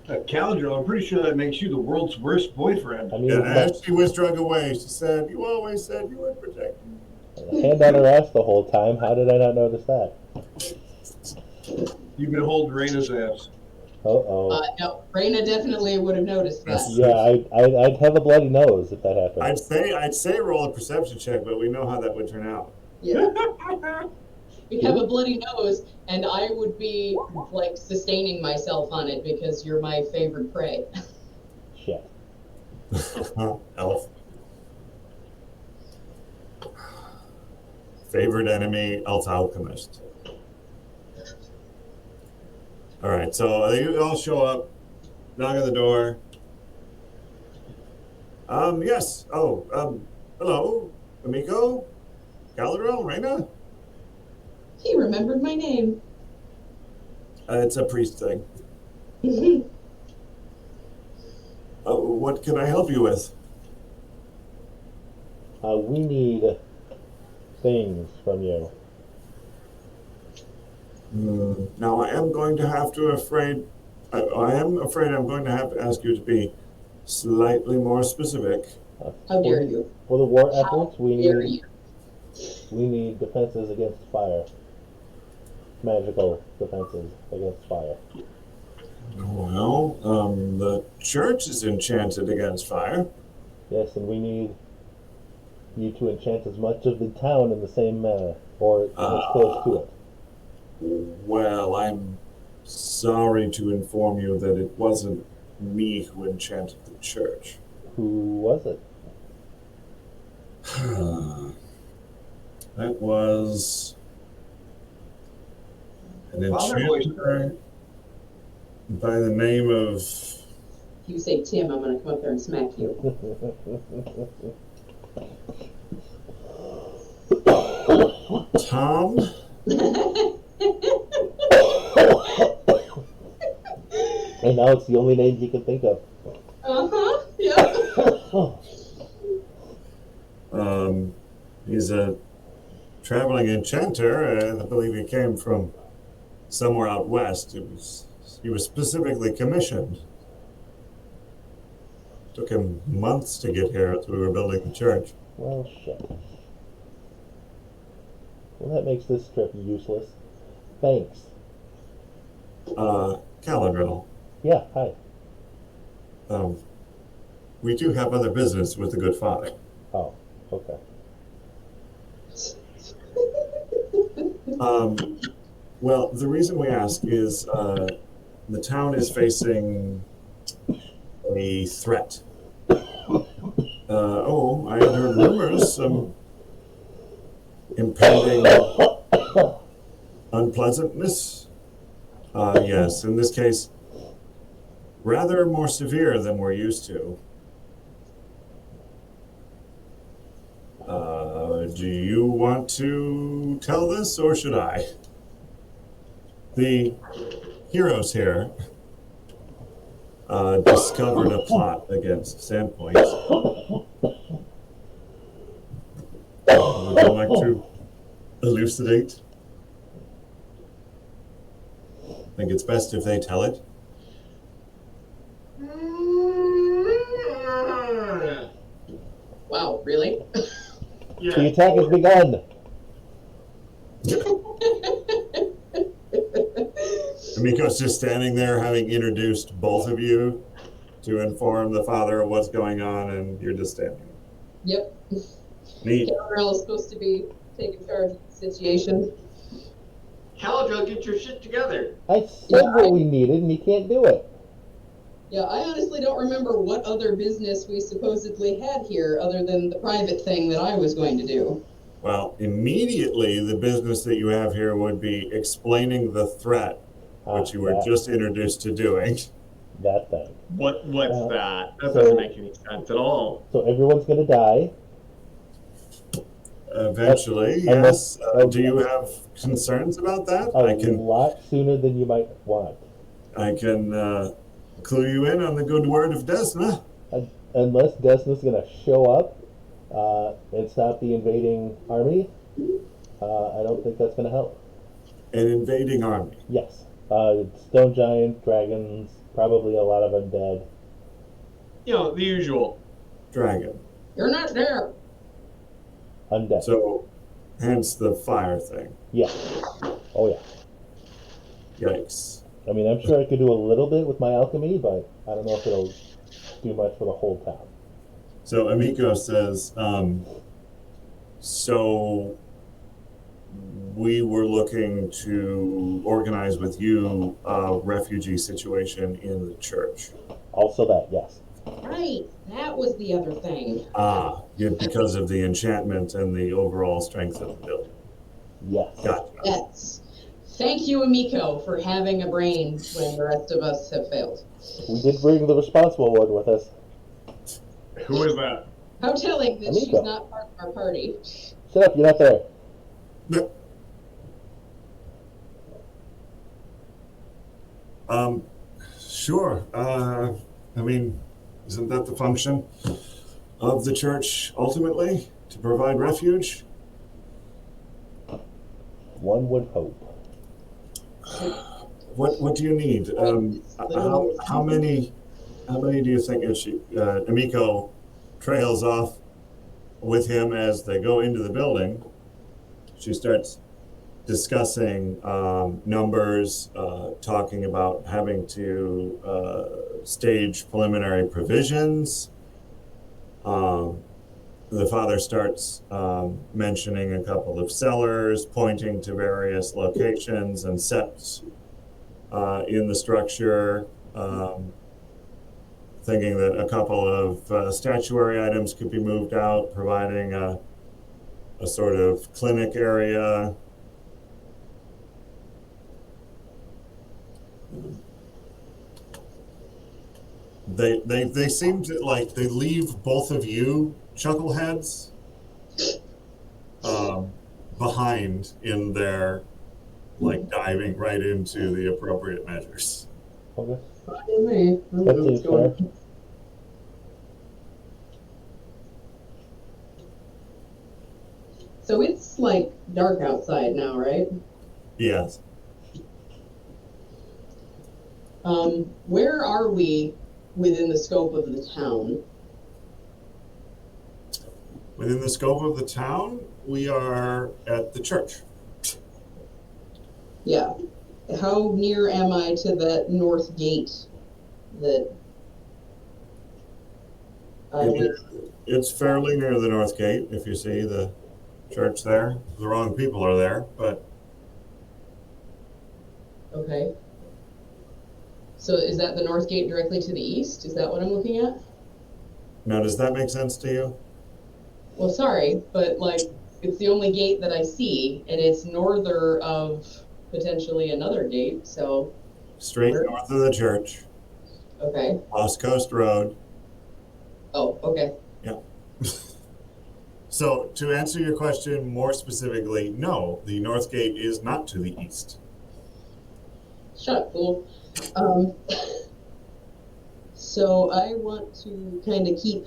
Caladril, I'm pretty sure that makes you the world's worst boyfriend. I mean, And but as she was drug away, she said, you always said you would protect me. hand on her ass the whole time. How did I not notice that? You've been holding Raina's ass. Uh-oh. No, Raina definitely would have noticed that. Yeah, I'd have a bloody nose if that happened. I'd say roll a perception check, but we know how that would turn out. Yeah. You have a bloody nose, and I would be, like, sustaining myself on it because you're my favorite prey. Shit. Elf. Favorite enemy, elf alchemist. All right, so they all show up, knock on the door. Yes. Oh, hello, Amico, Galadriel, Reyna. He remembered my name. It's a priest thing. What can I help you with? We need things from you. Now I am going to have to I am afraid I'm going to have to ask you to be slightly more specific. How dare you? For the war How efforts, we dare need you? defenses against fire. Magical defenses against fire. Well, the church is enchanted against fire. Yes, and we need you to enchant as much of the town in the same manner, or as close to it. Well, I'm sorry to inform you that it wasn't me who enchanted the church. Who was it? That was an Father enchanter by the name of If you say Tim, I'm going to come up there and smack you. Tom. And now it's the only name he can think of. Uh-huh, yeah. He's a traveling enchanter. I believe he came from somewhere out west. He was specifically commissioned. Took him months to get here as we were building the church. Well, shit. Well, that makes this trip useless. Thanks. Caladriel. Yeah, hi. We do have other business with the good father. Oh, okay. Well, the reason we ask is the town is facing a threat. I had heard rumors, some impending unpleasantness. Yes, in this case, rather more severe than we're used to. Do you want to tell this, or should I? The heroes here discovered a plot against Sandpoint. Would you like to elucidate? I think it's best if they tell it. Wow, really? The attack has begun. Amiko's just standing there having introduced both of you to inform the father of what's going on, and you're just standing there. Yep. Neat. Gabrielle is supposed to be taking charge of the situation. Caladriel, get your shit together. I said what we needed, and you can't do it. Yeah, I honestly don't remember what other business we supposedly had here other than the private thing that I was going to do. Well, immediately the business that you have here would be explaining the threat, which you were just introduced to doing. That thing. What's that? That so- doesn't make any sense at all. So everyone's gonna die. Eventually, Unless- yes. Do you have concerns about that? A lot sooner than you might want. I can clue you in on the good word of Desna. Unless Desna's gonna show up and stop the invading army, I don't think that's gonna help. An invading army. Yes. Stone giant, dragons, probably a lot of undead. You know, the usual. Dragon. You're not there. Undead. So, hence the fire thing. Yeah. Oh yeah. Yikes. I mean, I'm sure I could do a little bit with my alchemy, but I don't know if it'll do much for the whole town. So Amiko says, so we were looking to organize with you a refugee situation in the church. Also that, yes. Right, that was the other thing. Because of the enchantment and the overall strength of the building. Yes. Gotcha. Yes. Thank you, Amiko, for having a brain when the rest of us have failed. We did bring the responsible one with us. Who is that? How telling that she's Amiko. not part of our party. Shut up, you're not there. Sure. I mean, isn't that the function of the church ultimately? To provide refuge? One would hope. What do you need? How many do you think if Amiko trails off with him as they go into the building? She starts discussing numbers, talking about having to stage preliminary provisions. The father starts mentioning a couple of cellars, pointing to various locations and sets in the structure, thinking that a couple of statuary items could be moved out, providing a sort of clinic area. They seem to like they leave both of you chuckleheads behind in their like diving right into the appropriate measures. Okay. Me. That seems fair. So it's like dark outside now, right? Yes. Where are we within the scope of the town? Within the scope of the town, we are at the church. Yeah. How near am I to that north gate that I was? It's fairly near the north gate, if you see the church there. The wrong people are there, but Okay. So is that the north gate directly to the east? Is that what I'm looking at? Now, does that make sense to you? Well, sorry, but like it's the only gate that I see, and it's norther of potentially another gate. So Straight where? north of the church, Okay. Lost Coast Road. Oh, okay. Yeah. So, to answer your question more specifically, no, the north gate is not to the east. Shut up, fool. Um, so I want to kind of keep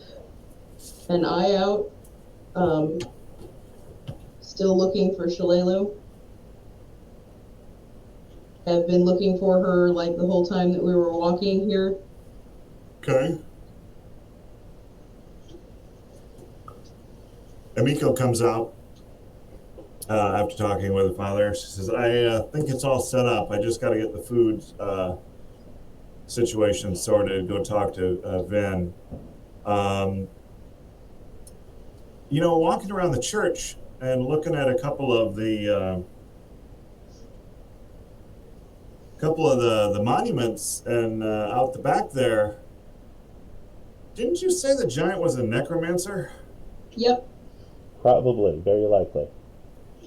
an eye out. Still looking for Shalelu. Have been looking for her like the whole time that we were walking here. Okay. Amiko comes out after talking with the father. She says, I think it's all set up. I just got to get the food situation sorted, go talk to Vin. Walking around the church and looking at a couple of the monuments and out the back there, didn't you say the giant was a necromancer? Yep. Probably, very likely.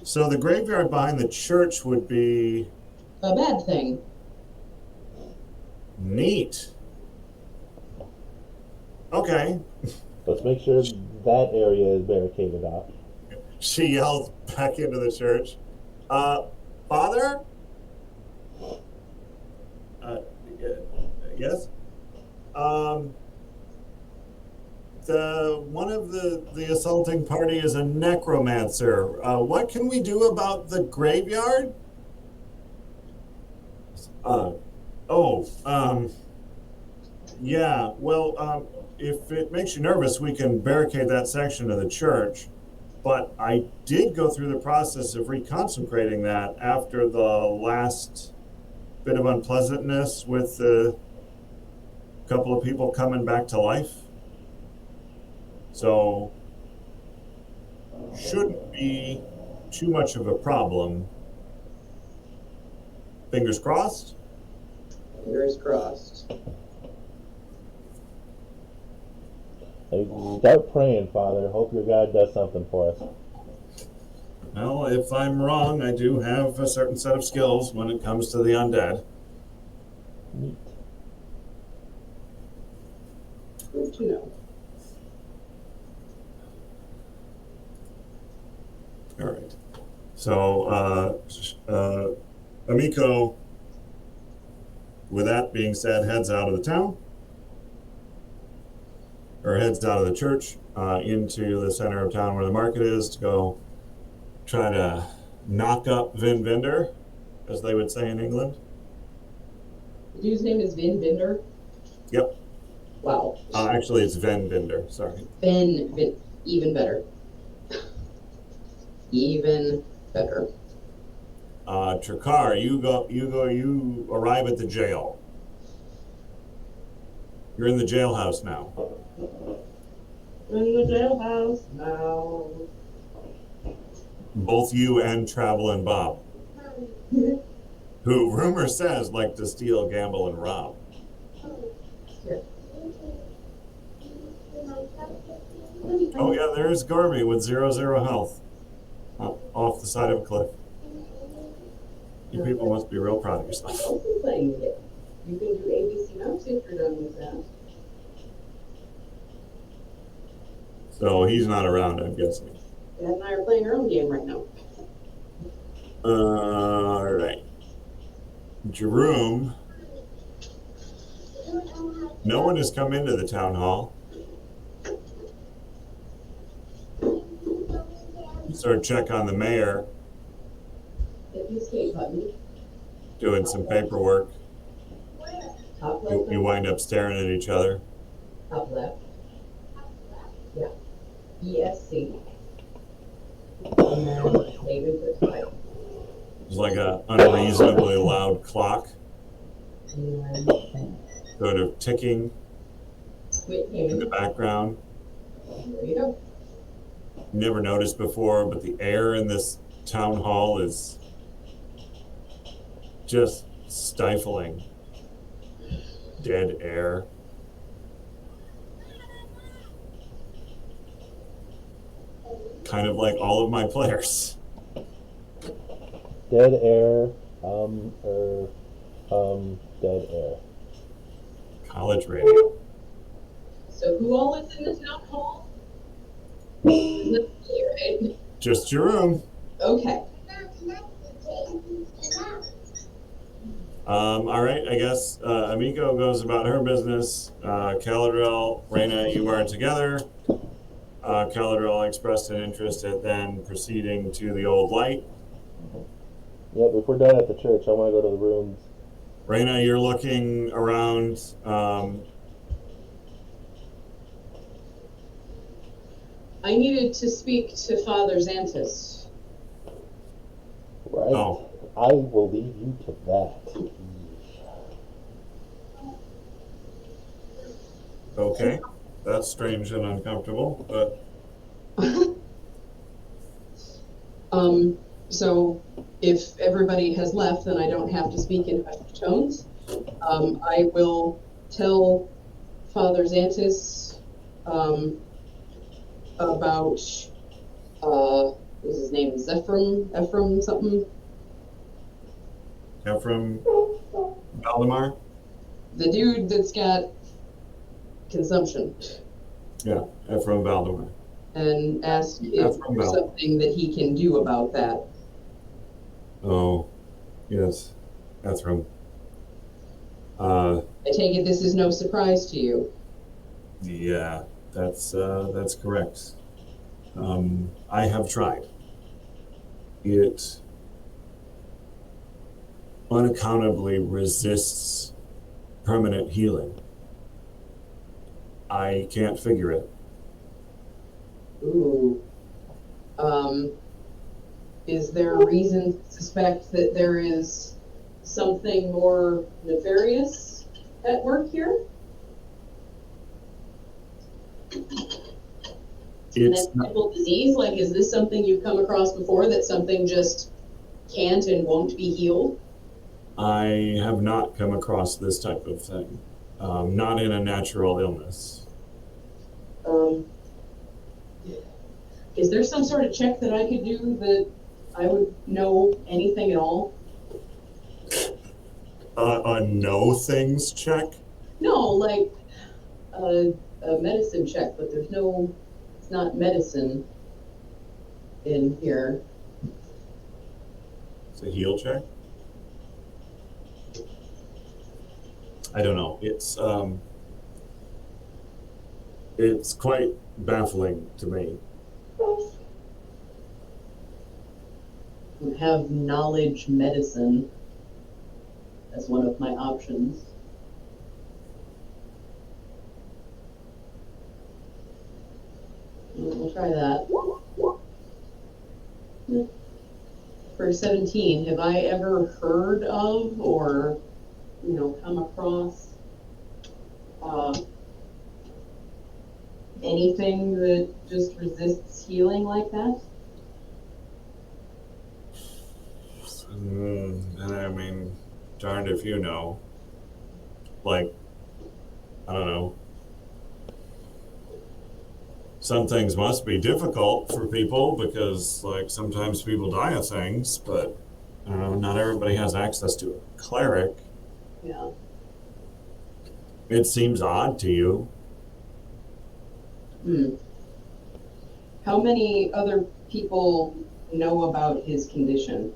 So the graveyard behind the church would be A bad thing. neat. Okay. Let's make sure that area is barricaded off. She yells back into the church. Father? Yes? One of the assaulting party is a necromancer. What can we do about the graveyard? Yeah, well, if it makes you nervous, we can barricade that section of the church. But I did go through the process of reconsecrating that after the last bit of unpleasantness with a couple of people coming back to life. So, shouldn't be too much of a problem. Fingers crossed? Fingers crossed. Hey, start praying, Father. Hope your God does something for us. Well, if I'm wrong, I do have a certain set of skills when it comes to the undead. Neat. Good to know. All right. So, Amiko, with that being said, heads out of the town, or heads out of the church into the center of town where the market is to go try to knock up Vin Vinder, as they would say in England. The dude's name is Vin Binder? Yep. Wow. Actually, it's Ven Binder. Sorry. Vin. Even better. Even better. Trakar, you arrive at the jail. You're in the jailhouse now. In the jailhouse now. Both you and Travel and Bob, who rumor says like to steal, gamble, and rob. Oh yeah, there's Gorby with 0 health off the side of a cliff. You people must be real proud of yourself. Playing it. You can do ABC notes if you're done with that. So he's not around, I'm guessing. Dad and I are playing our own game right now. All right. Jerome. No one has come into the town hall. Sort of check on the mayor, Hit the escape button. doing some paperwork. Top left. You wind up staring at each other. Top left. Yeah. ESC. And then save and put type. It's like a unreasonably loud clock, And then sort of ticking quit in the game. background. There you go. Never noticed before, but the air in this town hall is just stifling dead air. Kind of like all of my players. Dead air, dead air. College radio. So who all is in the town hall? Isn't it me, right? Just your room. Okay. All right, I guess Amiko goes about her business. Caladrel, Reyna, you are together. Caladrel expressed an interest at then proceeding to the old light. Yep, if we're done at the church, I want to go to the rooms. Reyna, you're looking around. I needed to speak to Father Xantus. Right. Oh. I will leave you to that. Okay, that's strange and uncomfortable, but So if everybody has left, then I don't have to speak in hushed tones. I will tell Father Xantus about what's his name? Ephraim something. Ephraim Valdemar? The dude that's got consumption. Yeah, Ephraim Valdemar. And ask if Ephraim there's Valdemar. something that he can do about that. Oh, yes, Ephraim. I take it this is no surprise to you. Yeah, that's correct. I have tried. It unaccountably resists permanent healing. I can't figure it. Ooh. Is there a reason to suspect that there is something more nefarious at work here? It's Mental disease? Like, is this something you've come across before, that something just can't and won't be healed? I have not come across this type of thing. Not in a natural illness. Is there some sort of check that I could do that I would know anything at all? A know things check? No, like a medicine check, but there's no, it's not medicine in here. It's a heal check? I don't know. It's quite baffling to me. Would have knowledge medicine as one of my options. We'll try that. For 17, have I ever heard of or, come across anything that just resists healing like that? I mean, darned if you know. Like, I don't know. Some things must be difficult for people because, like, sometimes people die of things, but not everybody has access to a cleric. Yeah. It seems odd to you. How many other people know about his condition?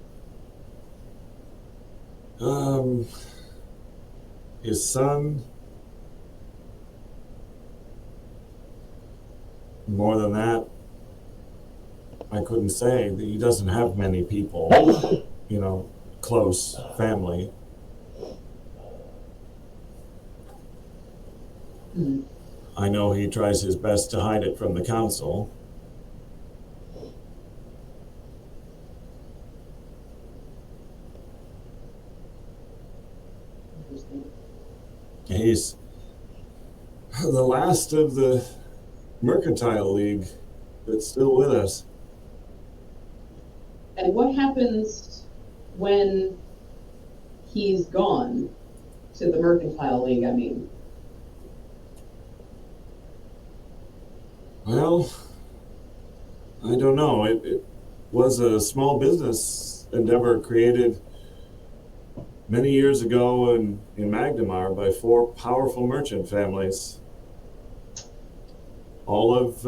His son. More than that, I couldn't say. He doesn't have many people, close family. I know he tries his best to hide it from the council. He's the last of the Mercantile League that's still with us. And what happens when he's gone to the Mercantile League, I mean. Well, I don't know. It was a small business endeavor created many years ago in Magnamar by four powerful merchant families, all of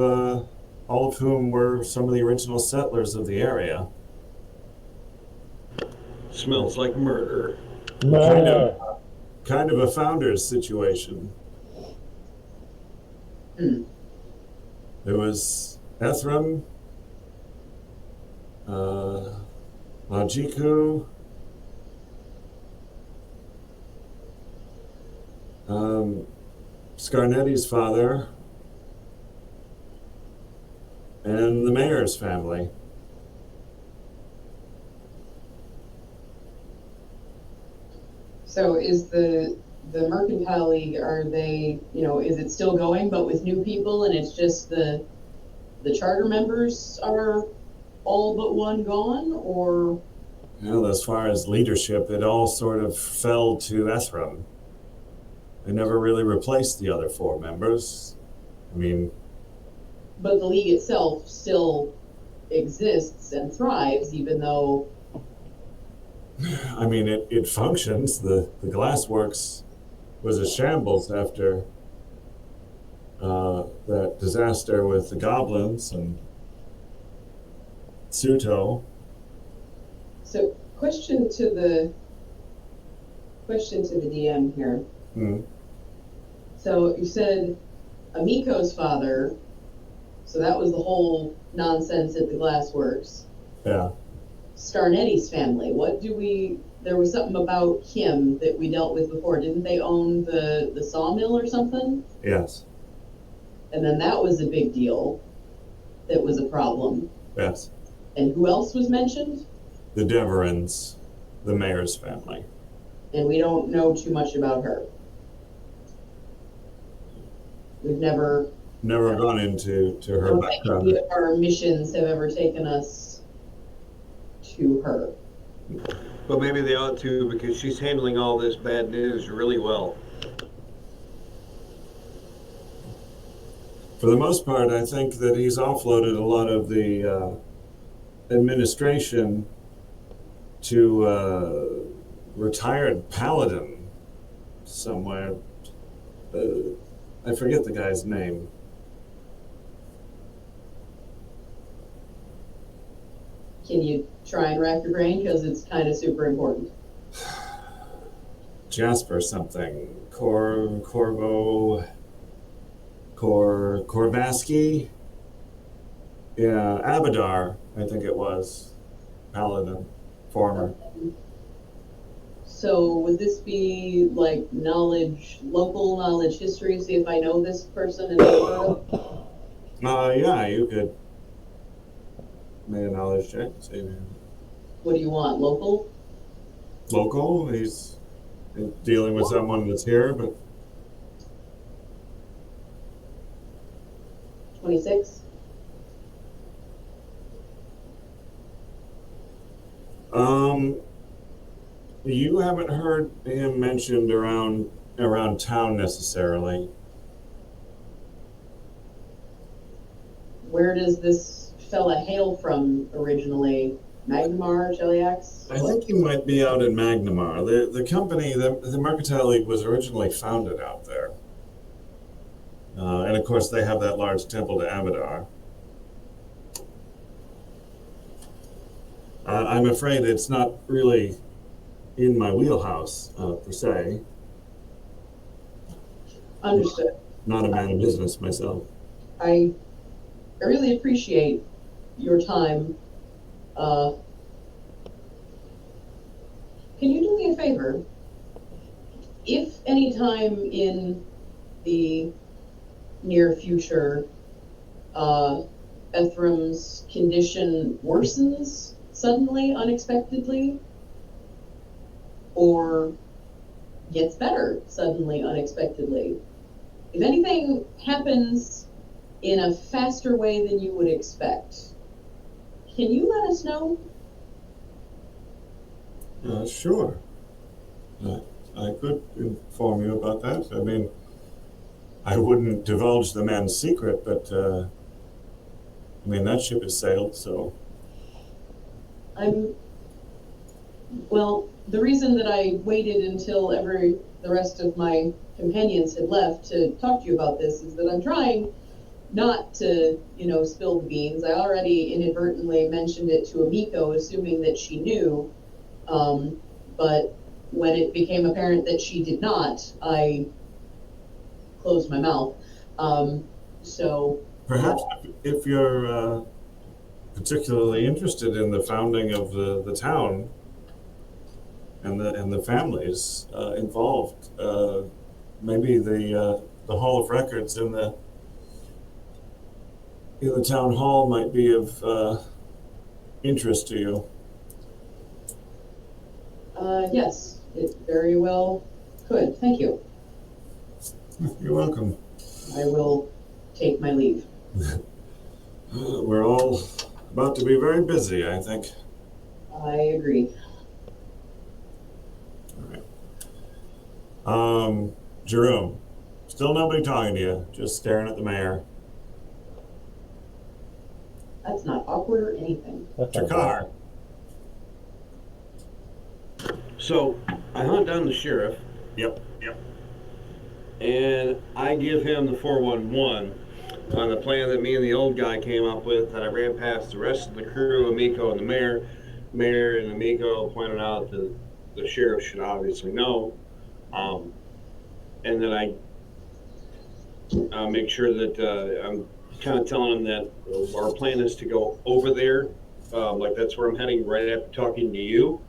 whom were some of the original settlers of the area. Smells like murder. Murder. Kind of a founder's situation. There was Ethram, Majiku, Scarnetti's father, and the mayor's family. So is the Mercantile League, are they, is it still going but with new people, and it's just the charter members are all but one gone, or? Well, as far as leadership, it all sort of fell to Ethram. They never really replaced the other four members. I mean... But the league itself still exists and thrives, even though... I mean, it functions. The glassworks was a shambles after that disaster with the goblins and Suto. So, question to the DM here. So you said Amiko's father, so that was the whole nonsense at the glassworks. Yeah. Starnetti's family, there was something about him that we dealt with before. Didn't they own the sawmill or something? Yes. And then that was a big deal. That was a problem. Yes. And who else was mentioned? The Deverans, the mayor's family. And we don't know too much about her. We've never gone into her background. Any of our missions have ever taken us to her. But maybe they ought to, because she's handling all this bad news really well. For the most part, I think that he's offloaded a lot of the administration to a retired paladin somewhere. I forget the guy's name. Can you try and rack your brain? Because it's kind of super important. Jasper something. Corvaski? Yeah, Abadar, I think it was. Paladin. Former. So would this be like local knowledge history, see if I know this person and Yeah, you could make a knowledge check. See. What do you want, local? Local, he's dealing with someone that's here, but 26? You haven't heard him mentioned around town necessarily. Where does this fella hail from originally? Magnamar, Cheliax? I think he might be out in Magnamar. The company, the Mercantile League was originally founded out there. And of course they have that large temple to Abadar. I'm afraid it's not really in my wheelhouse, per se. Understood. Not a man of business myself. I really appreciate your time. Can you do me a favor? If any time in the near future, Ethram's condition worsens suddenly, unexpectedly, or gets better suddenly, unexpectedly, if anything happens in a faster way than you would expect, can you let us know? Sure. I could inform you about that. I mean, I wouldn't divulge the man's secret, but I mean, that ship has sailed, so. Well, the reason that I waited until the rest of my companions had left to talk to you about this is that I'm trying not to, spill the beans. I already inadvertently mentioned it to Amiko, assuming that she knew. But when it became apparent that she did not, I closed my mouth. So Perhaps if you're particularly interested in the founding of the town and the families involved, maybe the Hall of Records in the town hall might be of interest to you. yes, it very well could. Thank you. You're welcome. I will take my leave. We're all about to be very busy, I think. I agree. All right. Jerome, still nobody talking to you, just staring at the mayor. That's not awkward or anything. That's not Jakar. So I hunt down the sheriff Yep. and I give him the 411 on the plan that me and the old guy came up with that I ran past the rest of the crew, Amiko and the mayor. Mayor and Amiko pointed out that the sheriff should obviously know. And then I make sure that I'm kind of telling him that our plan is to go over there. Like that's where I'm heading right after talking to you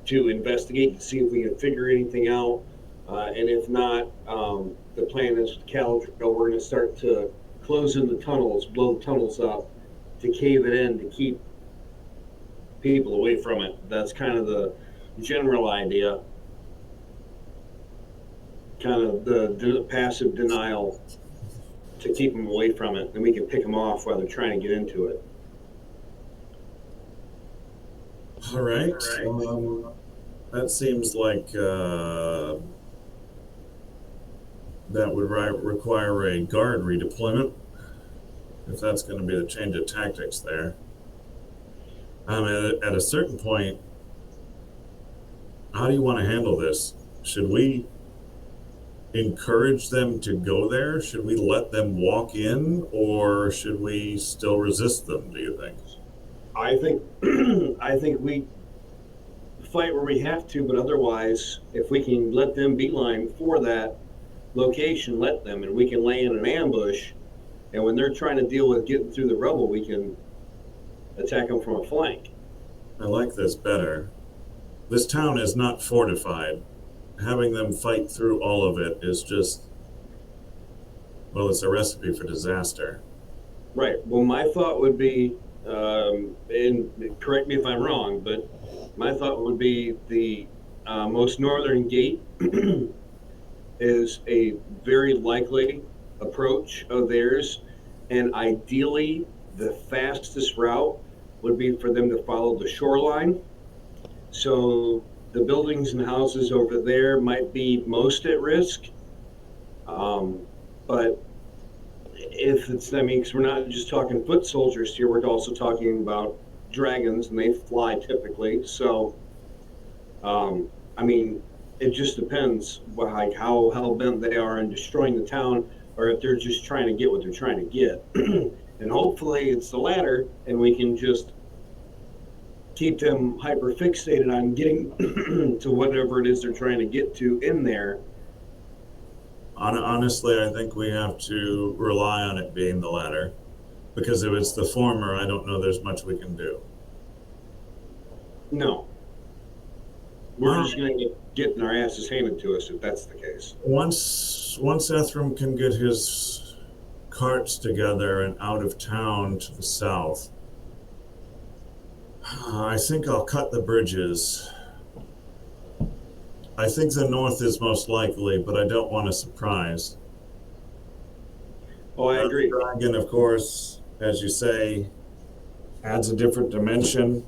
to investigate to see if we can figure anything out. And if not, the plan is with Calico, we're going to start to close in the tunnels, blow the tunnels up to cave it in to keep people away from it. That's kind of the general idea. Kind of the passive denial to keep them away from it, and we can pick them off while they're trying to get into it. All right. That seems like that would require a guard redeployment, if that's going to be the change of tactics there. At a certain point, how do you want to handle this? Should we encourage them to go there? Should we let them walk in, or should we still resist them, do you think? I think I think we fight where we have to, but otherwise, if we can let them beeline for that location, let them, and we can lay in an ambush, and when they're trying to deal with getting through the rubble, we can attack them from a flank. I like this better. This town is not fortified. Having them fight through all of it is just, well, it's a recipe for disaster. Right. Well, my thought would be, and correct me if I'm wrong, but my thought would be the most northern gate is a very likely approach of theirs, and ideally the fastest route would be for them to follow the shoreline. So the buildings and houses over there might be most at risk, but if it's, I mean, because we're not just talking foot soldiers here, we're also talking about dragons, and they fly typically. So, I mean, it just depends, like how hell bent they are in destroying the town, or if they're just trying to get what they're trying to get. And hopefully it's the latter, and we can just keep them hyper fixated on getting to whatever it is they're trying to get to in there. Honestly, I think we have to rely on it being the latter, because if it's the former, I don't know there's much we can do. No. We're just going to get getting our asses handed to us if that's the case. Once Ephraim can get his carts together and out of town to the south, I think I'll cut the bridges. I think the north is most likely, but I don't want a surprise. Oh, I agree. The dragon, of course, as you say, adds a different dimension.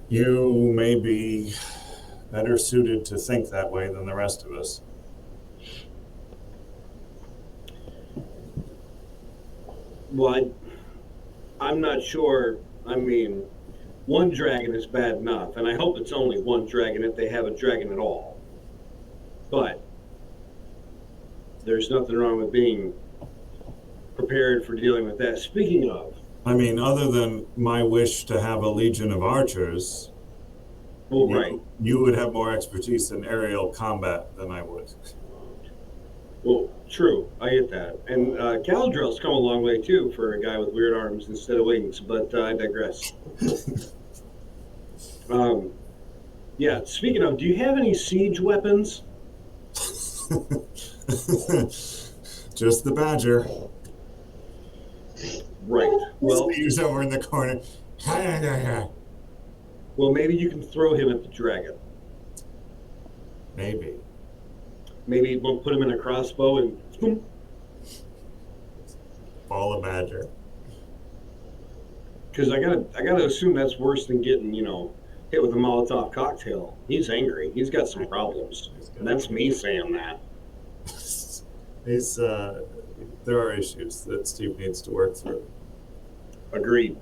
You may be better suited to think that way than the rest of us. Well, I'm not sure. I mean, one dragon is bad enough, and I hope it's only one dragon if they have a dragon at all. But there's nothing wrong with being prepared for dealing with that. Speaking of, I mean, other than my wish to have a legion of archers, well, right. You would have more expertise in aerial combat than I would. Well, true. I get that. And Galadriel's come a long way, too, for a guy with weird arms instead of wings, but I digress. Yeah, speaking of, do you have any siege weapons? Just the badger. Right. Well, Steve's over in the corner. well, maybe you can throw him at the dragon. Maybe. Maybe we'll put him in a crossbow and boom. Ball of badger. Because I gotta assume that's worse than getting, hit with a Molotov cocktail. He's angry. He's got some problems. And that's me saying that. There are issues that Steve needs to work through. Agreed.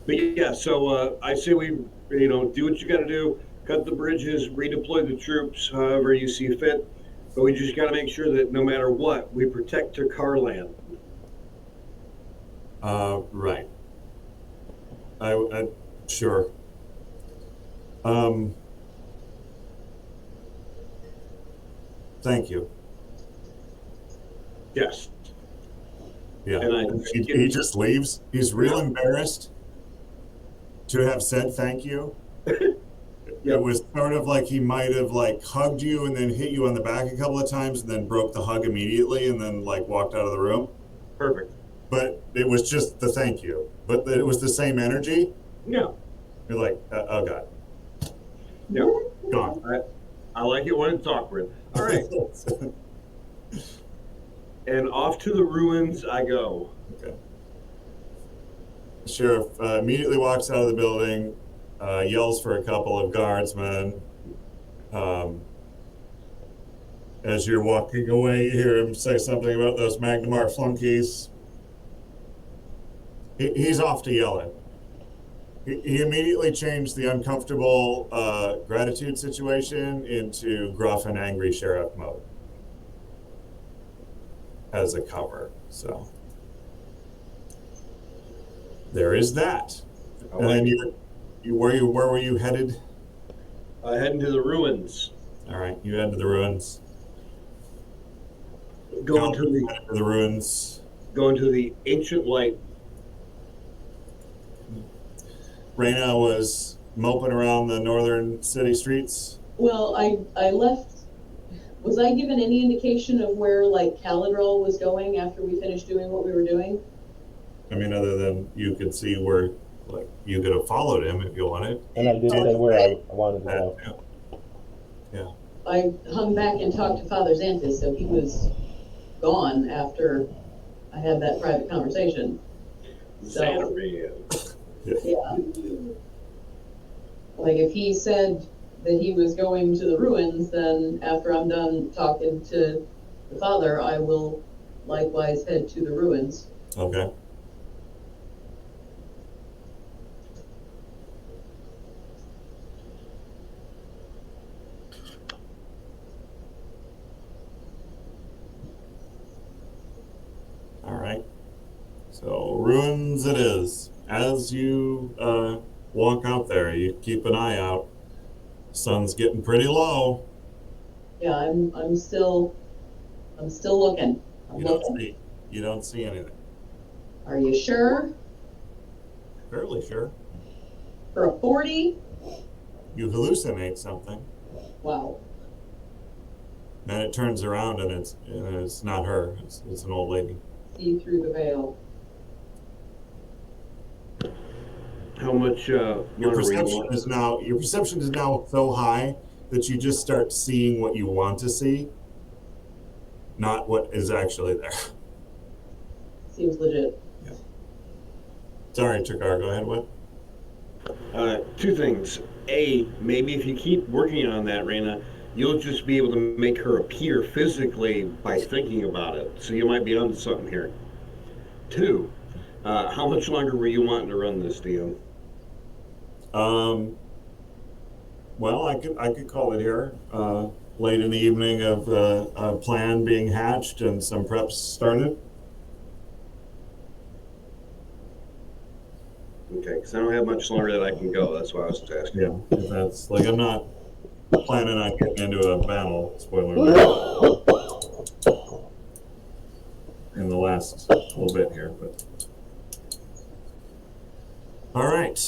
But yeah, so I say we, do what you got to do. Cut the bridges, redeploy the troops, however you see fit. But we just got to make sure that no matter what, we protect Carland. Right. I sure. Thank you. Yes. Yeah. And he just leaves. He's real embarrassed to have said thank you. It was sort of like he might have hugged you and then hit you on the back a couple of times and then broke the hug immediately and then walked out of the room. Perfect. But it was just the thank you. But it was the same energy. Yeah. You're like, oh God. Yeah. Gone. I like it when it's awkward. All right. And off to the ruins I go. Okay. The sheriff immediately walks out of the building, yells for a couple of guardsmen. As you're walking away, you hear him say something about those Magnamar flunkies. He's off to yelling. He immediately changed the uncomfortable gratitude situation into gruff and angry sheriff mode as a cover. So there is that. And then where were you headed? Heading to the ruins. All right, you head to the ruins. Going to the ruins. Going to the ancient light. Reyna was moping around the northern city streets. Well, I left. Was I given any indication of where Galadriel was going after we finished doing what we were doing? I mean, other than you could see where, you could have followed him if you wanted. And I did say where I wanted to go. Yeah. I hung back and talked to Father Xanthus, so he was gone after I had that private conversation. So, yeah. If he said that he was going to the ruins, then after I'm done talking to the Father, I will likewise head to the ruins. Okay. All right. So ruins it is. As you walk out there, you keep an eye out. Sun's getting pretty low. Yeah, I'm still looking. You don't see anything. Are you sure? Fairly sure. For a 40? You hallucinate something. Wow. Then it turns around and it's not her. It's an old lady. See through the veil. How much your perception is now so high that you just start seeing what you want to see, not what is actually there. Seems legit. Yeah. Sorry, Takar, go ahead. What? Two things. A, maybe if you keep working on that, Raina, you'll just be able to make her appear physically by thinking about it. So you might be onto something here. Two, how much longer were you wanting to run this deal? Um, well, I could call it here. Late in the evening of a plan being hatched and some preps started. Okay, because I don't have much longer that I can go. That's why I was asking. Yeah, if that's like I'm not planning on getting into a battle. Spoiler alert. In the last little bit here, but all right.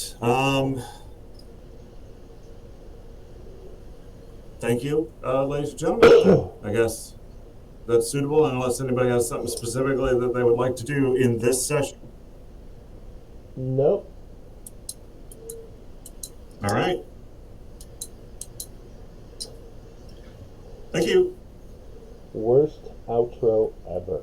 Thank you, ladies and gentlemen. I guess that's suitable, unless anybody has something specifically that they would like to do in this session. Nope. All right. Thank you. Worst outro ever.